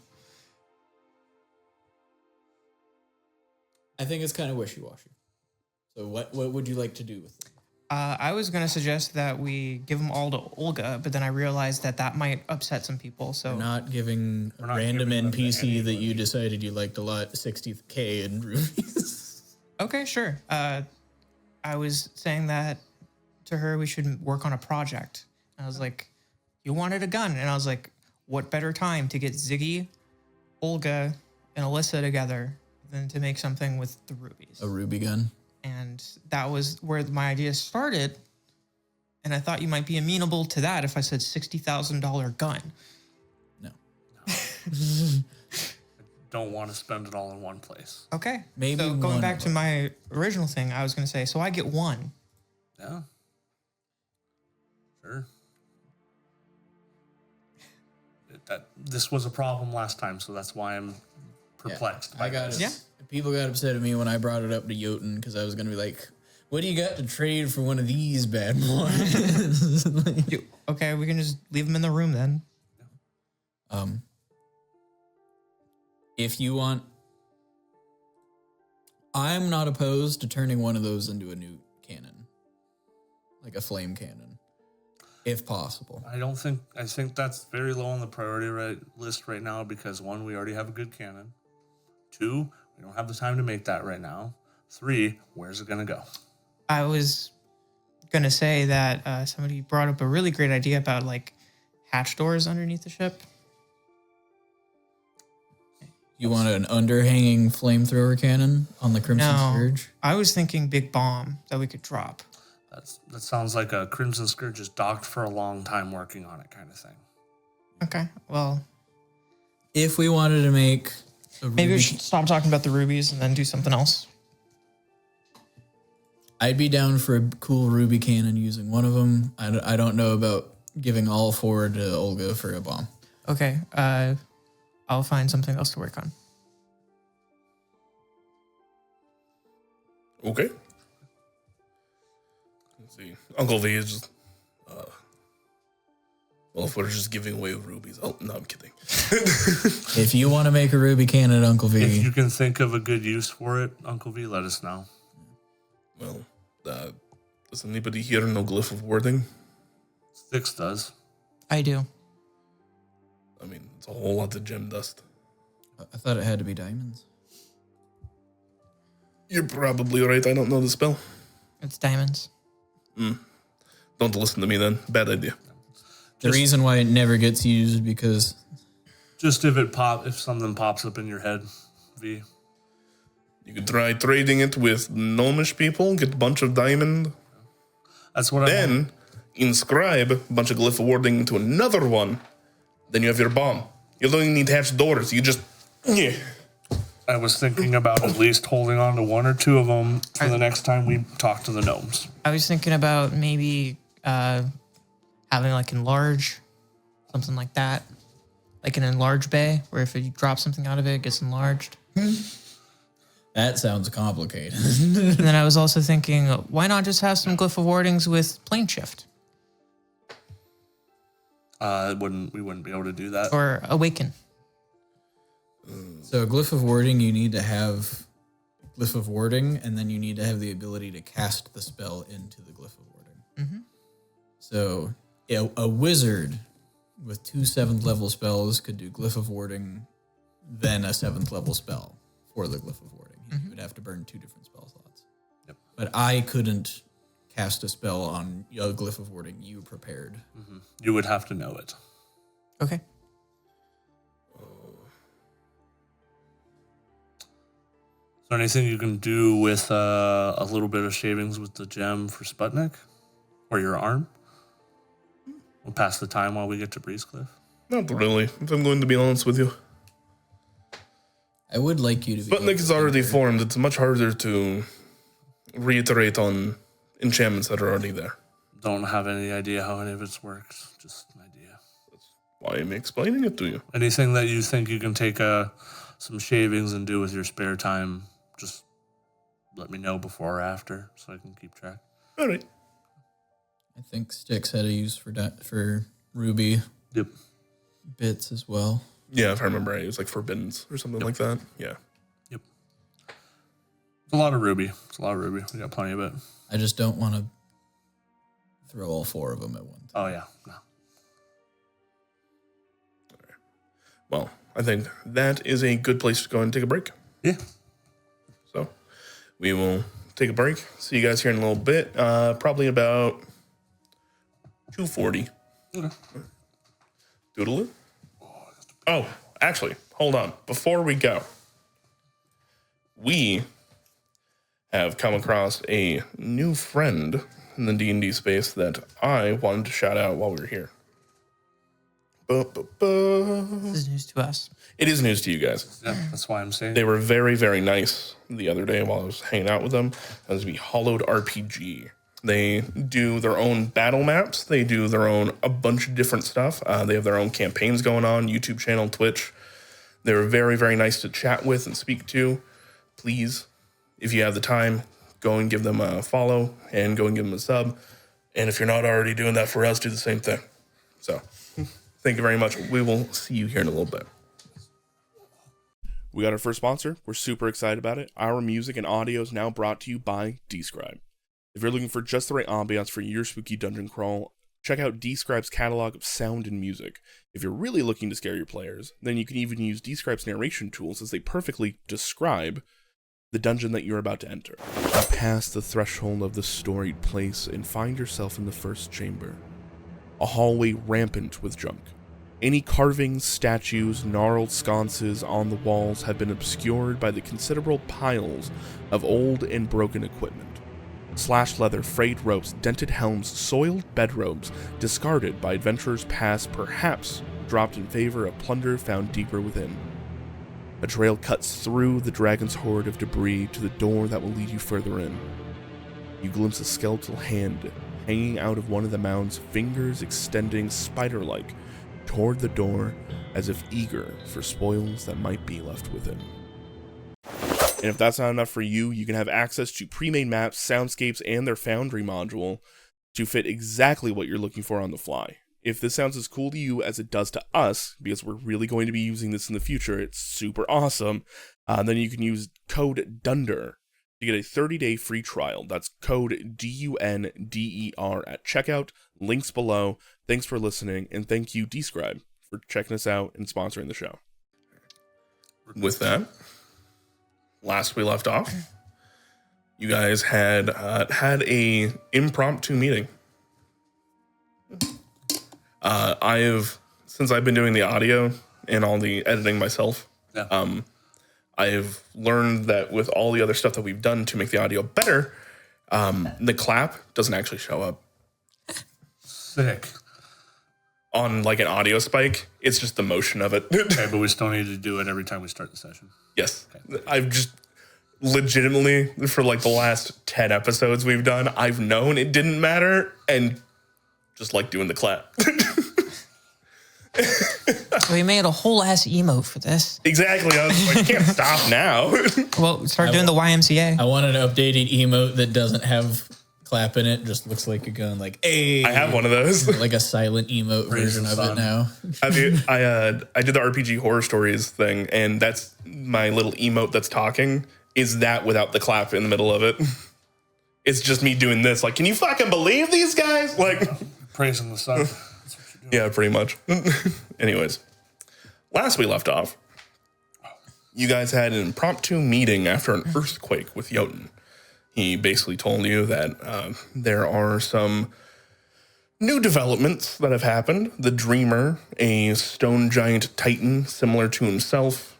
I think it's kind of wishy-washy. So what would you like to do with them? I was going to suggest that we give them all to Olga, but then I realized that might upset some people. So We're not giving a not random giving them to NPC that anybody. you decided you liked a lot 60K in rubies. Okay, sure. I was saying that to her we should work on a project. And I was like, you wanted a gun. And I was like, what better time to get Ziggy, Olga, and Alyssa together than to make something with the rubies. A ruby gun. And that was where my idea started. And I thought you might be amenable to that if I said $60,000 gun. No. Don't want to spend it all in one place. Okay. Maybe so one going back of to my original thing, I was going to say, so I get one. Yeah. Sure. This was a problem last time, so that's why I'm perplexed. I got this. it. Yeah. People got upset at me when I brought it up to Jotun because I was going to be like, what do you got to trade for one of these bad boys? Okay, we can just leave them in the room then. If you want, I'm not opposed to turning one of those into a new cannon, like a flame cannon, if possible. I think that's very low on the priority list right now because 1, we already have a good cannon. 2, we don't have the time to make that right now. 3, where's it gonna go? I was going to say that somebody brought up a really great idea about like hatch doors underneath the ship. You want an underhanging flamethrower cannon on the Crimson No, Scourge? I was thinking big bomb that we could drop. That sounds like a Crimson Scourge is docked for a long time working on it kind of thing. Okay, well, If we wanted to make a maybe we ruby, should stop talking about the rubies and then do something else. I'd be down for a cool ruby cannon using one of them. I don't know about giving all 4 to Olga for a bomb. Okay, I'll find something else to work on. Okay. Let's see. Uncle V is just, well, if we're just giving away rubies, oh, no, I'm kidding. If you want to make a ruby cannon, Uncle V, If you can think of a good use for it, Uncle V, let us know. Well, does anybody here know Glyph of Warding? Styx does. I do. I mean, it's a whole lot of gem dust. I thought it had to be diamonds. You're probably right. I don't know the spell. It's diamonds. Don't listen to me then. Bad idea. The reason why it never gets used because Just if something pops up in your head, V. You could try trading it with gnomish people, get a bunch of diamond, That's what I want. then inscribe a bunch of Glyph of Warding into another one. Then you have your bomb. You don't even need hatch doors. You just, yeah. I was thinking about at least holding on to 1 or 2 of them for the next time we talk to the gnomes. I was thinking about maybe having like enlarge, something like that. Like an enlarge bay, where if you drop something out of it, it gets enlarged. that sounds complicated. And then I was also thinking, why not just have some glyph of wardings with plane shift We wouldn't be able to do that. or awaken? So a glyph of warding, you need to have glyph of warding, and then you need to have the ability to cast the spell into the glyph of warding. Mm-hmm. So a wizard with 2 7th level spells could do glyph of warding, then a 7th level spell for the glyph of warding. You would have to burn 2 different spell slots. Yep. But I couldn't cast a spell on a glyph of warding you prepared. You would have to know it. Okay. Is there anything you can do with a little bit of shavings with the gem for Sputnik? Or your arm? We'll pass the time while we get to Breezecliff. Not really, if I'm going to be honest with you. I would like you to be. Sputnik is already formed. It's much harder to reiterate on enchantments that are already there. Don't have any idea how any of it works. Just an idea. Why am I explaining it to you? Anything that you think you can take some shavings and do with your spare time, just let me know before or after so I can keep track. All right. I think Styx had a use for ruby Yep. bits as well. Yeah, if I remember right, it was like forbiddens or something like that. Yeah. Yep. It's a lot of ruby. We got plenty of it. I just don't want to throw all 4 of them at once. Oh, yeah. No. Well, I think that is a good place to go and take a break. Yeah. So we will take a break. See you guys here in a little bit. Probably about 240. Okay. Doodle it. Oh, actually, hold on. Before we go, we have come across a new friend in the D&D space that I wanted to shout out while we were here. This is news to us. It is news to you guys. Yeah, that's why I'm saying. They were very, very nice the other day while I was hanging out with them. As we Hollowed RPG. They do their own battle maps. They do their own a bunch of different stuff. They have their own campaigns going on, YouTube channel, Twitch. They're very, very nice to chat with and speak to. Please, if you have the time, go and give them a follow and go and give them a sub. And if you're not already doing that for us, do the same thing. So, thank you very much. We will see you here in a little bit. We got our first sponsor. We're super excited about it. Our music and audio is now brought to you by dSCRYB. If you're looking for just the right ambiance for your spooky dungeon crawl, check out dSCRYB's catalog of sound and music. If you're really looking to scare your players, then you can even use dSCRYB's narration tools as they perfectly describe the dungeon that you're about to enter. You pass the threshold of the storied place and find yourself in the first chamber. A hallway rampant with junk. Any carvings, statues, gnarled sconces on the walls have been obscured by the considerable piles of old and broken equipment. Slashed leather, frayed ropes, dented helms, soiled bedrobes, discarded by adventurers past, perhaps dropped in favor of plunder found deeper within. A trail cuts through the dragon's hoard of debris to the door that will lead you further in. You glimpse a skeletal hand hanging out of one of the mound's fingers, extending spider-like toward the door as if eager for spoils that might be left within. And if that's not enough for you, you can have access to pre-made maps, soundscapes, and their Foundry module to fit exactly what you're looking for on the fly. If this sounds as cool to you as it does to us, because we're really going to be using this in the future, it's super awesome, then you can use code DUNDER to get a 30-day free trial. That's code DUNDER at checkout. Links below. Thanks for listening, and thank you, dSCRYB, for checking us out and sponsoring the show. With that, last we left off, you guys had a impromptu meeting. Since I've been doing the audio and all the editing myself, Yeah. I've learned that with all the other stuff that we've done to make the audio better, the clap doesn't actually show up Sick. on like an audio spike. It's just the motion of it. Okay, but we still need to do it every time we start the session. Yes. I've just legitimately, for like the last 10 episodes we've done, I've known it didn't matter and just like doing the clap. We made a whole ass emote for this. Exactly. I was like, can't stop now. Well, start doing the YMCA. I wanted an updated emote that doesn't have clap in it. Just looks like you're going like, hey. I have one of those. Like a silent emote version of it now. I did the RPG Horror Stories thing, and that's my little emote that's talking is that without the clap in the middle of it. It's just me doing this. Like, can you fucking believe these guys? Like, Praising the sun. That's what you're doing. yeah, pretty much. Anyways, last we left off, you guys had an impromptu meeting after an earthquake with Jotun. He basically told you that there are some new developments that have happened. The Dreamer, a stone giant titan similar to himself,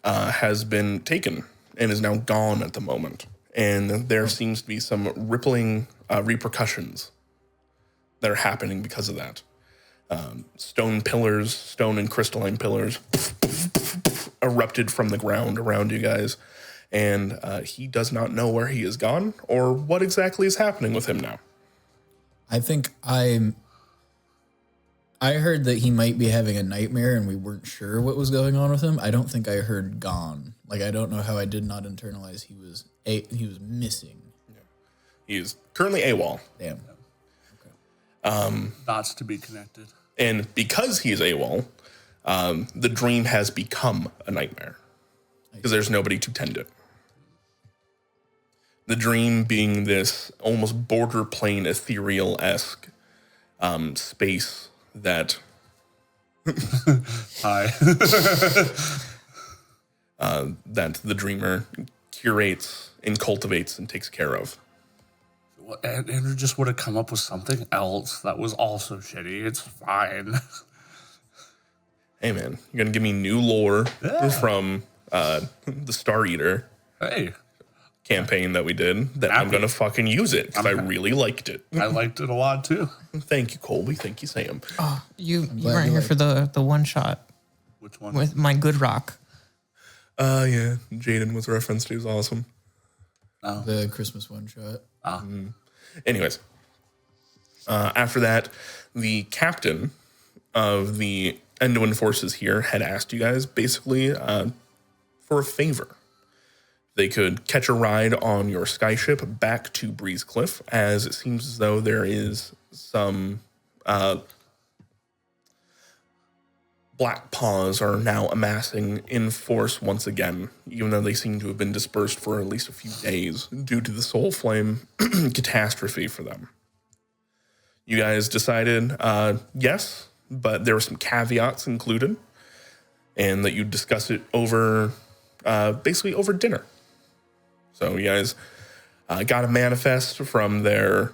has been taken and is now gone at the moment. And there seems to be some rippling repercussions that are happening because of that. Stone pillars, stone and crystalline pillars erupted from the ground around you guys. And he does not know where he is gone or what exactly is happening with him now. I think I heard that he might be having a nightmare and we weren't sure what was going on with him. I don't think I heard gone. Like, I don't know how I did not internalize he was missing. Yeah. He is currently AWOL. Damn. Dots to be connected. And because he is AWOL, the dream has become a nightmare because there's nobody to tend it. The dream being this almost border plane ethereal-esque space that Hi. that the dreamer curates and cultivates and takes care of. Andrew just would have come up with something else that was also shitty. It's fine. Hey, man, you're going to give me new lore from the Star Eater Hey, campaign that we did that I'm going to fucking use it because I really liked it. I liked it a lot too. Thank you, Colby. Thank you, Sam. Oh, you glad weren't you here liked for the one shot Which one? with my good rock. Yeah, Jaden was referenced. He was awesome. The Christmas one shot. Anyways, after that, the captain of the Enduin forces here had asked you guys basically for a favor. They could catch a ride on your skyship back to Breezecliff, as it seems as though there is some black paws are now amassing in force once again, even though they seem to have been dispersed for at least a few days due to the Soul Flame catastrophe for them. You guys decided yes, but there were some caveats included, and that you'd discuss it over, basically over dinner. So you guys got a manifest from their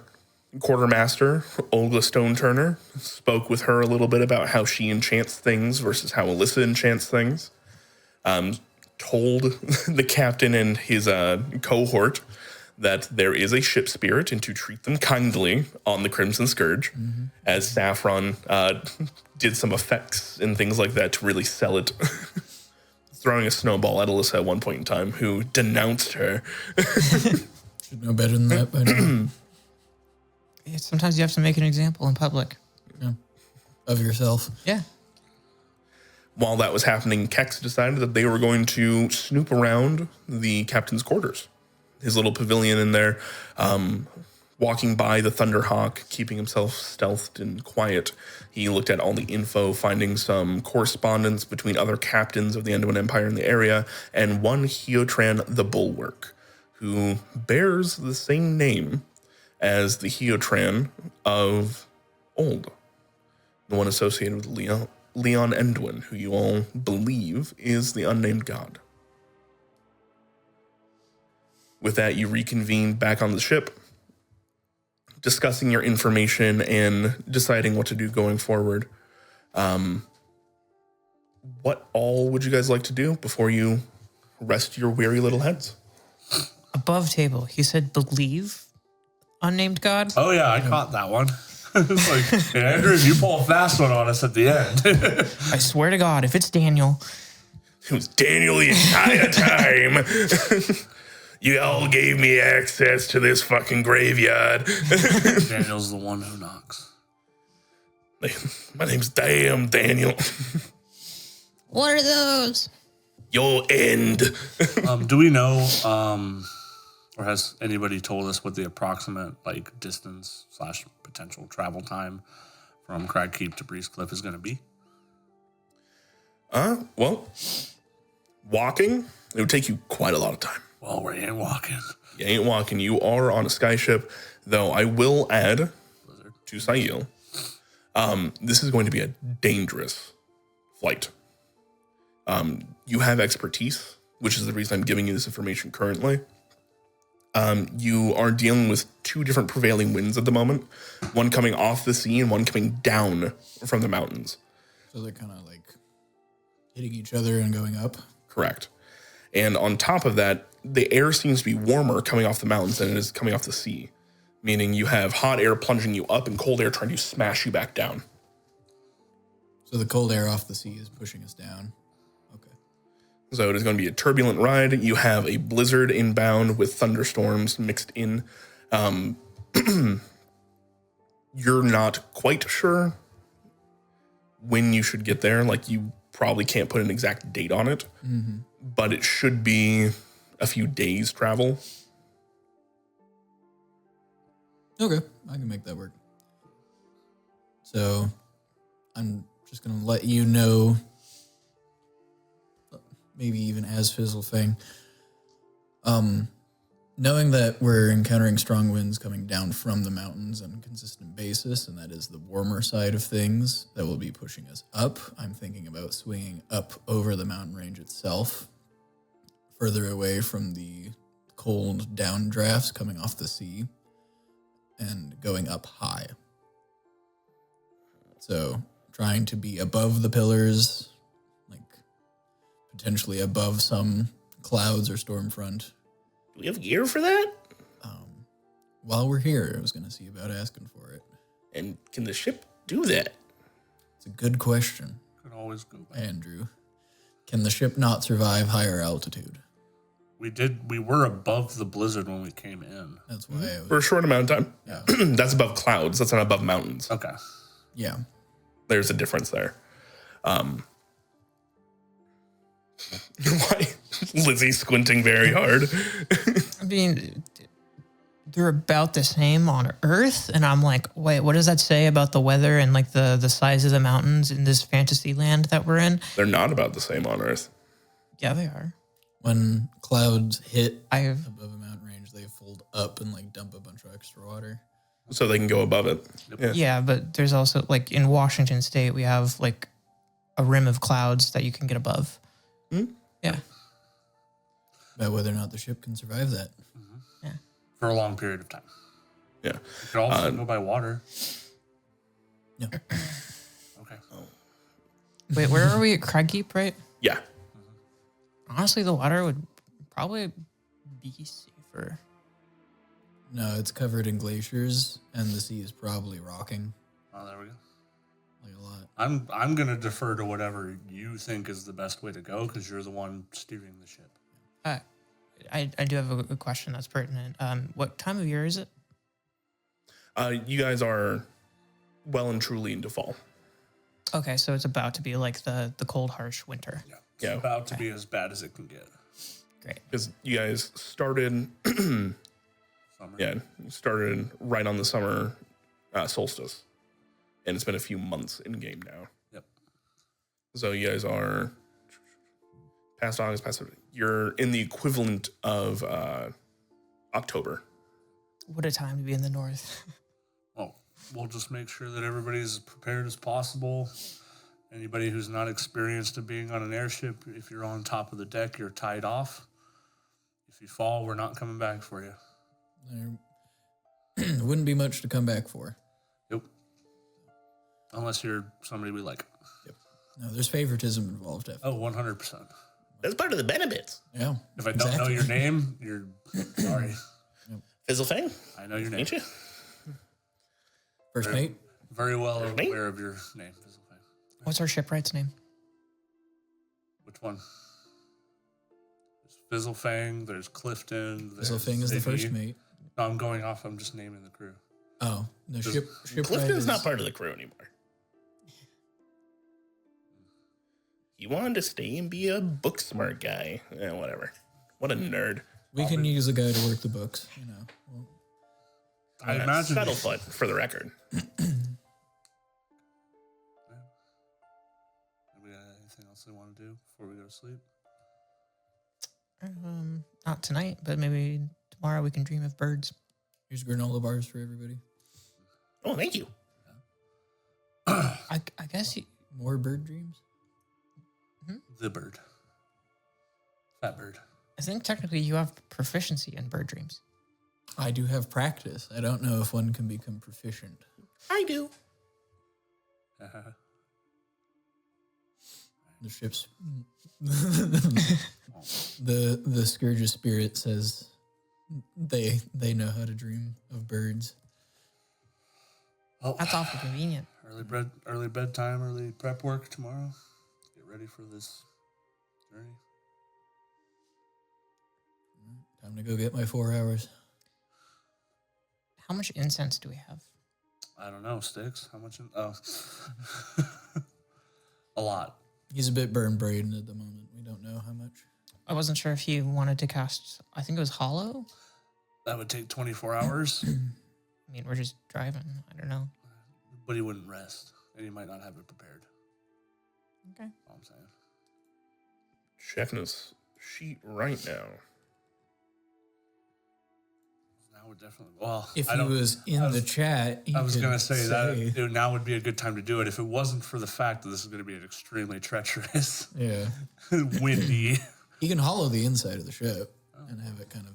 quartermaster, Olga Stone Turner, spoke with her a little bit about how she enchants things versus how Alyssa enchants things. Told the captain and his cohort that there is a ship spirit and to treat them kindly on the Crimson Scourge, as Saffron did some effects and things like that to really sell it. Throwing a snowball at Alyssa at one point in time, who denounced her. Should know better than that by now. Yeah, sometimes you have to make an example in public. Yeah. Of yourself. Yeah. While that was happening, Kex decided that they were going to snoop around the captain's quarters. His little pavilion in there, walking by the Thunderhawk, keeping himself stealthed and quiet. He looked at all the info, finding some correspondence between other captains of the Enduin Empire in the area, and one Heotran the Bulwark, who bears the same name as the Heotran of old, the one associated with Leon Enduin, who you all believe is the unnamed god. With that, you reconvene back on the ship, discussing your information and deciding what to do going forward. What all would you guys like to do before you rest your weary little heads? Above table, he said, believe unnamed god. Oh yeah, I caught that one. It's like, hey, Andrew, you pull a fast one on us at the end. I swear to God, if it's Daniel. It was Daniel the entire time. You all gave me access to this fucking graveyard. Daniel's the one who knocks. My name's Daniel. What are those? Your end. Do we know, or has anybody told us what the approximate distance / potential travel time from Crag Keep to Breezecliff is going to be? Well, walking, it would take you quite a lot of time. Well, we ain't walking. You ain't walking. You are on a skyship, though I will add to Sail, this is going to be a dangerous flight. You have expertise, which is the reason I'm giving you this information currently. You are dealing with two different prevailing winds at the moment, one coming off the sea and one coming down from the mountains. So they're kind of hitting each other and going up. Correct. And on top of that, the air seems to be warmer coming off the mountains than it is coming off the sea, meaning you have hot air plunging you up and cold air trying to smash you back down. So the cold air off the sea is pushing us down. Okay. So it is going to be a turbulent ride. You have a blizzard inbound with thunderstorms mixed in. You're not quite sure when you should get there. You probably can't put an exact date on it, but it should be a few days travel. Okay, I can make that work. So I'm just going to let you know, maybe even as Fizzlefang, knowing that we're encountering strong winds coming down from the mountains on a consistent basis, and that is the warmer side of things that will be pushing us up, I'm thinking about swinging up over the mountain range itself, further away from the cold downdrafts coming off the sea, and going up high. So trying to be above the pillars, like potentially above some clouds or storm front. Do we have gear for that? While we're here, I was going to see about asking for it. And can the ship do that? It's a good question, Could always go back. Andrew. Can the ship not survive higher altitude? We were above the blizzard when we came in. That's why I was, For a short amount of time. Yeah. That's above clouds. That's not above mountains. Okay. yeah. There's a difference there. Why? Lizzie squinting very hard. I mean, they're about the same on Earth, and I'm like, wait, what does that say about the weather and like the size of the mountains in this fantasy land that we're in? They're not about the same on Earth. Yeah, they are. When clouds hit I've above a mountain range, they fold up and like dump a bunch of extra water. So they can go above it. yeah, but there's also like in Washington State, we have like a rim of clouds that you can get above. Yeah, About whether or not the ship can survive that. yeah. For a long period of time. Yeah. You could also go by water. Yeah. Okay. Wait, where are we at Cragkeep, right? Yeah. Honestly, the water would probably be safer. No, it's covered in glaciers, and the sea is probably rocking Oh, there we go. like a lot. I'm gonna defer to whatever you think is the best way to go because you're the one steering the ship. I do have a question that's pertinent. What time of year is it? You guys are well and truly into fall. Okay, so it's about to be like the cold, harsh winter. Yeah. It's Yeah. about to be as bad as it can get. Great. Because you guys started, Summer. started right on the summer solstice. And it's been a few months in game now. Yep. So you guys are past August, you're in the equivalent of October. What a time to be in the north. Well, we'll just make sure that everybody's as prepared as possible. Anybody who's not experienced in being on an airship, if you're on top of the deck, you're tied off. If you fall, we're not coming back for you. There wouldn't be much to come back for. Yep. Unless you're somebody we like. No, there's favoritism involved. Oh, 100%. That's part of the benefits. Yeah. If I don't know your name, you're sorry. Fizzlefang, I know your name. ain't you? First mate. Very well Me? aware of your name. What's our shipwright's name? Which one? There's Fizzlefang, there's Clifton. There's Fizzlefang is the Ziggy. first mate. No, I'm going off. I'm just naming the crew. Oh, no, shipwright Clifton's is not part of the crew anymore. He wanted to stay and be a book smart guy. Whatever. What a nerd. We can use a guy to work the books, you know. Well, I imagine. Scuttlefoot, for the record. We got anything else they want to do before we go to sleep? Not tonight, but maybe tomorrow we can dream of birds. here's granola bars for everybody. Oh, thank you. I guess More bird dreams? The bird. Fat bird. I think technically you have proficiency in bird dreams. I do have practice. I don't know if one can become proficient. I do. The ship's the Scourge of Spirit says they know how to dream of birds. Oh, That's awful convenient. early bedtime, early prep work tomorrow. Get ready for this journey. Time to go get my 4 hours. How much incense do we have? I don't know, sticks. How much? A lot. He's a bit burn braden at the moment. We don't know how much. I wasn't sure if you wanted to cast, I think it was Hollow. That would take 24 hours, I mean, we're just driving. I don't know. but he wouldn't rest, and he might not have it prepared. Okay. All I'm saying. Checking his sheet right now. Now would definitely. Well, If I he don't- was in the chat, he I was could going to say that now would be a good time to do it if it wasn't for the fact that this is going to be an extremely treacherous, Yeah. windy. He can hollow the inside of the ship and have it kind of.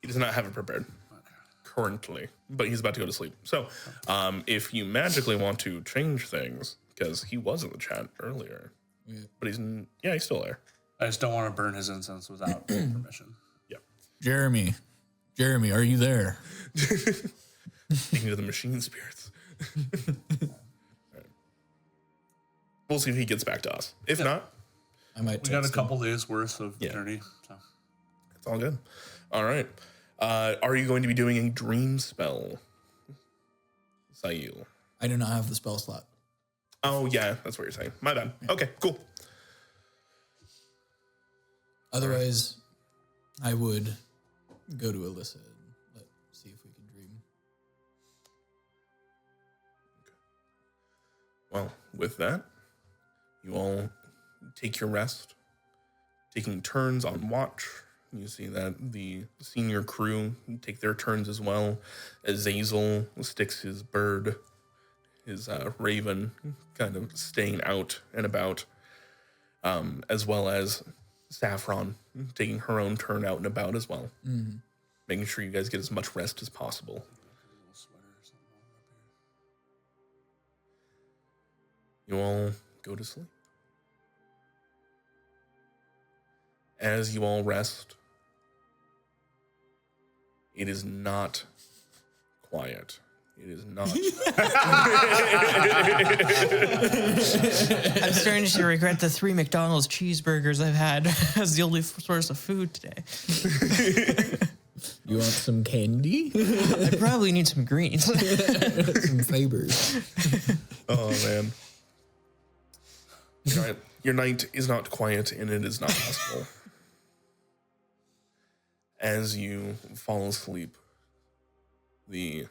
He does not have it prepared. currently, but he's about to go to sleep. So, if you magically want to change things, because he was in the chat earlier, but he's still there. I just don't want to burn his incense without permission. Yeah. Jeremy, are you there? Speaking to the machine spirits. Right. We'll see if he gets back to us. If not, I might. We got a couple days worth of journey. So. It's all good. All right. Are you going to be doing a dream spell, Sayil? I do not have the spell slot. Oh, yeah. That's what you're saying. My bad. Yeah. Okay, cool. Otherwise, I would go to Alyssa and see if we can dream. Okay. Well, with that, you all take your rest, taking turns on watch. You see that the senior crew take their turns as well. Azazel sticks his bird, his raven, kind of staying out and about, as well as Saffron taking her own turn out and about as well. Mm-hmm. Making sure you guys get as much rest as possible. You all go to sleep. As you all rest, it is not quiet. It is not. I'm starting to regret the 3 McDonald's cheeseburgers I've had as the only source of food today. You want some candy? I probably need some greens. Some fibers. Oh, man. Your night is not quiet, and it is not restful. As you fall asleep, the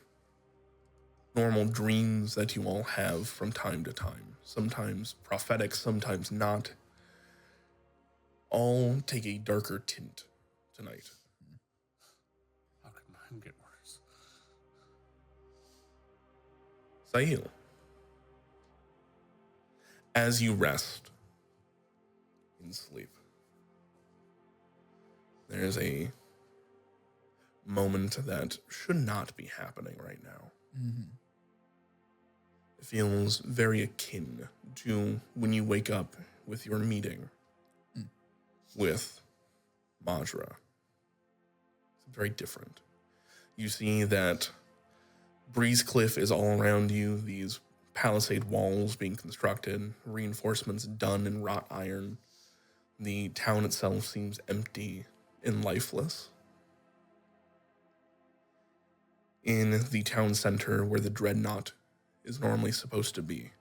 normal dreams that you all have from time to time, sometimes prophetic, sometimes not, all take a darker tint tonight. How could mine get worse? Sahil, as you rest in sleep, there's a moment that should not be happening right now. Mm-hmm. It feels very akin to when you wake up with your meeting with Majra. It's very different. You see that Breezecliff is all around you, these palisade walls being constructed, reinforcements done in wrought iron. The town itself seems empty and lifeless. In the town center where the dreadnought is normally supposed to be,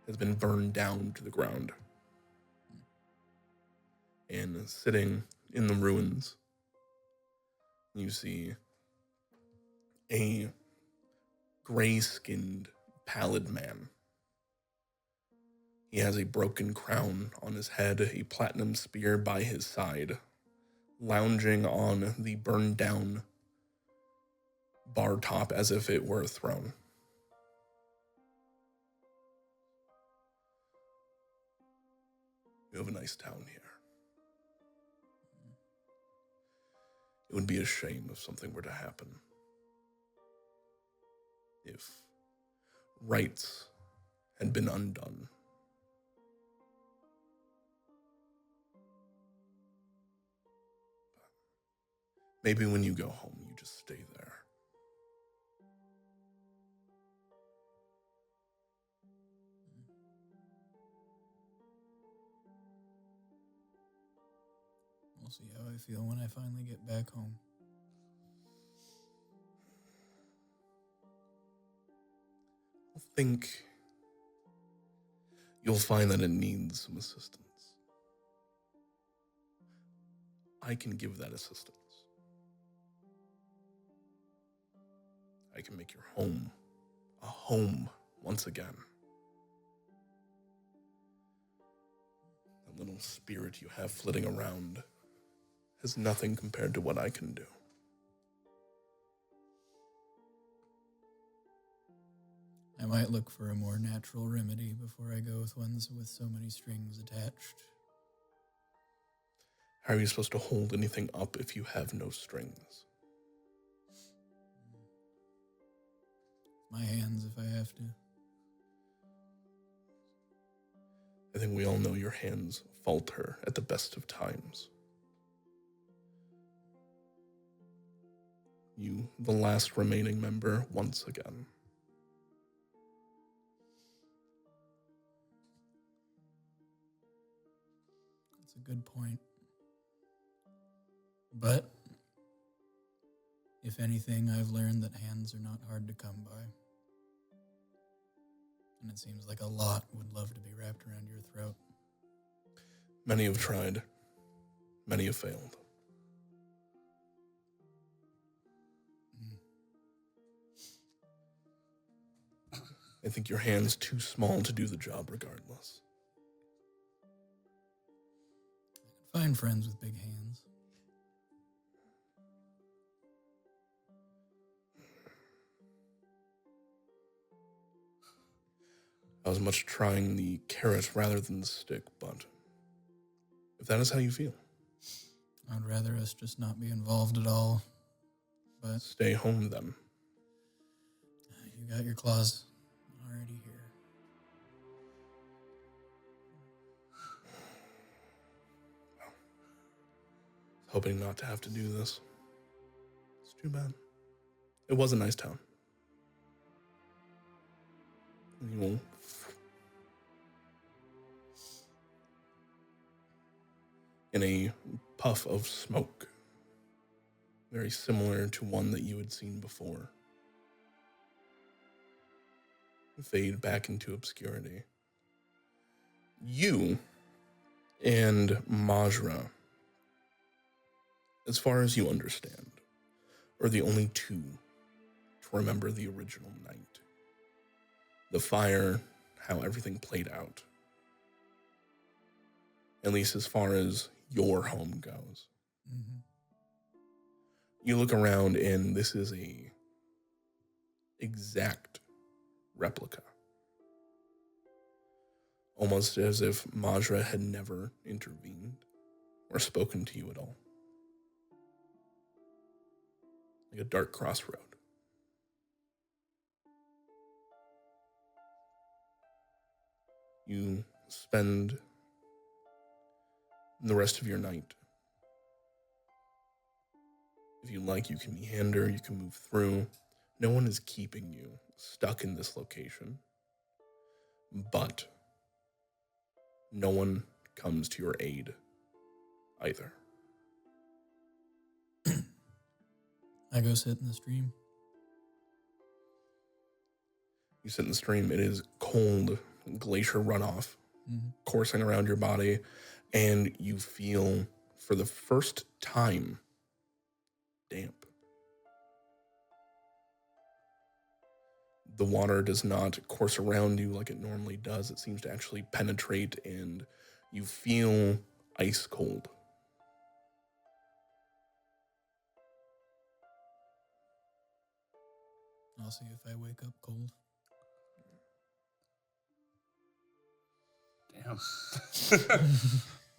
has been burned down to the ground. And sitting in the ruins, you see a gray-skinned, pallid man. He has a broken crown on his head, a platinum spear by his side, lounging on the burned-down bar top as if it were a throne. You have a nice town here. It would be a shame if something were to happen. If rights had been undone. Maybe when you go home, you just stay there. We'll see how I feel when I finally get back home. I think you'll find that it needs some assistance. I can give that assistance. I can make your home a home once again. That little spirit you have flitting around is nothing compared to what I can do. I might look for a more natural remedy before I go with ones with so many strings attached. How are you supposed to hold anything up if you have no strings? my hands if I have to. I think we all know your hands falter at the best of times. You, the last remaining member, once again. That's a good point. But if anything, I've learned that hands are not hard to come by. And it seems like a lot would love to be wrapped around your throat. Many have tried. Many have failed. I think your hand's too small to do the job regardless. I can find friends with big hands. I was much trying the carrot rather than the stick, but if that is how you feel, I'd rather us just not be involved at all. But stay home then. you got your claws already here. Hoping not to have to do this. It's too bad. It was a nice town. You will in a puff of smoke, very similar to one that you had seen before, fade back into obscurity. You and Majra, as far as you understand, are the only two to remember the original night. The fire, how everything played out. At least as far as your home goes. Mm-hmm. You look around and this is a exact replica. Almost as if Majra had never intervened or spoken to you at all. Like a dark crossroad. You spend the rest of your night. If you like, you can meander, you can move through. No one is keeping you stuck in this location. But no one comes to your aid either. I go sit in the stream. You sit in the stream. It is cold glacier runoff coursing around your body, and you feel, for the first time, damp. The water does not course around you like it normally does. It seems to actually penetrate, and you feel ice cold. I'll see if I wake up cold. Damn.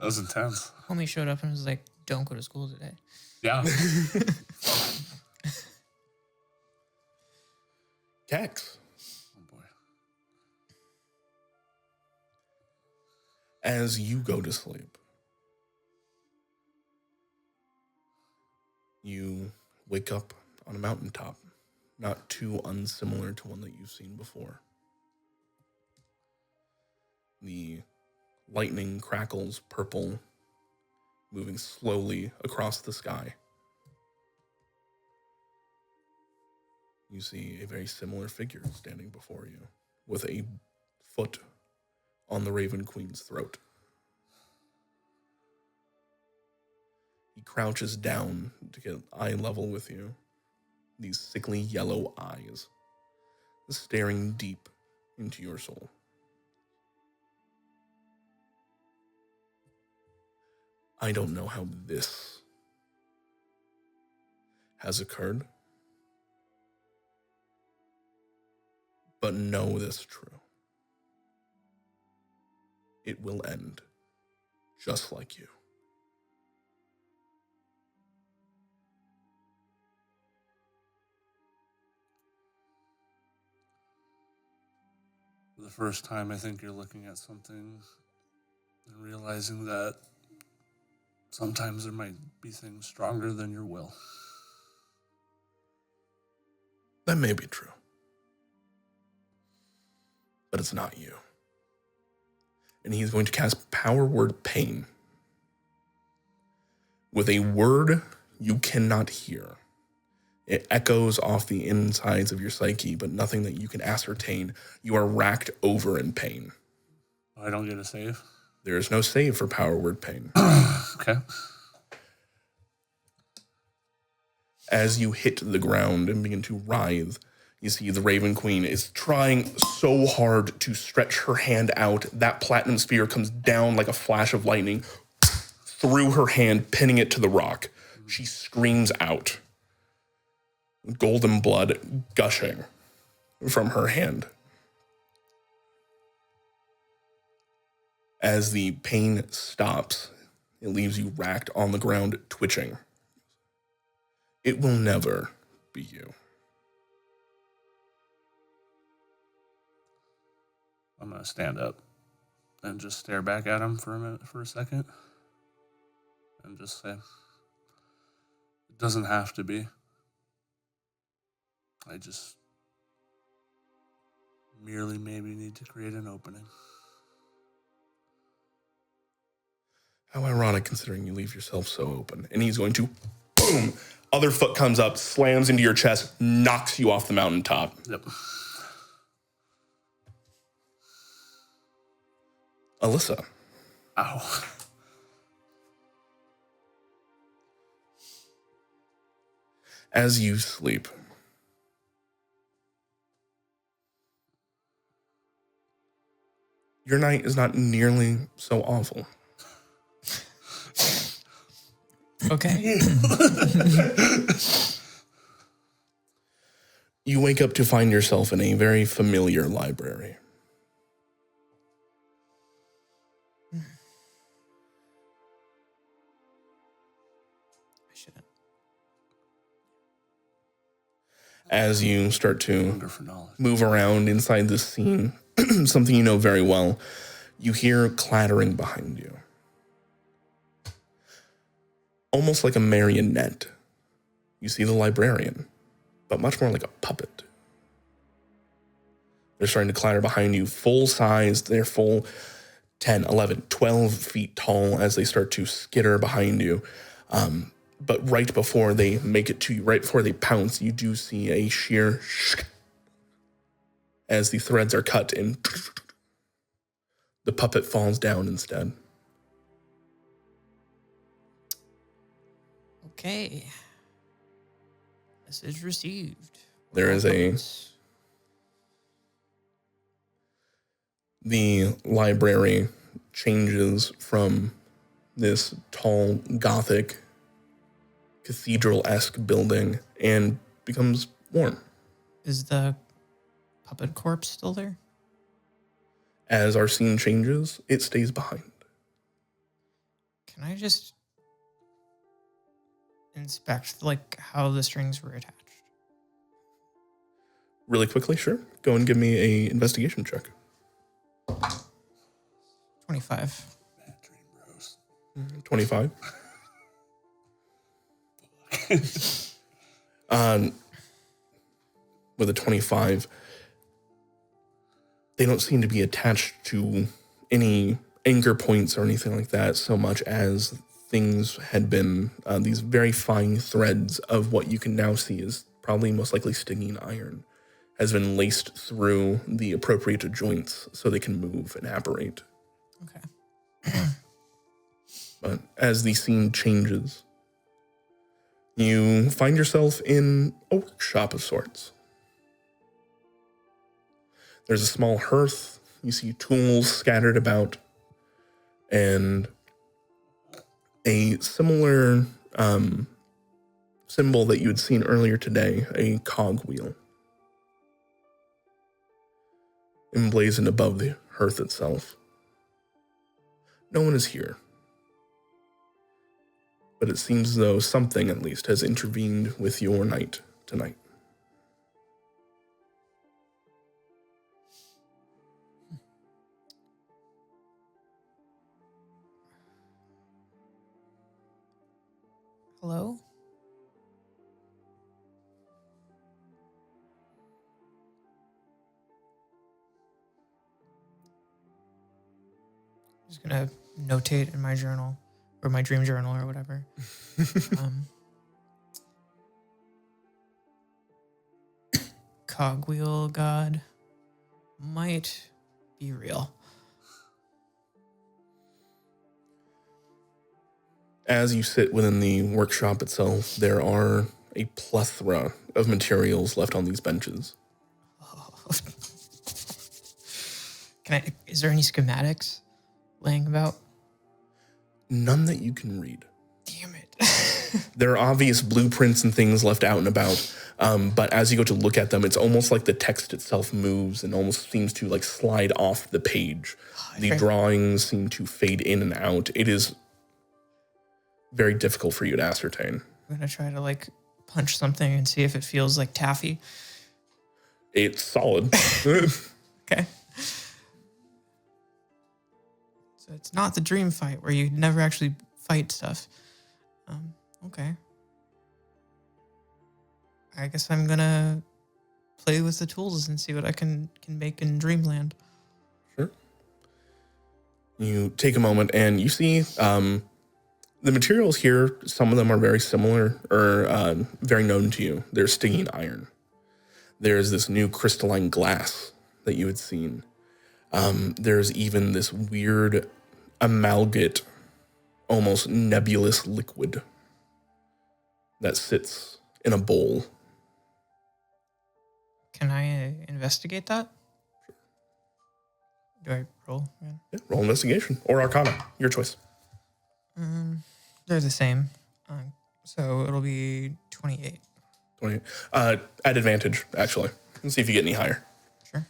That was intense. Homie showed up and was like, "Don't go to school today." Yeah. Kex, Oh boy. as you go to sleep, you wake up on a mountaintop, not too unsimilar to one that you've seen before. The lightning crackles purple, moving slowly across the sky. You see a very similar figure standing before you, with a foot on the Raven Queen's throat. He crouches down to get eye level with you, these sickly yellow eyes staring deep into your soul. I don't know how this has occurred, but know this true. It will end just like you. For the first time, I think you're looking at something and realizing that sometimes there might be things stronger than your will. That may be true. But it's not you. And he's going to cast Power Word Pain with a word you cannot hear. It echoes off the insides of your psyche, but nothing that you can ascertain. You are racked over in pain. I don't get a save? There is no save for Power Word Pain. Okay. As you hit the ground and begin to writhe, you see the Raven Queen is trying so hard to stretch her hand out. That platinum spear comes down like a flash of lightning through her hand, pinning it to the rock. She screams out, golden blood gushing from her hand. As the pain stops, it leaves you racked on the ground, twitching. It will never be you. I'm going to stand up and just stare back at him for a second. And just say, it doesn't have to be. I just merely maybe need to create an opening. How ironic, considering you leave yourself so open. And he's going to, boom, other foot comes up, slams into your chest, knocks you off the mountaintop. Yep. Alyssa. Ow. As you sleep, your night is not nearly so awful. Okay. You wake up to find yourself in a very familiar library. I shouldn't. As you start to Hunger for knowledge. move around inside this scene, something you know very well, you hear clattering behind you. Almost like a marionette. You see the librarian, but much more like a puppet. They're starting to clatter behind you, full size. They're full 10, 11, 12 feet tall as they start to skitter behind you. But right before they make it to you, right before they pounce, you do see a sheer as the threads are cut and the puppet falls down instead. Okay. Message received. There is the library changes from this tall Gothic cathedral-esque building and becomes warm. Is the puppet corpse still there? As our scene changes, it stays behind. Can I just inspect like how the strings were attached? Really quickly, sure. Go and give me a investigation check. 25. Bad dream, bros. 25. With a 25, they don't seem to be attached to any anchor points or anything like that, so much as things had been these very fine threads of what you can now see is probably most likely stinging iron has been laced through the appropriate joints so they can move and apparate. Okay. But as the scene changes, you find yourself in a workshop of sorts. There's a small hearth. You see tools scattered about, and a similar symbol that you had seen earlier today, a cogwheel, emblazoned above the hearth itself. No one is here, but it seems as though something, at least, has intervened with your night tonight. Hello? I'm just gonna notate in my journal or my dream journal or whatever. Cogwheel God might be real. As you sit within the workshop itself, there are a plethora of materials left on these benches. Is there any schematics laying about? None that you can read. Damn it. There are obvious blueprints and things left out and about, but as you go to look at them, it's almost like the text itself moves and almost seems to like slide off the page. The drawings seem to fade in and out. It is very difficult for you to ascertain. I'm gonna try to like punch something and see if it feels like taffy. It's solid. Okay. So it's not the dream fight where you never actually fight stuff. Okay. I guess I'm gonna play with the tools and see what I can make in Dreamland. Sure. You take a moment and you see the materials here. Some of them are very similar or very known to you. There's stinging iron. There's this new crystalline glass that you had seen. There's even this weird amalgate, almost nebulous liquid that sits in a bowl. Can I investigate that? Do I roll again? Yeah, roll investigation or arcana, your choice. They're the same. So it'll be 28. 28. At advantage, actually. Let's see if you get any higher. Sure.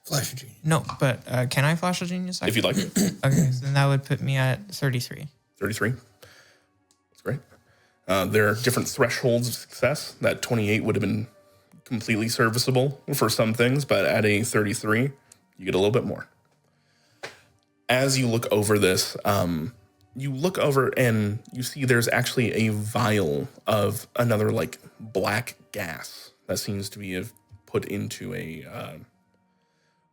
Flash of Genius. No, but can I flash a genius? If you'd like. Okay, so then that would put me at 33. 33. That's great. There are different thresholds of success. That 28 would have been completely serviceable for some things, but at a 33, you get a little bit more. As you look over this, you look over and you see there's actually a vial of another like black gas that seems to be put into a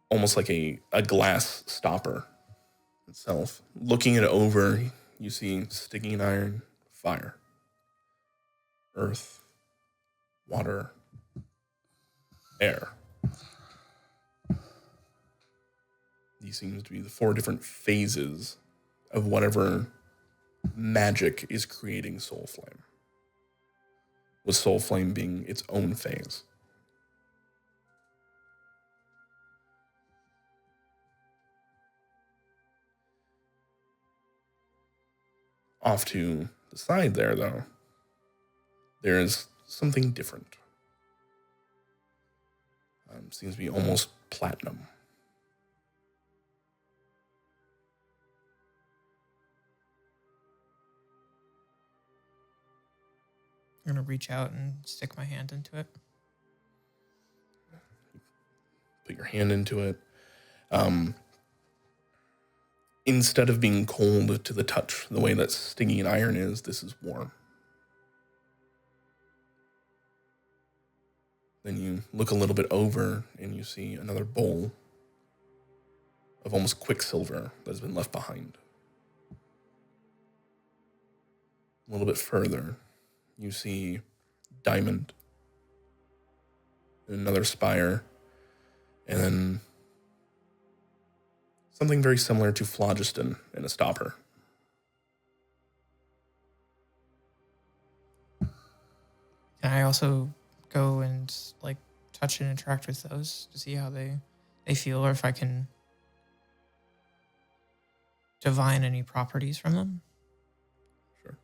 almost like a glass stopper itself. Looking it over, you see stinging iron, fire, earth, water, air. These seem to be the 4 different phases of whatever magic is creating Soul Flame, with Soul Flame being its own phase. Off to the side there, though, there is something different. Seems to be almost platinum. I'm going to reach out and stick my hand into it. Put your hand into it. Instead of being cold to the touch, the way that stinging iron is, this is warm. Then you look a little bit over and you see another bowl of almost quicksilver that has been left behind. A little bit further, you see diamond, another spire, and then something very similar to phlogiston in a stopper. Can I also go and like touch and interact with those to see how they feel, or if I can divine any properties from them? Sure.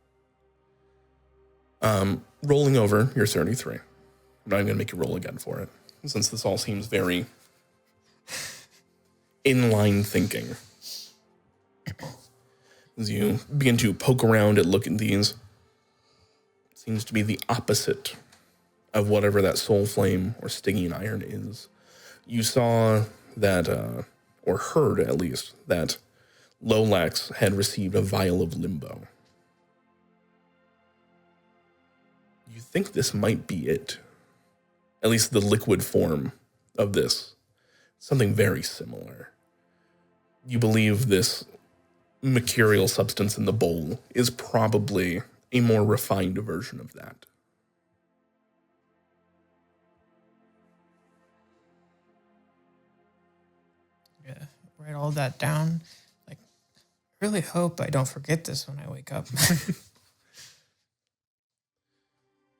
Rolling over, you're 33. I'm not even going to make you roll again for it, since this all seems very inline thinking. As you begin to poke around at look at these, it seems to be the opposite of whatever that soul flame or stinging iron is. You saw that, or heard at least, that Lolax had received a vial of limbo. You think this might be it. At least the liquid form of this. Something very similar. You believe this mercurial substance in the bowl is probably a more refined version of that. Yeah, write all that down. Like, I really hope I don't forget this when I wake up.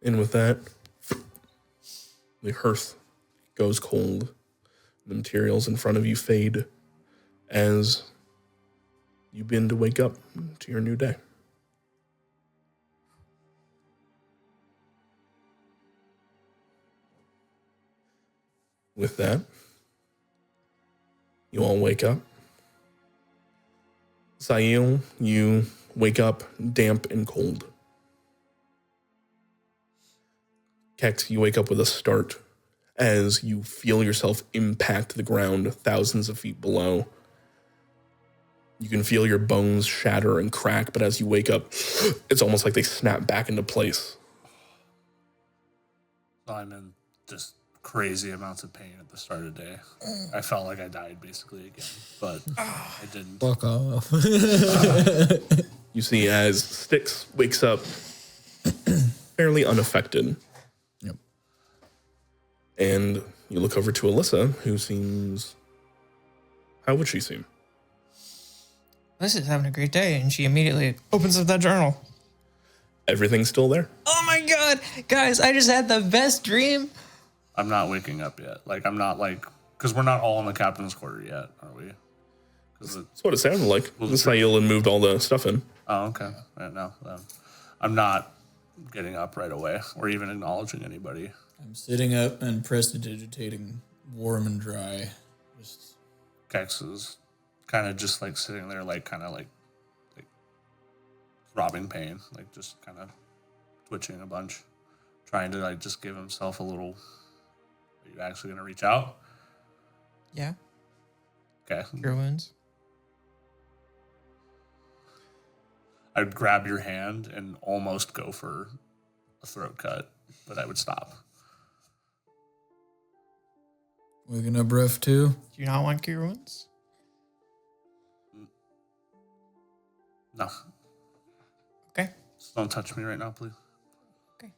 And with that, the hearth goes cold. The materials in front of you fade as you begin to wake up to your new day. With that, you all wake up. Sail, you wake up damp and cold. Kex, you wake up with a start as you feel yourself impact the ground thousands of feet below. You can feel your bones shatter and crack, but as you wake up, it's almost like they snap back into place. I'm in just crazy amounts of pain at the start of the day. I felt like I died basically again, but I didn't. Fuck off. You see as Styx wakes up fairly unaffected. Yep. And you look over to Alyssa, who seems... How would she seem? This is having a great day, and she immediately opens up that journal. Everything's still there? Oh my god, guys! I just had the best dream. I'm not waking up yet. Like, I'm not like, because we're not all in the captain's quarter yet, are we? That's what it sounded like. Sail had moved all the stuff in. Oh, okay. Right now, I'm not getting up right away or even acknowledging anybody. I'm sitting up and prestidigitating, warm and dry. Just Kex is kind of just like sitting there, like kind of like throbbing pain, like just kind of twitching a bunch, trying to like just give himself a little. Are you actually gonna reach out? Yeah, Okay. cure wounds. I'd grab your hand and almost go for a throat cut, but I would stop. waking up rough too. Do you not want cure wounds? No. Okay. Just don't touch me right now, please. Okay.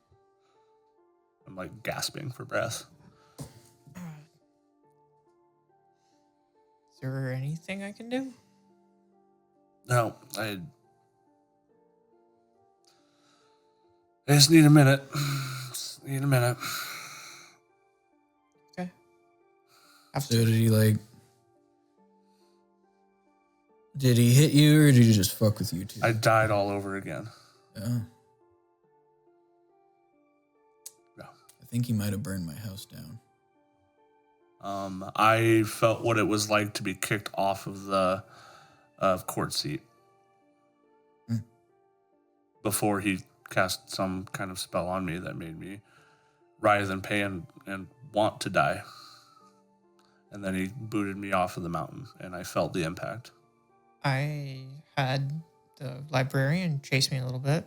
I'm like gasping for breath. Is there anything I can do? No, I just need a minute. Just need a minute. Okay. So did he hit you or did he just fuck with you too? I died all over again. Yeah. No. I think he might have burned my house down. I felt what it was like to be kicked off of the court seat before he cast some kind of spell on me that made me writhe in pain and want to die. And then he booted me off of the mountain, and I felt the impact. I had the librarian chase me a little bit.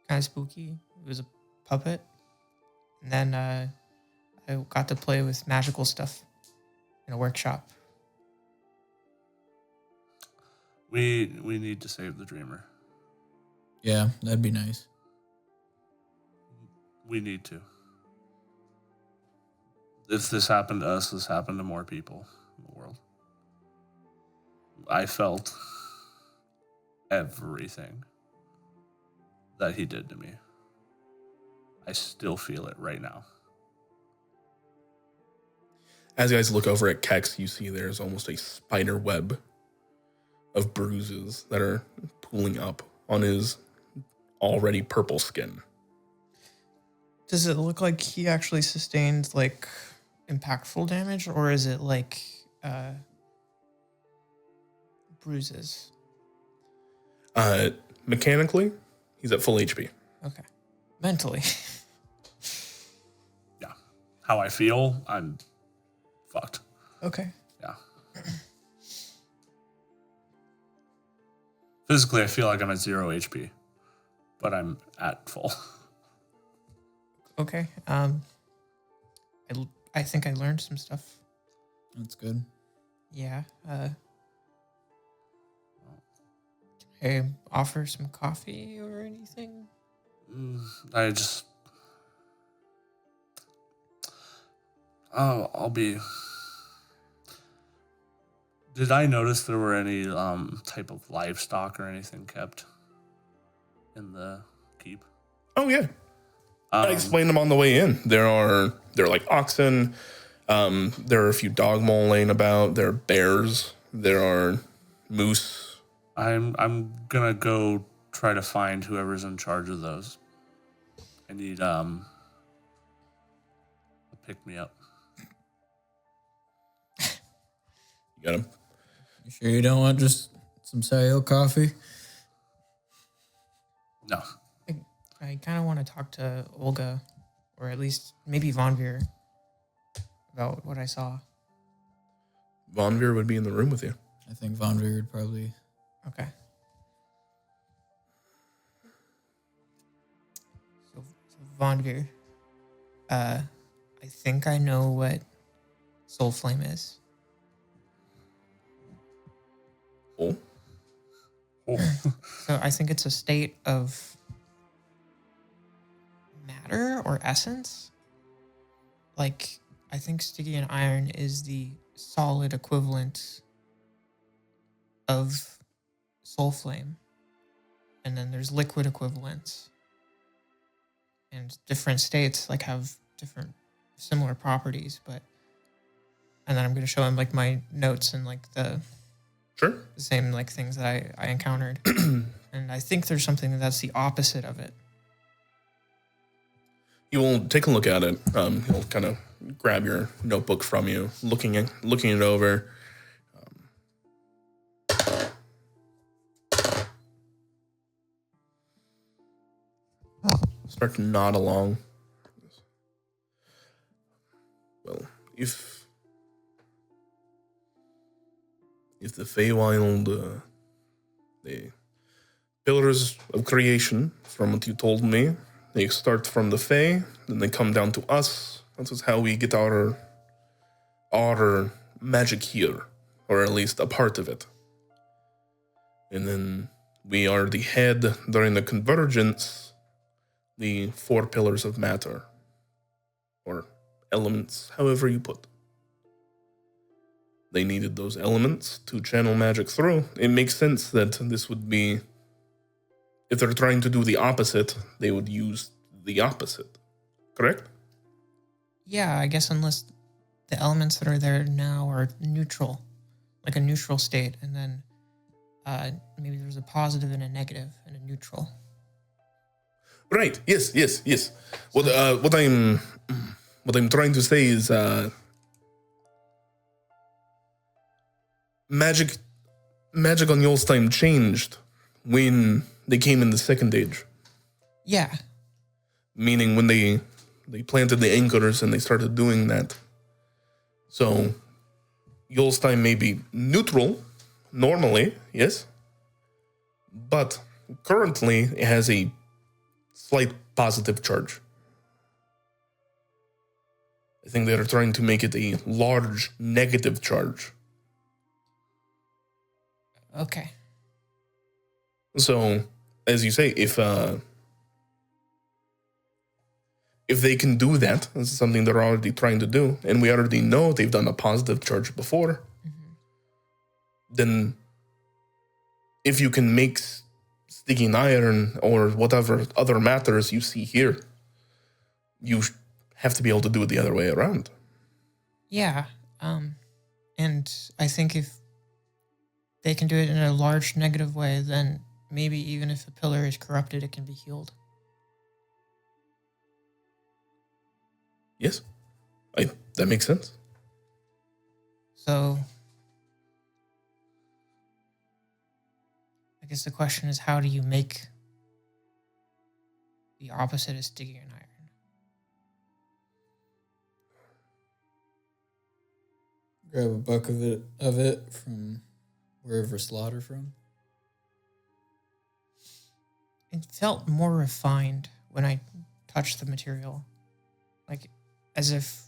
Kind of spooky. It was a puppet. And then I got to play with magical stuff in a workshop. We need to save the dreamer. Yeah, that'd be nice. We need to. If this happened to us, this happened to more people in the world. I felt everything that he did to me. I still feel it right now. As you guys look over at Kex, you see there's almost a spider web of bruises that are pooling up on his already purple skin. Does it look like he actually sustained like impactful damage, or is it like bruises? Mechanically, he's at full HP. Okay. Mentally. Yeah. How I feel, I'm fucked. Okay. Yeah. Physically, I feel like I'm at 0 HP, but I'm at full. Okay. I think I learned some stuff. That's good. Yeah. Can I offer some coffee or anything? I just. Oh, I'll be. Did I notice there were any type of livestock or anything kept in the keep? Oh yeah, I explained them on the way in. There are like oxen. There are a few dog mole laying about. There are bears. There are moose. I'm gonna go try to find whoever's in charge of those. I need a pick me up. You got him. You sure you don't want just some Sayo coffee? No. I kind of want to talk to Olga, or at least maybe Von Veer, about what I saw. Von Veer would be in the room with you. I think Von Veer would probably. Okay. So Von Veer, I think I know what Soul Flame is. Oh, So I think it's a state of matter or essence. Like, I think Stygian iron is the solid equivalent of Soul Flame. And then there's liquid equivalents. And different states like have different similar properties, but and then I'm gonna show him like my notes and like the sure. same like things that I encountered. And I think there's something that's the opposite of it. You will take a look at it. He'll kind of grab your notebook from you, looking it over. Start to nod along. Well, if the Feywild, the pillars of creation, from what you told me, they start from the Fey, then they come down to us. That's how we get our magic here, or at least a part of it. And then we are the head during the convergence, the 4 pillars of matter, or elements, however you put. They needed those elements to channel magic through. It makes sense that this would be, if they're trying to do the opposite, they would use the opposite. Correct? Yeah, I guess unless the elements that are there now are neutral, like a neutral state, and then maybe there's a positive and a negative and a neutral. Right. Yes. What I'm trying to say is magic on Yolstein changed when they came in the second age. Yeah. Meaning when they planted the anchors and they started doing that. So Yolstein may be neutral normally, yes, but currently it has a slight positive charge. I think they're trying to make it a large negative charge. Okay. So, as you say, if they can do that, this is something they're already trying to do, and we already know they've done a positive charge before, then if you can make Stygian iron or whatever other matters you see here, you have to be able to do it the other way around. Yeah. And I think if they can do it in a large negative way, then maybe even if a pillar is corrupted, it can be healed. Yes, that makes sense. So I guess the question is, how do you make the opposite of Stygian iron? Grab a buck of it from wherever slaughter from. It felt more refined when I touched the material. Like, as if,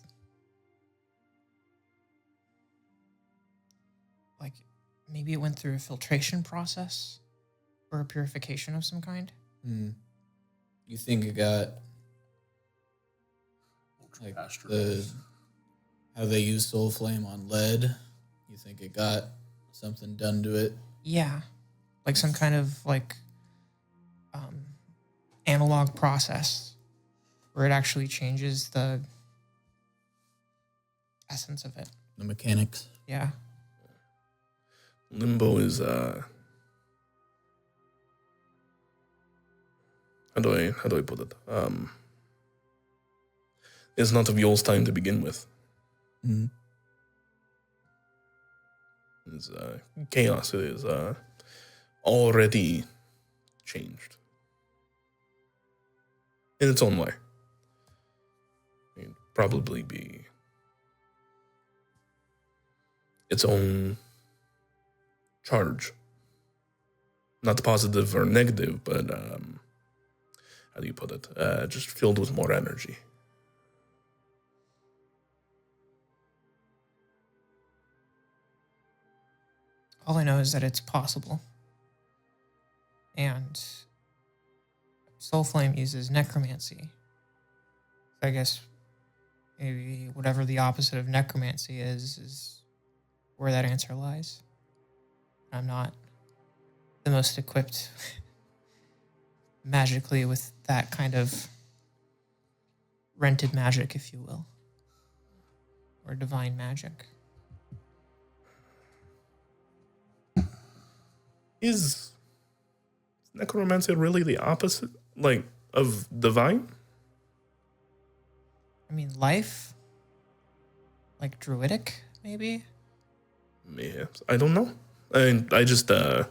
like, maybe it went through a filtration process or a purification of some kind. You think it got like how they use soul flame on lead? You think it got something done to it? Yeah, like some kind of like analog process where it actually changes the essence of it. The mechanics. Yeah. Limbo is how do I put it? It's not of Yul's time to begin with. Mm-hmm. It's chaos. It is already changed in its own way. It'd probably be its own charge, not positive or negative, but how do you put it? Just filled with more energy. All I know is that it's possible. And Soul Flame uses necromancy. So I guess maybe whatever the opposite of necromancy is where that answer lies. I'm not the most equipped magically with that kind of rented magic, if you will, or divine magic. Is necromancy really the opposite, like, of divine? I mean, life? Like druidic, maybe? Yeah, I don't know. I just, as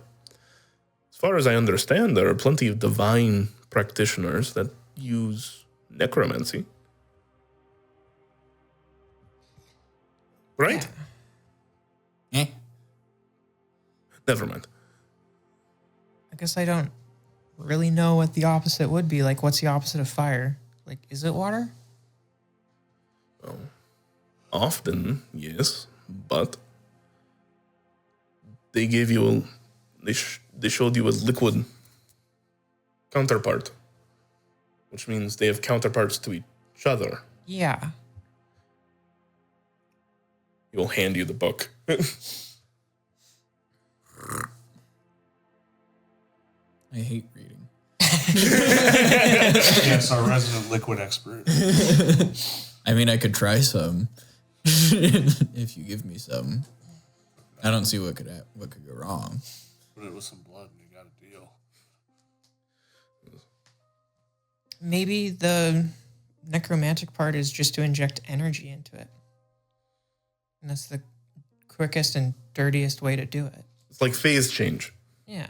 far as I understand, there are plenty of divine practitioners that use necromancy. Right? Eh? Never mind. I guess I don't really know what the opposite would be. Like, what's the opposite of fire? Like, is it water? Well, often, yes, but they gave you they showed you a liquid counterpart, which means they have counterparts to each other. Yeah. He will hand you the book. I hate reading. Yes, our resident liquid expert. I mean, I could try some if you give me some. I don't see what could go wrong. Put it with some blood and you got a deal. Maybe the necromantic part is just to inject energy into it. And that's the quickest and dirtiest way to do it. It's like phase change. Yeah.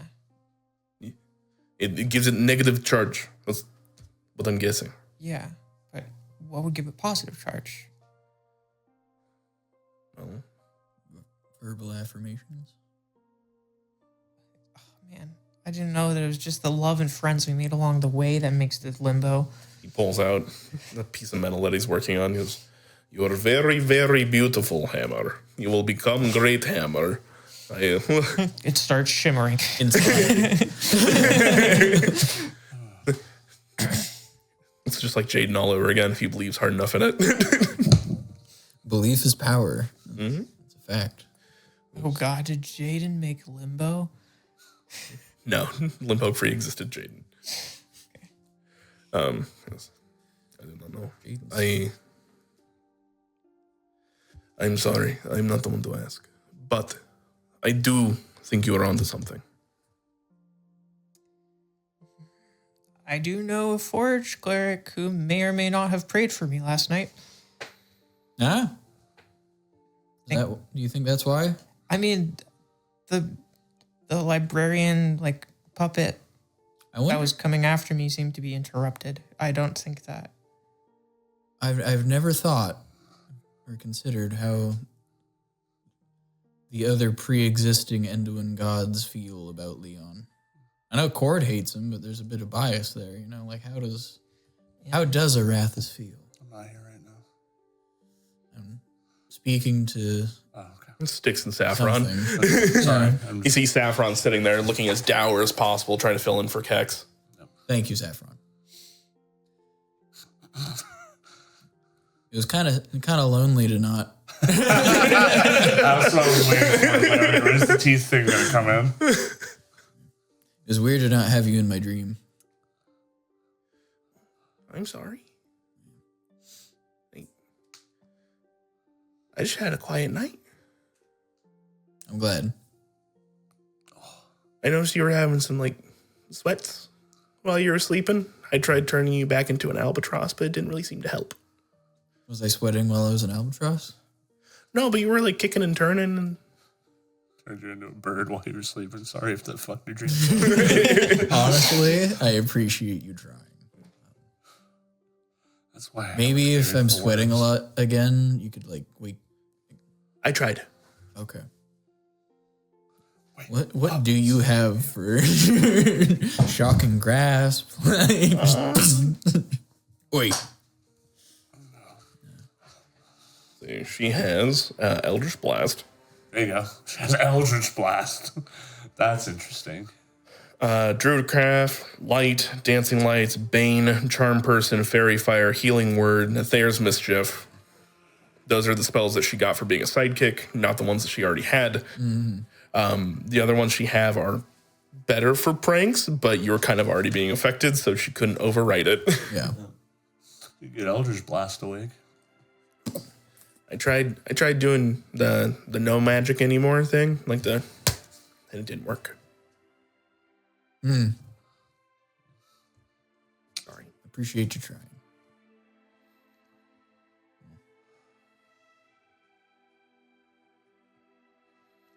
It gives it negative charge. That's what I'm guessing. Yeah. But what would give it positive charge? Well, Verbal affirmations. Oh, man. I didn't know that it was just the love and friends we made along the way that makes this limbo. he pulls out a piece of metal that he's working on. He goes, "You are very, very beautiful, Hammer. You will become great, Hammer." It starts shimmering. It's just like Jaden all over again if he believes hard enough in it. Belief is power. Mm-hmm. It's a fact. Oh God, did Jaden make Limbo? No, Limbo pre-existed Jaden. Yes. I do not know. I'm sorry. I'm not the one to ask. But I do think you are onto something. I do know a forge cleric who may or may not have prayed for me last night. Ah? Do you think that's why? I mean, the librarian like puppet that was coming after me seemed to be interrupted. I don't think that. I've never thought or considered how the other pre-existing Enduin gods feel about Leon. I know Cord hates him, but there's a bit of bias there, you know. Like, how does Arathis feel? I'm not here right speaking to Oh, okay. Sticks and Saffron. something. Sorry. You see Saffron sitting there looking as dour as possible, trying to fill in for Kex. Thank you, Saffron. It was kind of lonely to not. I was so waiting for it. Where's the teeth thing going to come in? It was weird to not have you in my dream. I'm sorry. I just had a quiet night. I'm glad. I noticed you were having some, sweats while you were sleeping. I tried turning you back into an albatross, but it didn't really seem to help. Was I sweating while I was an albatross? No, but you were, kicking and turning. And Turned you into a bird while you were sleeping. Sorry if that fucked your dream. Honestly, I appreciate you trying. That's why. Maybe if I'm sweating a lot again, you could, wake. I tried. Okay. Wait, What do you have for shocking grasp? Wait. So she has Eldritch Blast. There you go. She has Eldritch Blast. That's interesting. Druidcraft, Light, Dancing Lights, Bane, Charm Person, Fairy Fire, Healing Word, Thayer's Mischief. Those are the spells that she got for being a sidekick, not the ones that she already had. The other ones she have are better for pranks, but you're kind of already being affected, so she couldn't overwrite it. Yeah. You get Eldritch Blast awake. I tried doing the no magic anymore thing, and it didn't work. Sorry. Appreciate you trying.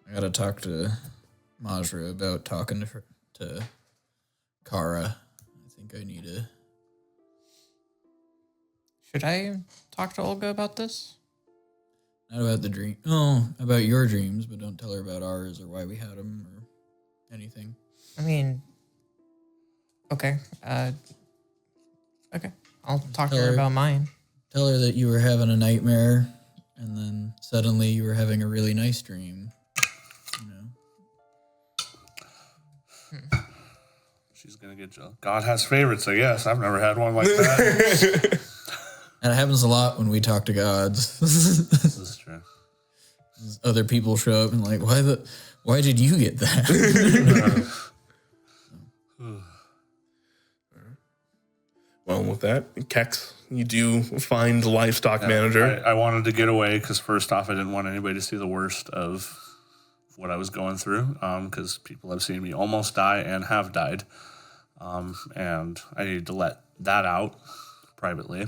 I gotta talk to Majra about talking to Kara. I think I need to. Should I talk to Olga about this? Not about the dream. Oh, about your dreams, but don't tell her about ours or why we had them or anything. I mean, okay. Okay. I'll talk to her about mine. Tell her that you were having a nightmare and then suddenly you were having a really nice dream. She's going to get jealous. God has favorites, I guess. I've never had one like that. And it happens a lot when we talk to gods. This is true. Other people show up and why did you get that? Well, with that, Kex, you do find the livestock manager. I wanted to get away because first off, I didn't want anybody to see the worst of what I was going through because people have seen me almost die and have died. And I needed to let that out privately.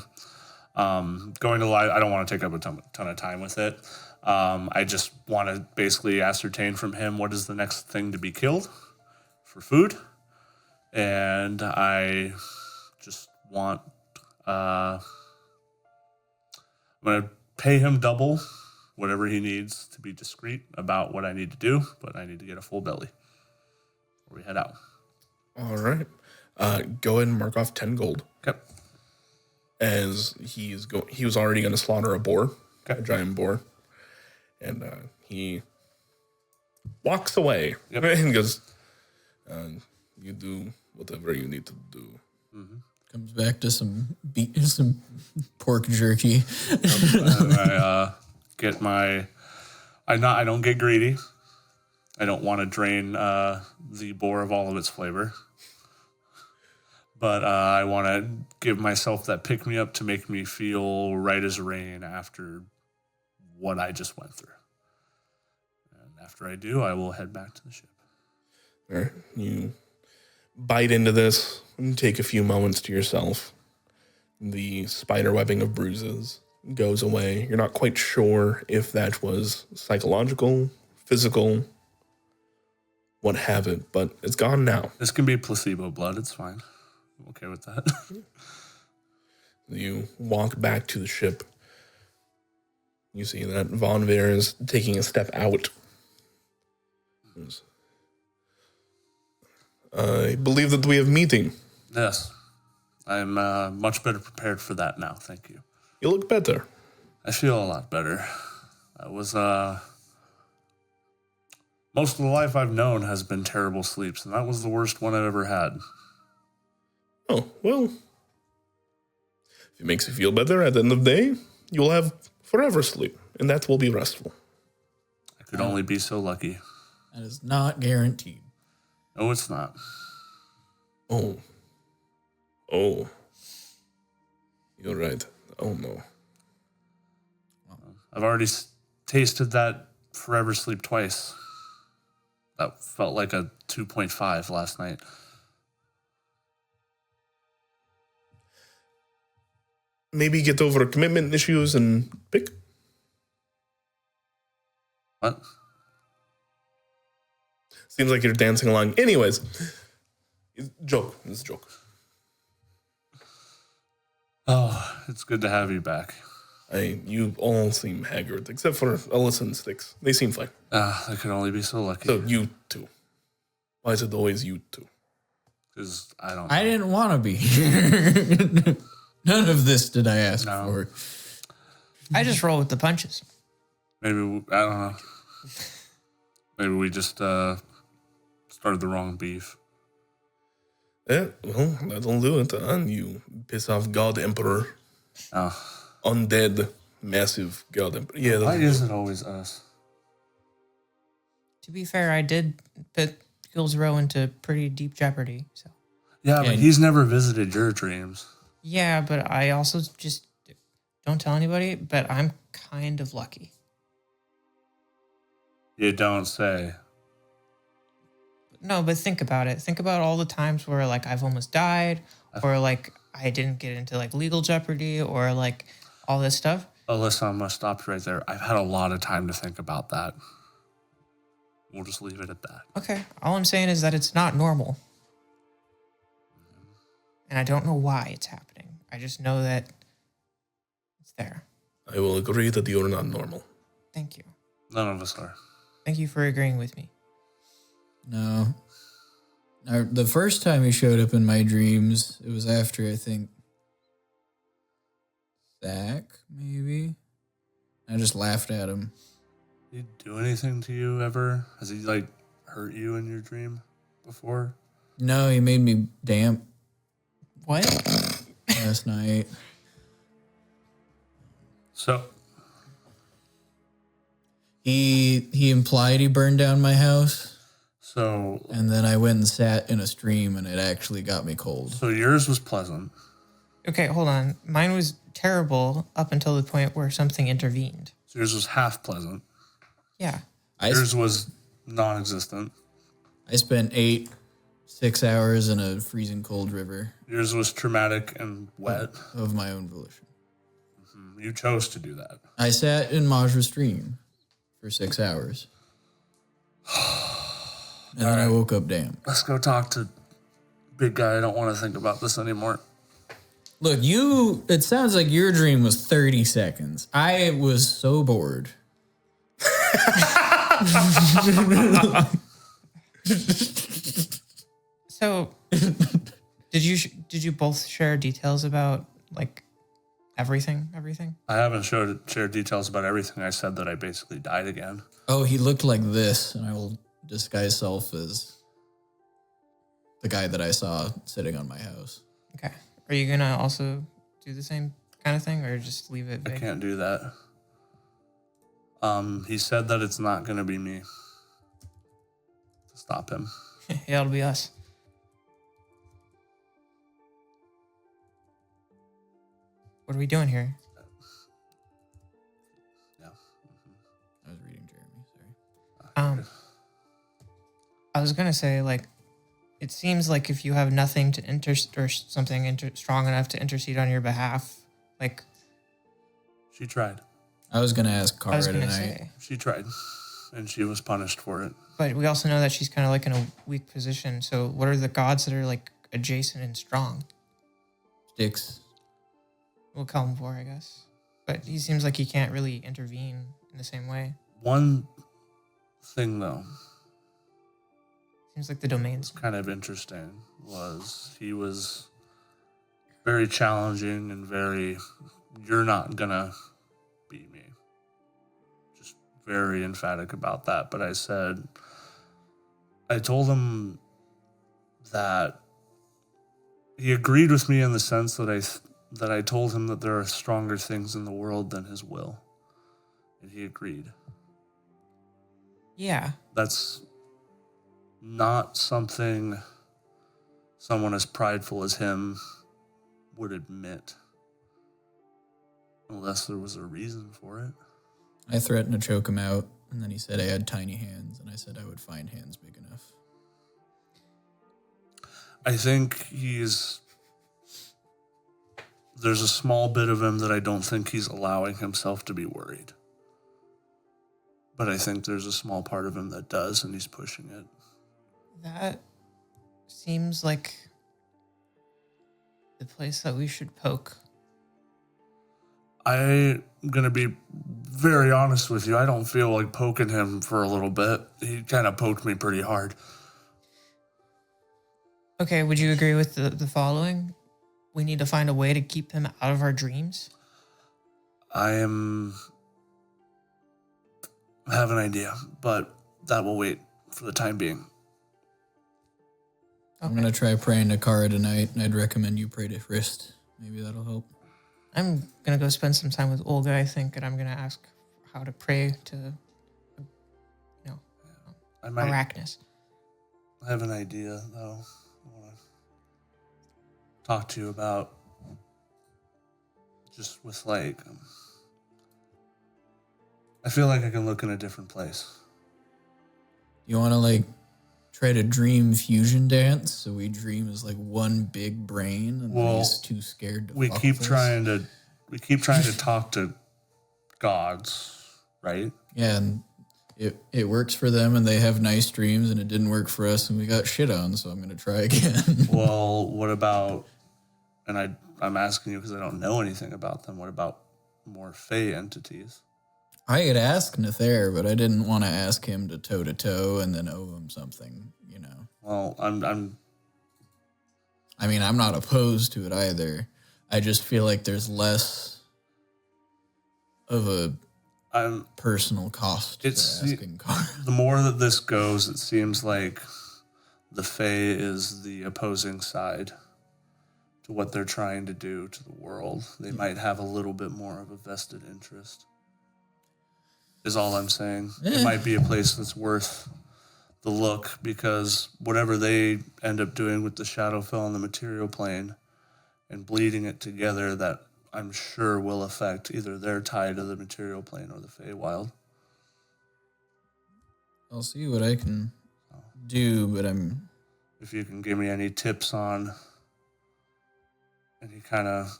Going to live, I don't want to take up a ton of time with it. I just want to basically ascertain from him what is the next thing to be killed for food. And I just want, I'm going to pay him double whatever he needs to be discreet about what I need to do, but I need to get a full belly before we head out. All right. Go ahead and mark off 10 gold. Okay. As he was already going to slaughter a boar, a giant boar. And he walks away and goes, you do whatever you need to do. Mm-hmm. Comes back to some pork jerky. I get my. I don't get greedy. I don't want to drain the boar of all of its flavor. But I want to give myself that pick me up to make me feel right as rain after what I just went through. And after I do, I will head back to the ship. All right. You bite into this and take a few moments to yourself. The spider webbing of bruises goes away. You're not quite sure if that was psychological, physical, what have it, but it's gone now. This can be placebo blood. It's fine. I'm okay with that. You walk back to the ship. You see that Von Veer is taking a step out. I believe that we have meeting. Yes. I'm much better prepared for that now. Thank you. You look better. I feel a lot better. That was most of the life I've known has been terrible sleeps, and that was the worst one I've ever had. Oh, well. If it makes you feel better at the end of the day, you'll have forever sleep, and that will be restful. I could only be so lucky. That is not guaranteed. No, it's not. Oh. Oh. You're right. Oh, no. I've already tasted that forever sleep twice. That felt like a 2.5 last night. Maybe get over commitment issues and pick. What? Seems like you're dancing along. Anyways, joke. It's a joke. Oh, it's good to have you back. You all seem haggard, except for Alyssa and Styx. They seem fine. I could only be so lucky. So you two. Why is it always you two? Because I don't. I didn't want to be. None of this did I ask for. I just roll with the punches. Maybe I don't know. Maybe we just started the wrong beef. Yeah, well, that'll do it, you piss off God Emperor. Oh. Undead, massive God Emperor. Yeah, Why is it always us? To be fair, I did put Gil's Row into pretty deep jeopardy. So Yeah, but he's never visited your dreams. yeah, but I also just don't tell anybody. But I'm kind of lucky. You don't say. No, but think about it. Think about all the times where like I've almost died, or like I didn't get into like legal jeopardy, or like all this stuff. Alyssa, I'm going to stop right there. I've had a lot of time to think about that. We'll just leave it at that. Okay. All I'm saying is that it's not normal. And I don't know why it's happening. I just know that it's there. I will agree that you're not normal. Thank you. None of us are. Thank you for agreeing with me. No. The first time he showed up in my dreams, it was after, I think, Zach, maybe? I just laughed at him. Did he do anything to you ever? Has he, like, hurt you in your dream before? No, he made me damp What? last night. So, He implied he burned down my house, so and then I went and sat in a stream, and it actually got me cold. yours was pleasant. Okay, hold on. Mine was terrible up until the point where something intervened. So yours was half pleasant. Yeah. Yours was non-existent. I spent 6 hours in a freezing cold river Yours was traumatic and wet. of my own volition. You chose to do that. I sat in Majra's stream for 6 hours. And then I woke up damp. Let's go talk to big guy. I don't want to think about this anymore. Look, it sounds like your dream was 30 seconds. I was so bored. So, did you both share details about like everything? I haven't shared details about everything. I said that I basically died again. Oh, he looked like this, and I will disguise self as the guy that I saw sitting on my house. Okay. Are you gonna also do the same kind of thing, or just leave it I vague? can't do that. He said that it's not going to be me to stop him. Yeah, it'll be us. What are we doing here? Yeah. I was reading Jeremy, sorry. I was gonna say, like, it seems like if you have nothing to or something strong enough to intercede on your behalf, like, She tried. I was going to ask I was Kara gonna tonight. say, She tried. And she was punished for it. but we also know that she's kind of like in a weak position. So, what are the gods that are like adjacent and strong? Styx. We'll call him for, I guess. But he seems like he can't really intervene in the same way. One thing, though, Seems like the domain's kind of interesting was he was very challenging and very, you're not gonna beat me. Just very emphatic about that. But I told him that he agreed with me in the sense that I told him that there are stronger things in the world than his will. And he agreed. Yeah. That's not something someone as prideful as him would admit. Unless there was a reason for it. I threatened to choke him out, and then he said I had tiny hands, and I said I would find hands big enough. I think there's a small bit of him that I don't think he's allowing himself to be worried. But I think there's a small part of him that does, and he's pushing it. That seems like the place that we should poke. I'm going to be very honest with you. I don't feel like poking him for a little bit. He kind of poked me pretty hard. Okay, would you agree with the following? We need to find a way to keep him out of our dreams. I have an idea, but that will wait for the time being. Okay. I'm going to try praying to Kara tonight, and I'd recommend you pray to Frist. Maybe that'll help. I'm going to go spend some time with Olga, I think, and I'm going to ask how to pray to, Arachnus. I have an idea, though. I want to talk to you about just with I feel like I can look in a different place. You want to try to dream fusion dance, so we dream as one big brain, and he's too scared to. We keep trying to talk to gods, right? Yeah, and it works for them, and they have nice dreams, and it didn't work for us, and we got shit on. So I'm gonna try again. Well, what about? And I'm asking you because I don't know anything about them. What about more Fey entities? I had asked Nether, but I didn't want to ask him to toe and then owe him something, Well, I'm not opposed to it either. I just feel like there's less of a personal cost to asking Kara. The more that this goes, it seems like the Fae is the opposing side to what they're trying to do to the world. They might have a little bit more of a vested interest. Is all I'm saying. It might be a place that's worth the look, because whatever they end up doing with the Shadowfell and the material plane and bleeding it together, that I'm sure will affect either their tie to the material plane or the Feywild. I'll see what I can do, but if you can give me any tips on any kind of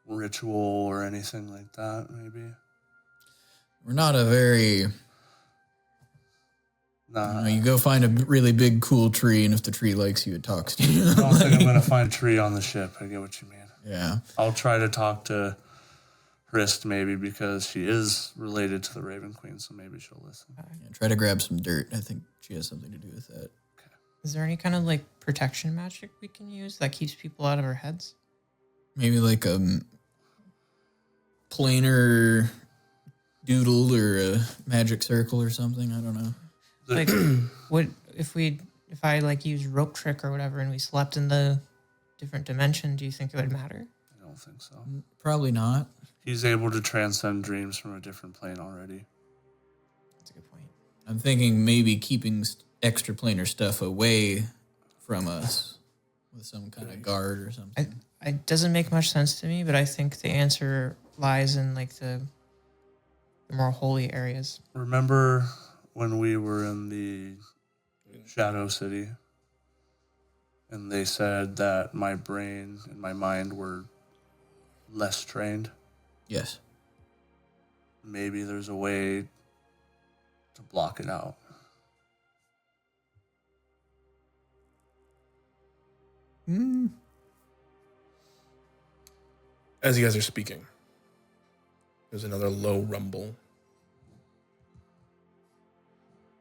ritual or anything like that, maybe. We're not a very... Nah. You go find a really big, cool tree, and if the tree likes you, it talks to you. I don't think I'm going to find a tree on the ship. I get what you mean. Yeah. I'll try to talk to Hrist maybe, because she is related to the Raven Queen, so maybe she'll listen. Yeah, try to grab some dirt. I think she has something to do with that. Okay. Is there any kind of protection magic we can use that keeps people out of our heads? Maybe a planar doodle or a magic circle or something. I don't know. What if I use rope trick or whatever and we slept in the different dimension, do you think it would matter? I don't think so. Probably not. He's able to transcend dreams from a different plane already. That's a good point. I'm thinking maybe keeping extra planar stuff away from us with some kind of guard or something. It doesn't make much sense to me, but I think the answer lies in the more holy areas. Remember when we were in the Shadow City and they said that my brain and my mind were less trained? Yes. Maybe there's a way to block it out. As you guys are speaking, there's another low rumble.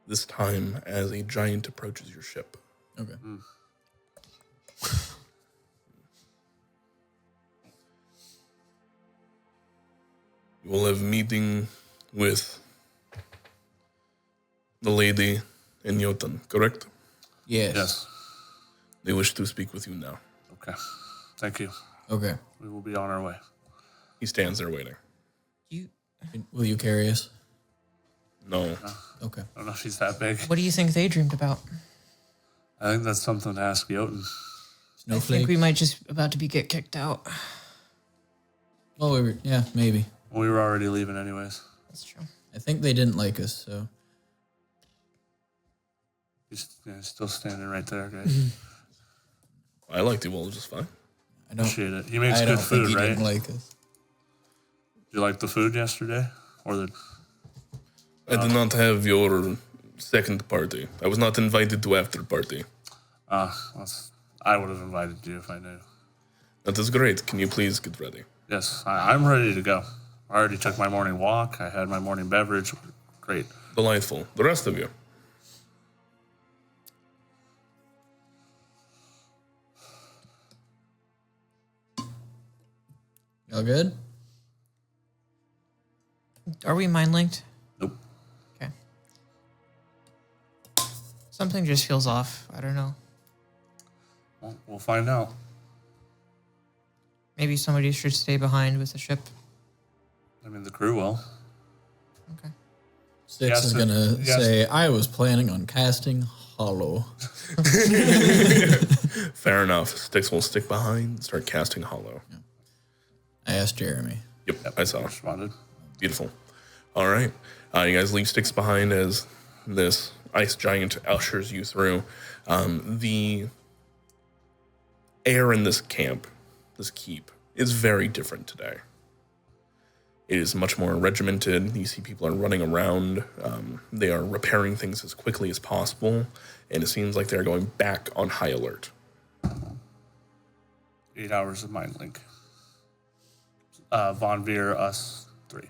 This time as a giant approaches your ship. Okay. You will have meeting with The lady in Jotun, correct? Yes. Yes. They wish to speak with you now. Okay. Thank you. Okay. We will be on our way. He stands there waiting. You, Will you carry us? No. Okay. I don't know if she's that big. what do you think they dreamed about? I think that's something to ask Jotun. I Snowflake. think we might just about to be get kicked out. Well, yeah, maybe. We were already leaving anyways. That's true. I think they didn't like us, so. He's still standing right there, guys. I liked you all just fine. I don't. Appreciate it. He makes I good don't think food, he right? didn't like us. Did you like the food yesterday? Or the I did not have your second party. I was not invited to after party. I would have invited you if I knew. That is great. Can you please get ready? Yes, I'm ready to go. I already took my morning walk. I had my morning beverage. Great. Delightful. The rest of you. Y'all good? Are we mind linked? Nope. Okay. Something just feels off. I don't know. Well, we'll find out. Maybe somebody should stay behind with the ship. I mean, the crew will. Okay. Styx Yes, is gonna yes. say, I was planning on casting Hollow. Fair enough. Styx will stick behind and start casting Hollow. I asked Jeremy. Yep, I saw. Responded. Beautiful. All right. You guys leave Styx behind as this ice giant ushers you through. The air in this camp, this keep, is very different today. It is much more regimented. You see people are running around. They are repairing things as quickly as possible. And it seems like they're going back on high alert. 8 hours of mind link. Von Veer, us 3.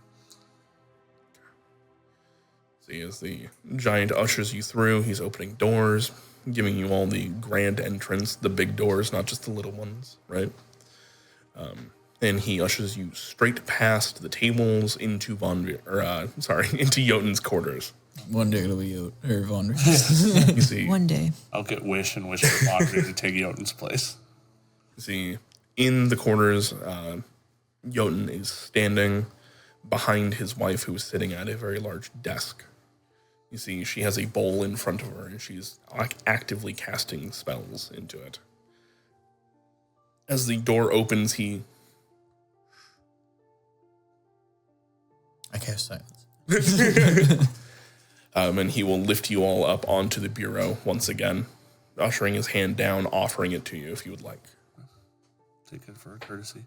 See, as the giant ushers you through, he's opening doors, giving you all the grand entrance, the big doors, not just the little ones, right? And he ushers you straight past the tables into into Jotun's quarters. One day it'll be Von. You see, One day. I'll get wish and wish for Von Veer to take Jotun's place. in the quarters, Jotun is standing behind his wife, who is sitting at a very large desk. You see, she has a bowl in front of her, and she's actively casting spells into it. As the door opens, I cast silence. and he will lift you all up onto the bureau once again, ushering his hand down, offering it to you if you would like. Take it for a courtesy.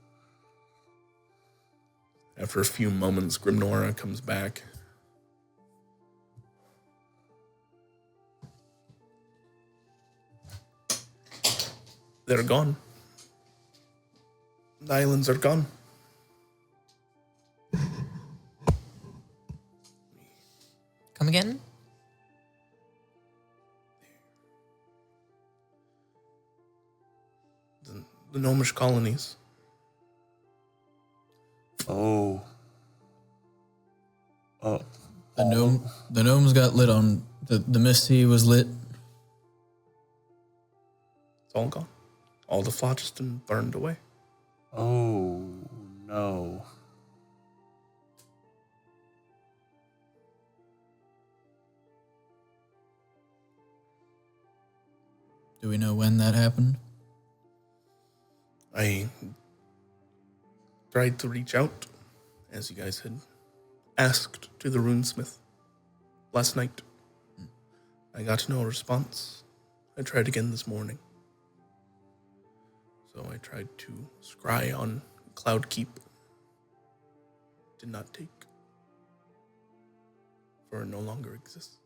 After a few moments, Grimnora comes back. They're gone. The islands are gone. Come again? The gnomish colonies. Oh. The gnomes got lit on the Misty was lit. It's all gone. All the phlogiston burned away. Oh, no. Do we know when that happened? I tried to reach out, as you guys had asked, to the runesmith last night. I got no response. I tried again this morning. So I tried to scry on Cloudkeep. Did not take. For it no longer exists.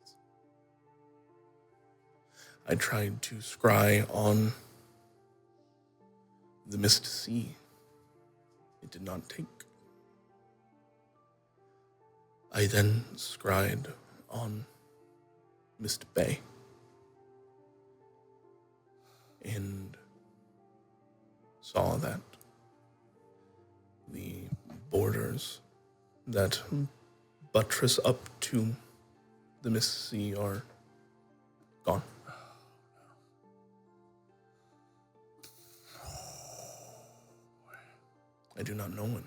I tried to scry on the Mist Sea. It did not take. I then scryed on Mist Bay. And saw that the borders that buttress up to the Mist Sea are gone. I do not know when.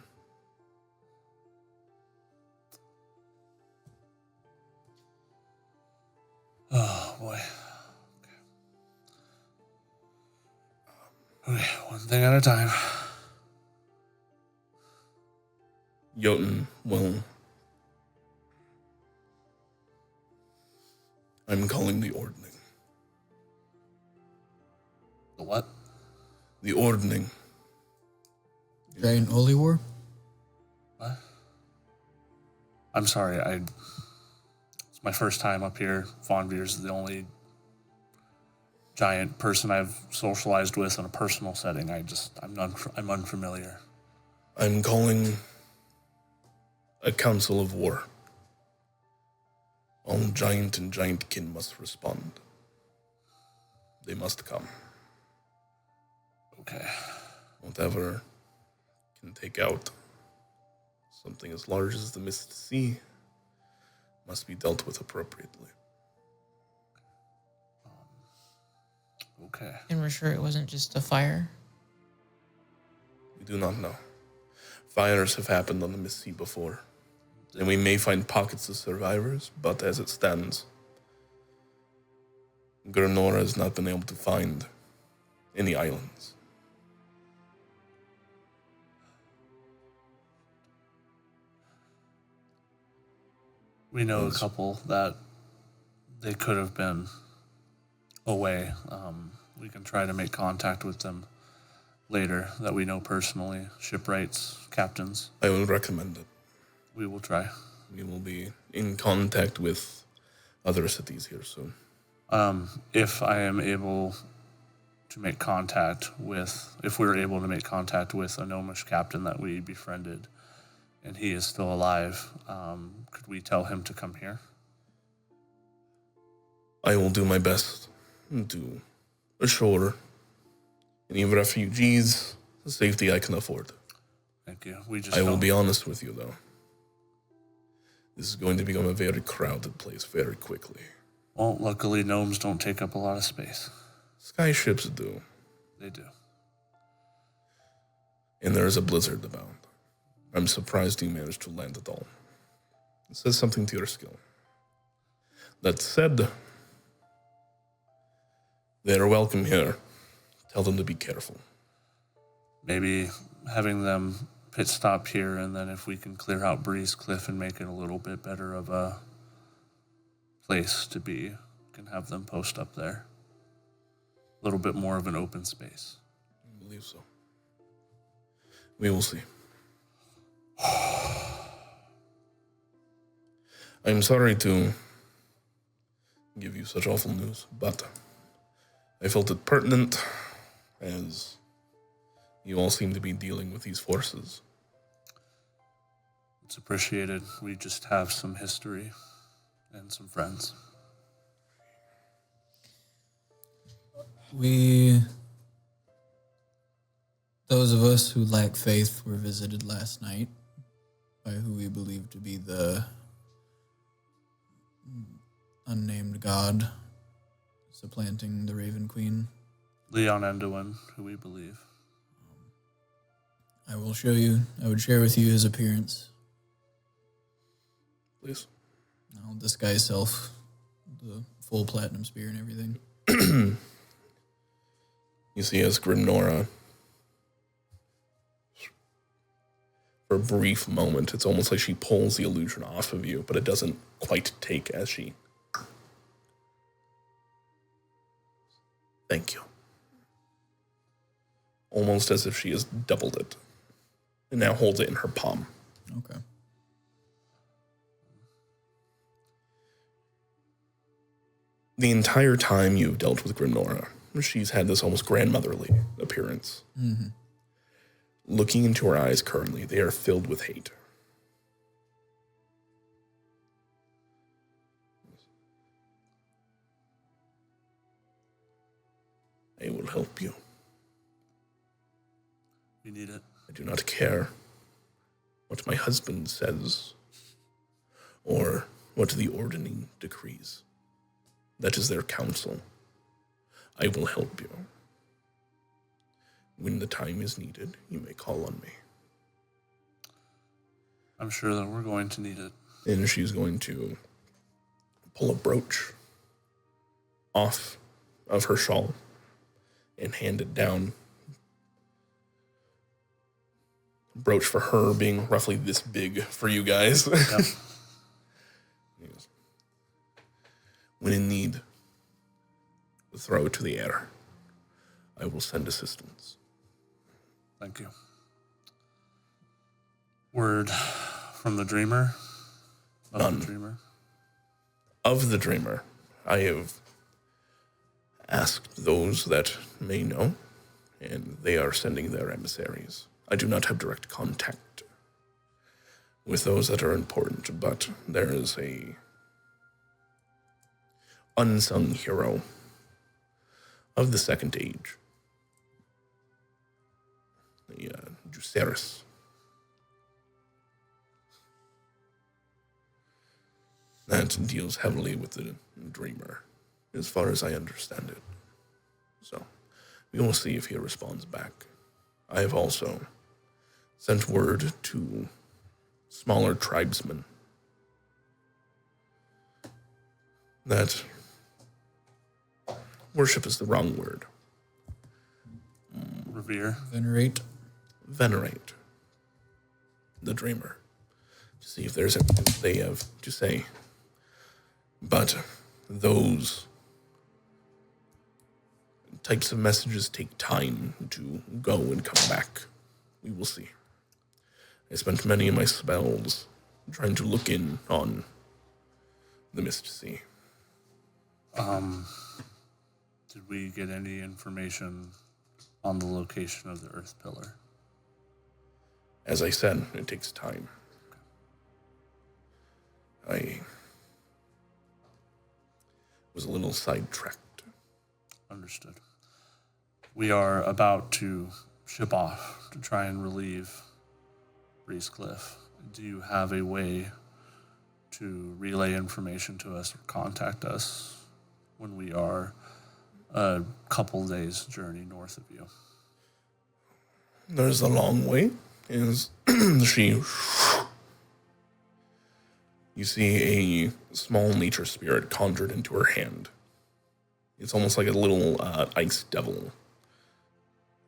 Oh, boy. Okay, one thing at a time. Jotun will... I'm calling the ordning. The what? The ordning. Giant holy war? What? I'm sorry, it's my first time up here. Fawnbeer's the only giant person I've socialized with in a personal setting. I'm unfamiliar. I'm calling a council of war. All giant and giantkin must respond. They must come. Okay. Whatever can take out something as large as the Mist Sea must be dealt with appropriately. Okay. And we're sure it wasn't just a fire. We do not know. Fires have happened on the Mist Sea before, and we may find pockets of survivors, but as it stands, Granora has not been able to find any islands. We know a couple that they could have been away. We can try to make contact with them later that we know personally. Shipwrights, captains. I will recommend it. We will try. We will be in contact with other cities here soon. If I am able to make contact with, if we were able to make contact with a gnomish captain that we befriended, and he is still alive, could we tell him to come here? I will do my best to assure any refugees the safety I can afford. Thank you. We just I will don't- be honest with you, though. This is going to become a very crowded place very quickly. Well, luckily gnomes don't take up a lot of space. Skyships do, They do. and there is a blizzard about. I'm surprised you managed to land it all. It says something to your skill. That said, they are welcome here. Tell them to be careful. Maybe having them pit stop here, and then if we can clear out Breezecliff and make it a little bit better of a place to be, can have them post up there. A little bit more of an open space. I believe so. We will see. I'm sorry to give you such awful news, but I felt it pertinent as you all seem to be dealing with these forces. It's appreciated. We just have some history and some friends. Those of us who lack faith were visited last night by who we believe to be the unnamed god supplanting the Raven Queen. Leon Enduin, who we believe. I would share with you his appearance. Please. I'll disguise self, the full platinum spear and everything. You see, as Grimnora, for a brief moment, it's almost like she pulls the illusion off of you, but it doesn't quite take as she... Thank you. Almost as if she has doubled it, and now holds it in her palm. Okay. The entire time you've dealt with Grimnora, she's had this almost grandmotherly appearance. Mm-hmm. Looking into her eyes currently, they are filled with hate. I will help you. We need it. I do not care what my husband says or what the ordering decrees. That is their counsel. I will help you. When the time is needed, you may call on me. I'm sure that we're going to need it. And she's going to pull a brooch off of her shawl and hand it down. Brooch for her being roughly this big for you guys. Yep. Yes. When in need, throw it to the air. I will send assistance. Thank you. Word from the dreamer? None. The dreamer? Of the dreamer, I have asked those that may know, and they are sending their emissaries. I do not have direct contact with those that are important, but there is a unsung hero of the Second Age, the dSCRYB. That deals heavily with the dreamer, as far as I understand it. So, we will see if he responds back. I have also sent word to smaller tribesmen that worship is the wrong word. Revere. Venerate. The dreamer, to see if there's anything they have to say. But those types of messages take time to go and come back. We will see. I spent many of my spells trying to look in on the Mist Sea. Did we get any information on the location of the Earth Pillar? As I said, it takes time. I was a little sidetracked. Understood. We are about to ship off to try and relieve Breezecliff. Do you have a way to relay information to us or contact us when we are a couple days' journey north of you? There's a long way. Is she? You see a small nature spirit conjured into her hand. It's almost like a little ice devil,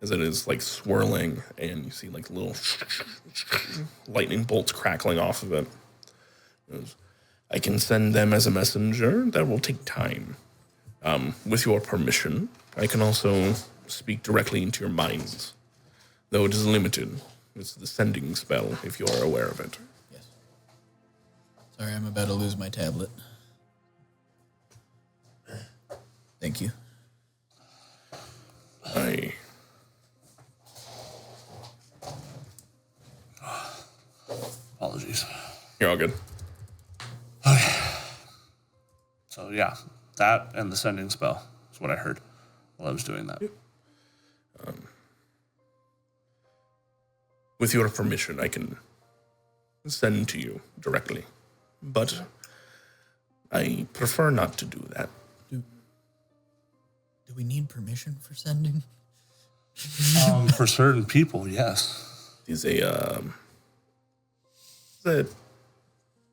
as it is like swirling, and you see like little lightning bolts crackling off of it. I can send them as a messenger. That will take time. With your permission, I can also speak directly into your minds, though it is limited. It's the sending spell, if you are aware of it. Yes. Sorry, I'm about to lose my tablet. Thank you. Apologies. You're all good. So yeah, that and the sending spell is what I heard while I was doing that. With your permission, I can send to you directly, but I prefer not to do that. Do we need permission for sending? For certain people, yes. It's a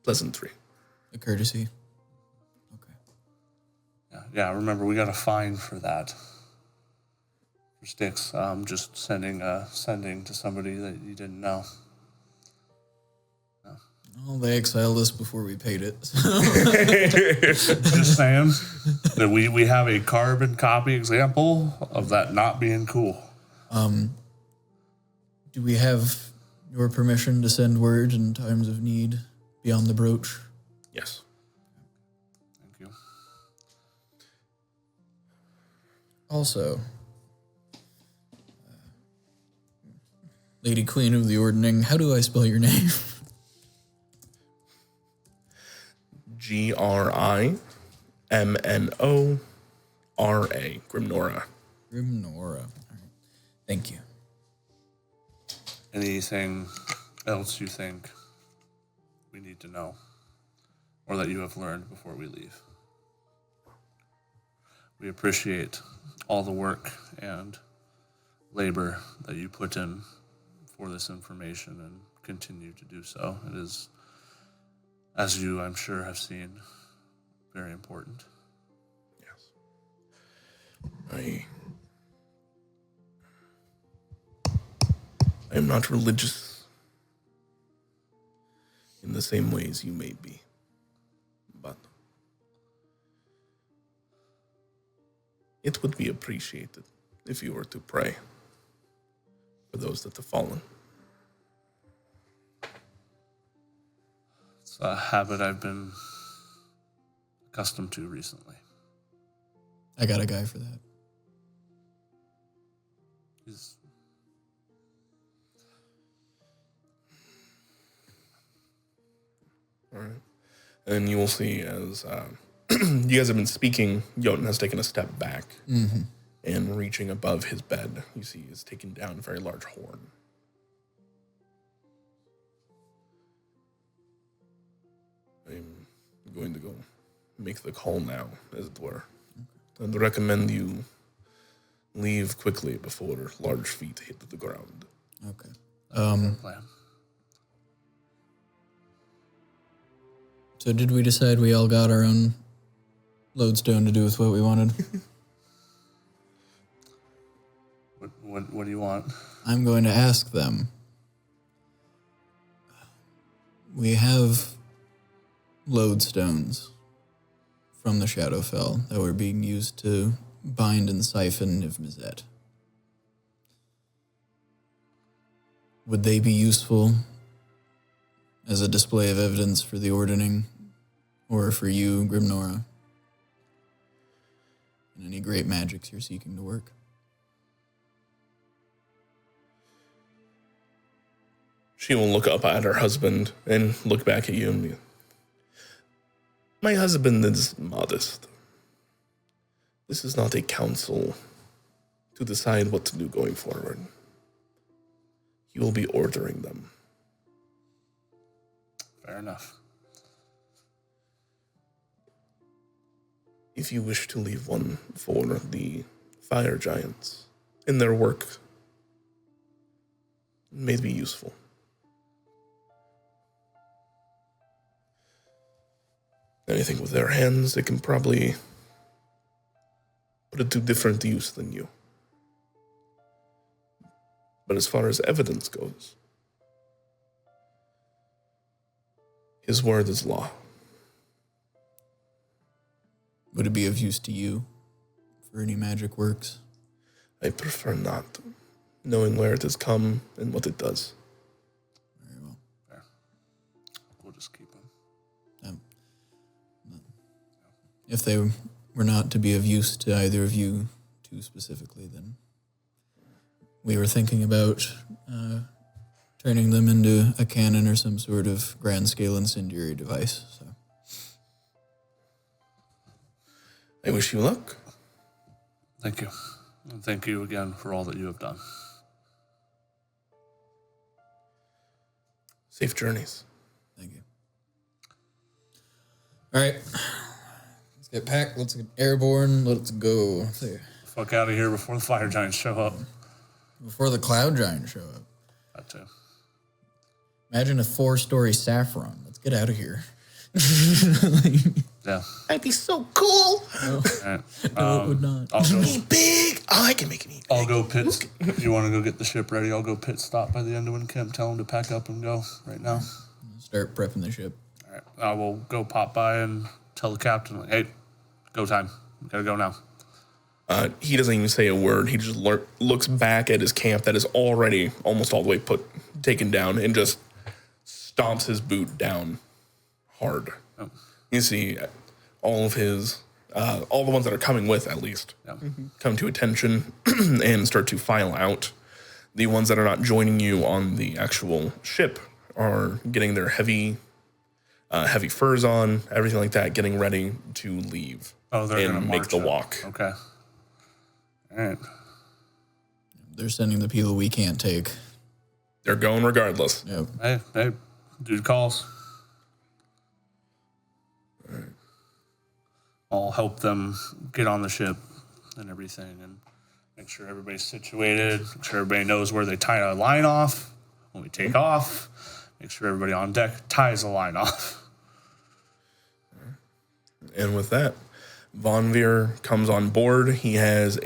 pleasantry. A courtesy? Okay. Yeah, remember, we got a fine for that. For sticks, just sending to somebody that you didn't know. Well, they exiled us before we paid it. Just saying that we have a carbon copy example of that not being cool. Do we have your permission to send word in times of need beyond the brooch? Yes. Thank you. Also, Lady Queen of the Ordning, how do I spell your name? Grimnora. Grimnora. Grimnora. All right. Thank you. Anything else you think we need to know? or that you have learned before we leave. We appreciate all the work and labor that you put in for this information and continue to do so. It is, as you, I'm sure, have seen, very important. Yes. I am not religious in the same ways you may be, but it would be appreciated if you were to pray for those that have fallen. It's a habit I've been accustomed to recently. I got a guy for that. He's All right. And you will see as you guys have been speaking, Jotun has taken a step back and reaching above his bed. You see he's taken down a very large horn. I'm going to go make the call now, as it were. I'd recommend you leave quickly before large feet hit the ground. Okay. plan. So did we decide we all got our own lodestone to do with what we wanted? What do you want? I'm going to ask them. We have lodestones from the Shadowfell that were being used to bind and siphon Niv-Mizzet. Would they be useful as a display of evidence for the Ordaining, or for you, Grimnora, and any great magics you're seeking to work? She will look up at her husband and look back at you and be, my husband is modest. This is not a council to decide what to do going forward. He will be ordering them. Fair enough. If you wish to leave one for the fire giants in their work, it may be useful. Anything with their hands, they can probably put it to different use than you. But as far as evidence goes, his word is law. Would it be of use to you for any magic works? I prefer not, knowing where it has come and what it does. Very well. Fair. We'll just keep them. If they were not to be of use to either of you two specifically, then we were thinking about turning them into a cannon or some sort of grand-scale incendiary device. So, I wish you luck. Thank you. And thank you again for all that you have done. Safe journeys. thank you. All right. Let's get packed. Let's get airborne. Let's go. Fuck out of here before the fire giants show up. Before the cloud giants show up. That too. Imagine a 4-story saffron. Let's get out of here. Yeah. That'd be so cool. All right. No, it would not. I'll go. Eat big. Oh, I can make it eat. I'll go pit. If you want to go get the ship ready, I'll go pit stop by the end of Kemp. Tell them to pack up and go right now. Start prepping the ship. All right. I will go pop by and tell the captain, like, hey, go time. We gotta go now. He doesn't even say a word. He just looks back at his camp that is already almost all the way taken down and just stomps his boot down hard. Oh. You see all of his, all the ones that are coming with, at least, Yeah. come to attention and start to file out. The ones that are not joining you on the actual ship are getting their heavy furs on, everything like that, getting ready to leave. Oh, they're gonna and make march the up. walk. Okay. All right. They're sending the people we can't take. They're going regardless. Yep. Hey, dude calls. I'll help them get on the ship and everything, and make sure everybody's situated. Make sure everybody knows where they tie a line off when we take off. Make sure everybody on deck ties a line off. And with that, Von Veer comes on board. He has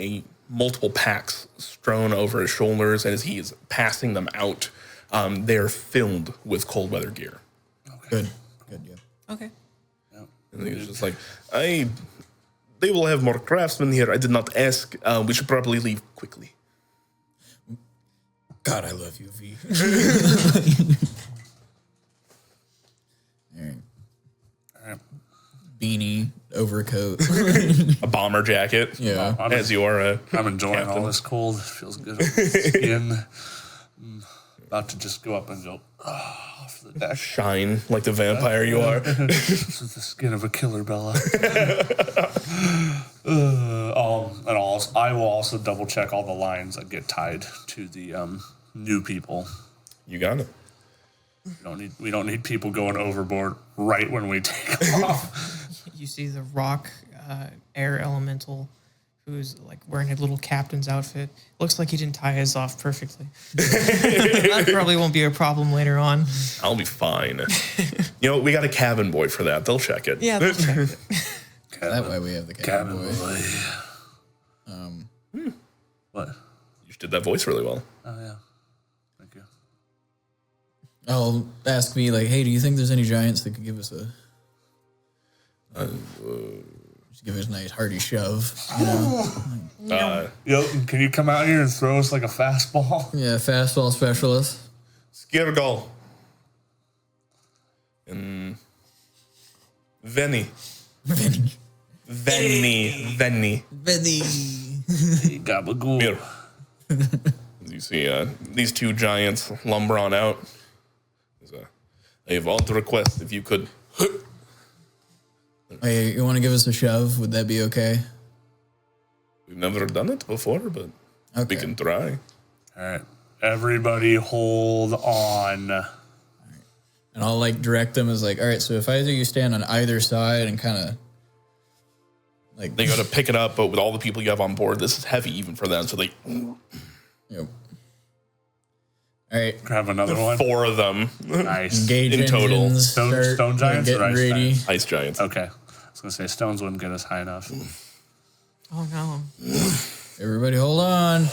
multiple packs strewn over his shoulders, and as he is passing them out, they're filled with cold weather gear. Good. Yeah. Okay. And he's just like, they will have more craftsmen here. I did not ask. We should probably leave quickly. God, I love you, V. All right. Beanie, overcoat. A bomber jacket. Yeah. As you are I'm enjoying captain. all this cold. It feels good on the skin. About to just go up and go off the deck. Shine like the vampire you are. This is the skin of a killer, Bella. I will also double check all the lines that get tied to the new people. You got it. We don't need people going overboard right when we take off. You see the rock air elemental who's like wearing a little captain's outfit. Looks like he didn't tie his off perfectly. That probably won't be a problem later on. I'll be fine. We got a cabin boy for that. They'll check it. Yeah, they'll check it. That way we have the cabin boy. What? You just did that voice really well. Oh, yeah. Thank you. I'll ask me, like, hey, do you think there's any giants that could give us just give us a nice hearty shove? Yep. Can you come out here and throw us like a fastball? Yeah, fastball specialist. Skirgal. And Venny. Gabagool. Here. As you see, these two giants lumber on out. I have all to request if you could. Hey, you want to give us a shove? Would that be okay? We've never done it before, but we can try. All right. Everybody hold on. And I'll like direct them as like, all right, so if either you stand on either side and kind of like They got to pick it up, but with all the people you have on board, this is heavy even for them. So they, Yep. All right. Grab another one. 4 of them, Nice. Engage In total. engines, Stone start, giants or getting ice ready. giants? ice giants. Okay. I was going to say stones wouldn't get us high enough. Oh no. Everybody hold on.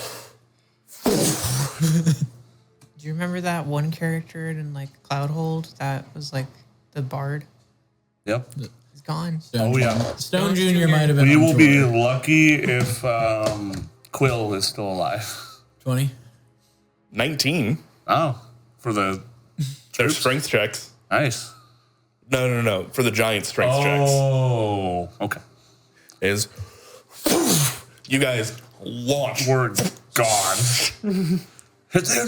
Do you remember that one character in like Cloudhold that was like the bard? Yep. He's gone. Stone, Oh, yeah. Stone Jr. might have been We on will be tour. lucky if Quill is still alive. 20. 19. Oh. For the... Their strength checks. Nice. No. For the giant strength checks. Oh. Okay. Is you guys launch. We're gone. Hit the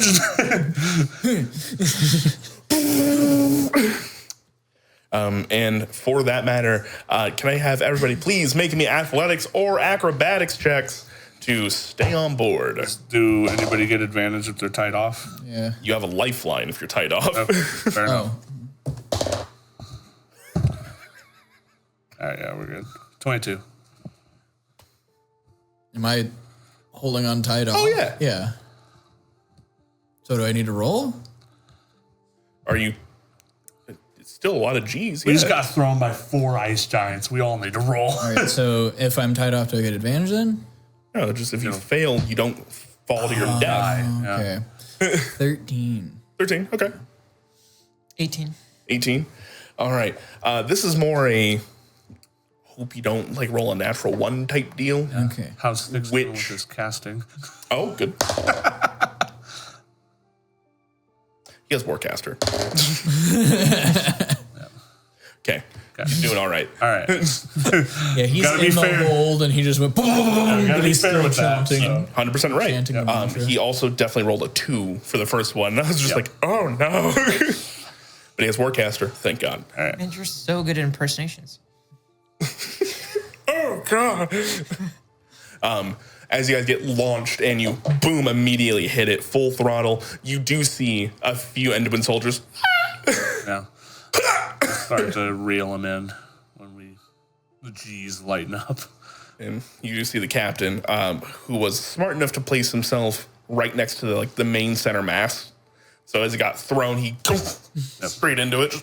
engine. And for that matter, can I have everybody please make me athletics or acrobatics checks to stay on board? Do anybody get advantage if they're tied off? Yeah. You have a lifeline if you're tied off. Okay, fair enough. Oh. All right, yeah, we're good. 22. Am I holding on tight off? Oh, yeah. Yeah. So do I need to roll? Are you? It's still a lot of G's. We just got thrown by 4 ice giants. We all need to roll. All right, so if I'm tied off, do I get advantage then? No, just if you fail, you don't fall to your death. Okay. 13. 13. Okay. 18. 18. All right. This is more a hope you don't like roll a natural 1 type deal. Okay. How's Nick's Which- doing with this casting? Oh, good. He has Warcaster. Okay. He's doing all right. All right. Yeah, he's Gotta be in the fair. hold and he just went boom, gotta but be he's fair still with that, chanting. 100% right. Chanting the mantra. He also definitely rolled a 2 for the first one. I was just Yep. like, oh no. But he has Warcaster, thank God. Man, you're so good at impersonations. Oh God. As you guys get launched and you boom immediately hit it full throttle, you do see a few Enderman soldiers. Yeah. Start to reel them in when we The G's lighten up. And you do see the captain, who was smart enough to place himself right next to the main center mast. So as it got thrown, he straight into it.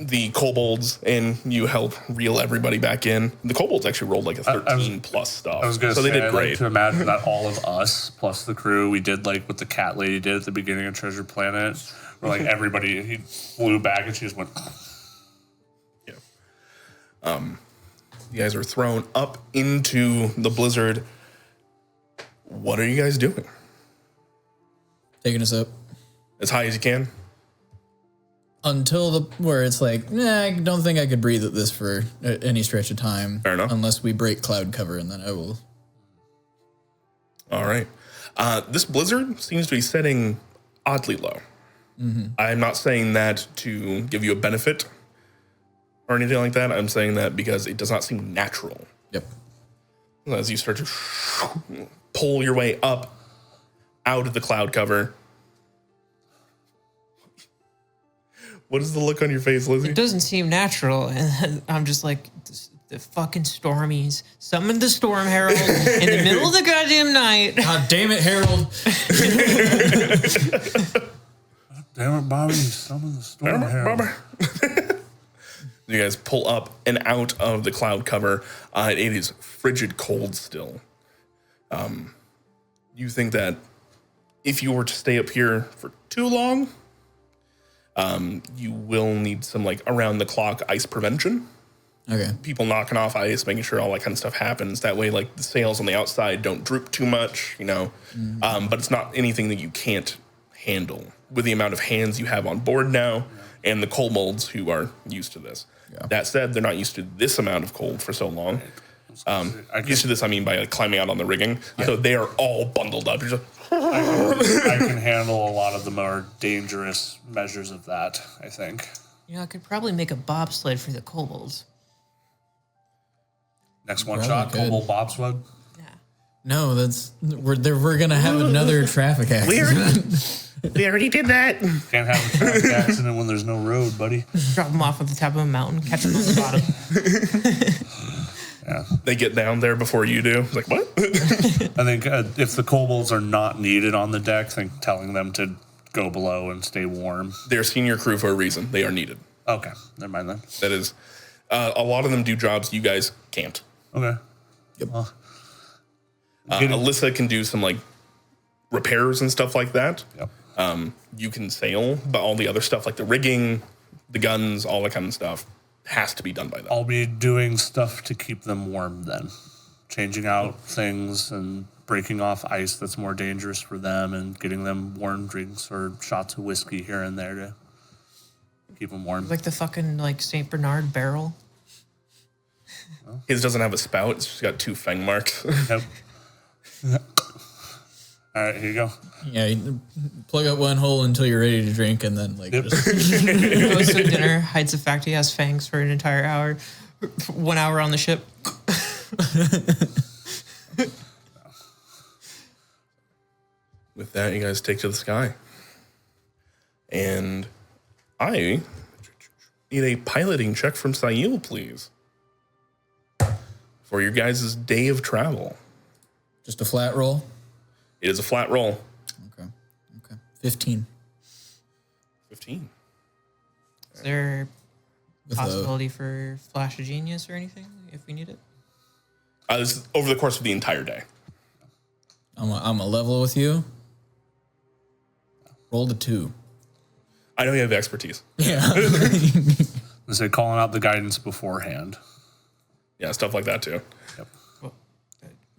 The kobolds and you help reel everybody back in. The kobolds actually rolled like a 13 plus stuff. I was going to so say, they did I'd great. like to imagine that all of us plus the crew, we did like what the cat lady did at the beginning of Treasure Planet, where like everybody he flew back and she just went. Yeah. You guys are thrown up into the blizzard. What are you guys doing? Taking us up. As high as you can? Until where it's like, I don't think I could breathe at this for any stretch of time. Fair enough. Unless we break cloud cover, and then I will. All right. This blizzard seems to be setting oddly low. I'm not saying that to give you a benefit or anything like that. I'm saying that because it does not seem natural. Yep. As you start to pull your way up out of the cloud cover. What is the look on your face, Lizzie? It doesn't seem natural. And I'm just like, the fucking stormies. Summon the storm herald in the middle of the goddamn night. God damn it, Harold. Damn it, Bobby, summon the storm herald. You guys pull up and out of the cloud cover. It is frigid cold still. You think that if you were to stay up here for too long, you will need some like around the clock ice prevention. Okay. People knocking off ice, making sure all that kind of stuff happens. That way, like the sails on the outside don't droop too much, you know. But it's not anything that you can't handle with the amount of hands you have on board now and the kobolds who are used to this. Yeah. That said, they're not used to this amount of cold for so long. Used to this, I mean, by like climbing out on the rigging. So they are all bundled up. You're just, I can handle a lot of the more dangerous measures of that, I think. You know, I could probably make a bobsled for the kobolds. Next one Probably shot, could. Kobold bobsled. Yeah. No, we're gonna have another traffic accident. we already did that. Can't have a traffic accident when there's no road, buddy. Drop them off at the top of a mountain, catch them on the bottom. Yeah. They get down there before you do. It's like, what? I think if the kobolds are not needed on the deck, I think telling them to go below and stay warm. They're senior crew for a reason. They are needed. Okay, never mind then. That is, a lot of them do jobs you guys can't. Okay. Yep. Well, Alyssa can do some like repairs and stuff like that. yep. You can sail, but all the other stuff like the rigging, the guns, all that kind of stuff has to be done by them. I'll be doing stuff to keep them warm then. Changing out things and breaking off ice that's more dangerous for them and getting them warm drinks or shots of whiskey here and there to keep them warm. Like the fucking like St. Bernard barrel. His doesn't have a spout. It's just got 2 fang marks. Yep. All right, here you go. Yeah, you plug up one hole until you're ready to drink, and then like Yep. just Goes to dinner, hides the fact he has fangs for an entire hour. 1 hour on the ship. With that, you guys take to the sky. And I need a piloting check from Sail, please. For your guys' day of travel. just a flat roll. It is a flat roll. Okay. 15. 15. Is there With possibility for Flash of Genius or anything if we need it? This is over the course of the entire day. I'm a level with you. Roll the 2. I know you have expertise. Yeah. I say calling out the guidance beforehand. Yeah, stuff like that too. Yep. Well,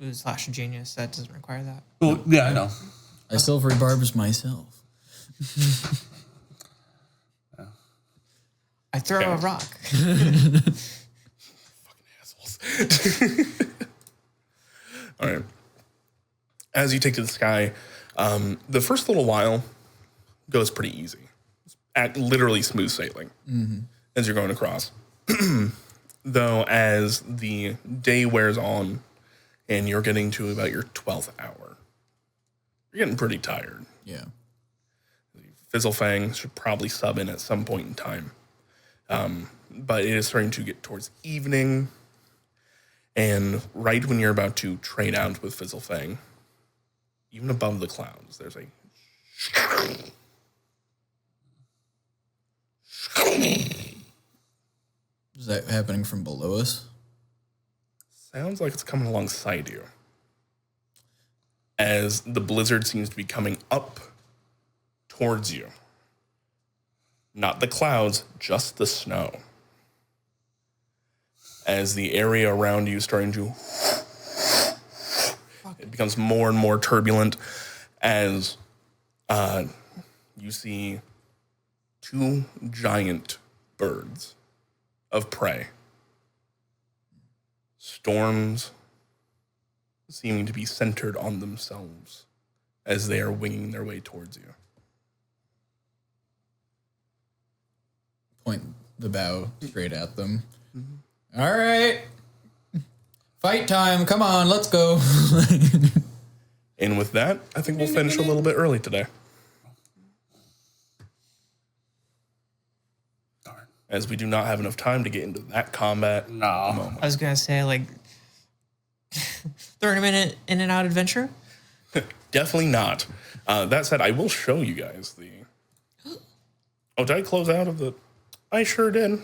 it was Flash of Genius. That doesn't require that. Well, yeah, I know. I silvery barbs myself. I throw Okay. a rock. Assholes. All right. As you take to the sky, the first little while goes pretty easy. At literally smooth sailing as you're going across. Though as the day wears on and you're getting to about your 12th hour, you're getting pretty tired. Yeah. Fizzlefang should probably sub in at some point in time. But it is starting to get towards evening. And right when you're about to trade out with Fizzlefang, even above the clouds, there's a... Is that happening from below us? Sounds like it's coming alongside you. As the blizzard seems to be coming up towards you. Not the clouds, just the snow. As the area around you is starting to... It becomes more and more turbulent as you see two giant birds of prey. Storms seeming to be centered on themselves as they are winging their way towards you. Point the bow straight at them. Mm-hmm. All right. Fight time. Come on, let's go. And with that, I think we'll finish a little bit early today. Darn. As we do not have enough time to get into that combat. No. I was gonna say like 30-minute in and out adventure. Definitely not. That said, I will show you guys the... Oh, did I close out of the... I sure did.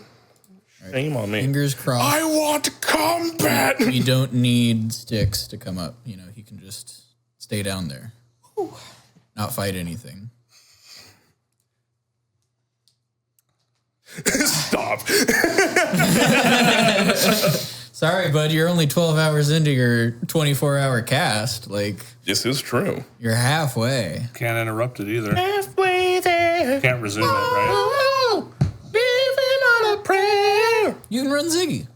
Shame on me. Fingers crossed. I want combat! You don't need Sticks to come up. You know, he can just stay down there. Ooh. Not fight anything. Stop. Sorry, bud, you're only 12 hours into your 24-hour cast. Like, This is true. you're halfway. Can't interrupt it either. Halfway there. Can't resume it, right? Living on a prayer. You can run Ziggy.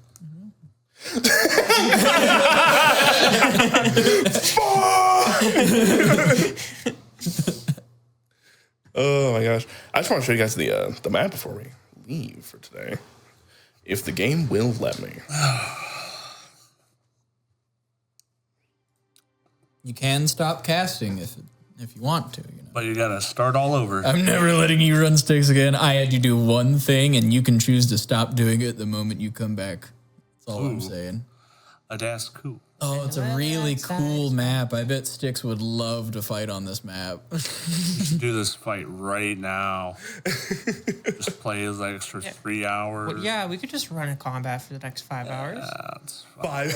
Oh my gosh. I just want to show you guys the map before we leave for today. If the game will let me. You can stop casting if you want to, you know. But you gotta start all over. I'm never letting you run Sticks again. I had you do one thing, and you can choose to stop doing it the moment you come back. That's all I'm saying. A das coup. Oh, it's a really cool map. I bet Sticks would love to fight on this map. Do this fight right now. Just play his extra 3 hours. Well, yeah, we could just run a combat for the next 5 hours. That's Five.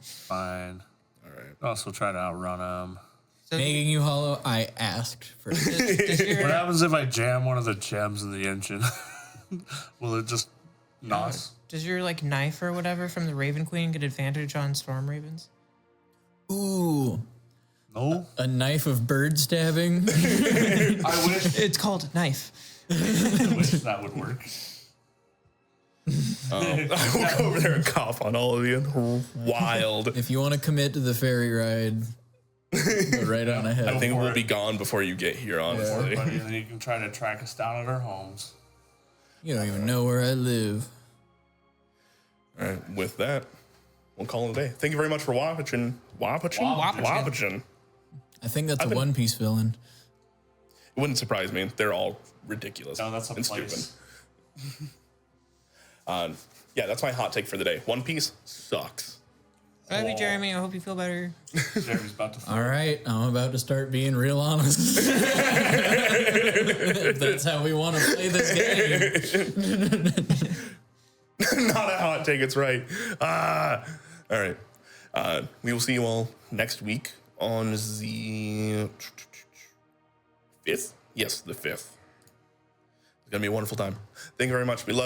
fine. All right. Also try to outrun him. So Making you hollow, I asked for it. does your, What happens if I jam one of the gems in the engine? Will it just not? does your like knife or whatever from the Raven Queen get advantage on Storm Ravens? Ooh, No? a knife of bird stabbing. I wish It's called a knife. that would work. I will go over there and cough on all of you. Wild. If you want to commit to the ferry ride, go right on ahead. I think we'll be gone before you get here, honestly. Buddy, and then you can try to track us down at our homes. You don't even know where I live. All right, with that, we'll call it a day. Thank you very much for watching. Watching. I think that's a One Piece villain. It wouldn't surprise me. They're all ridiculous No, that's a and place. stupid. Yeah, that's my hot take for the day. One Piece sucks. Love you, Jeremy. I hope you feel better. Jeremy's about to All right, I'm about to start being real honest. If that's how we want to play this game. Not a hot take, it's right. All right. We will see you all next week on the 5th. Yes, the 5th. It's going to be a wonderful time. Thank you very much. We love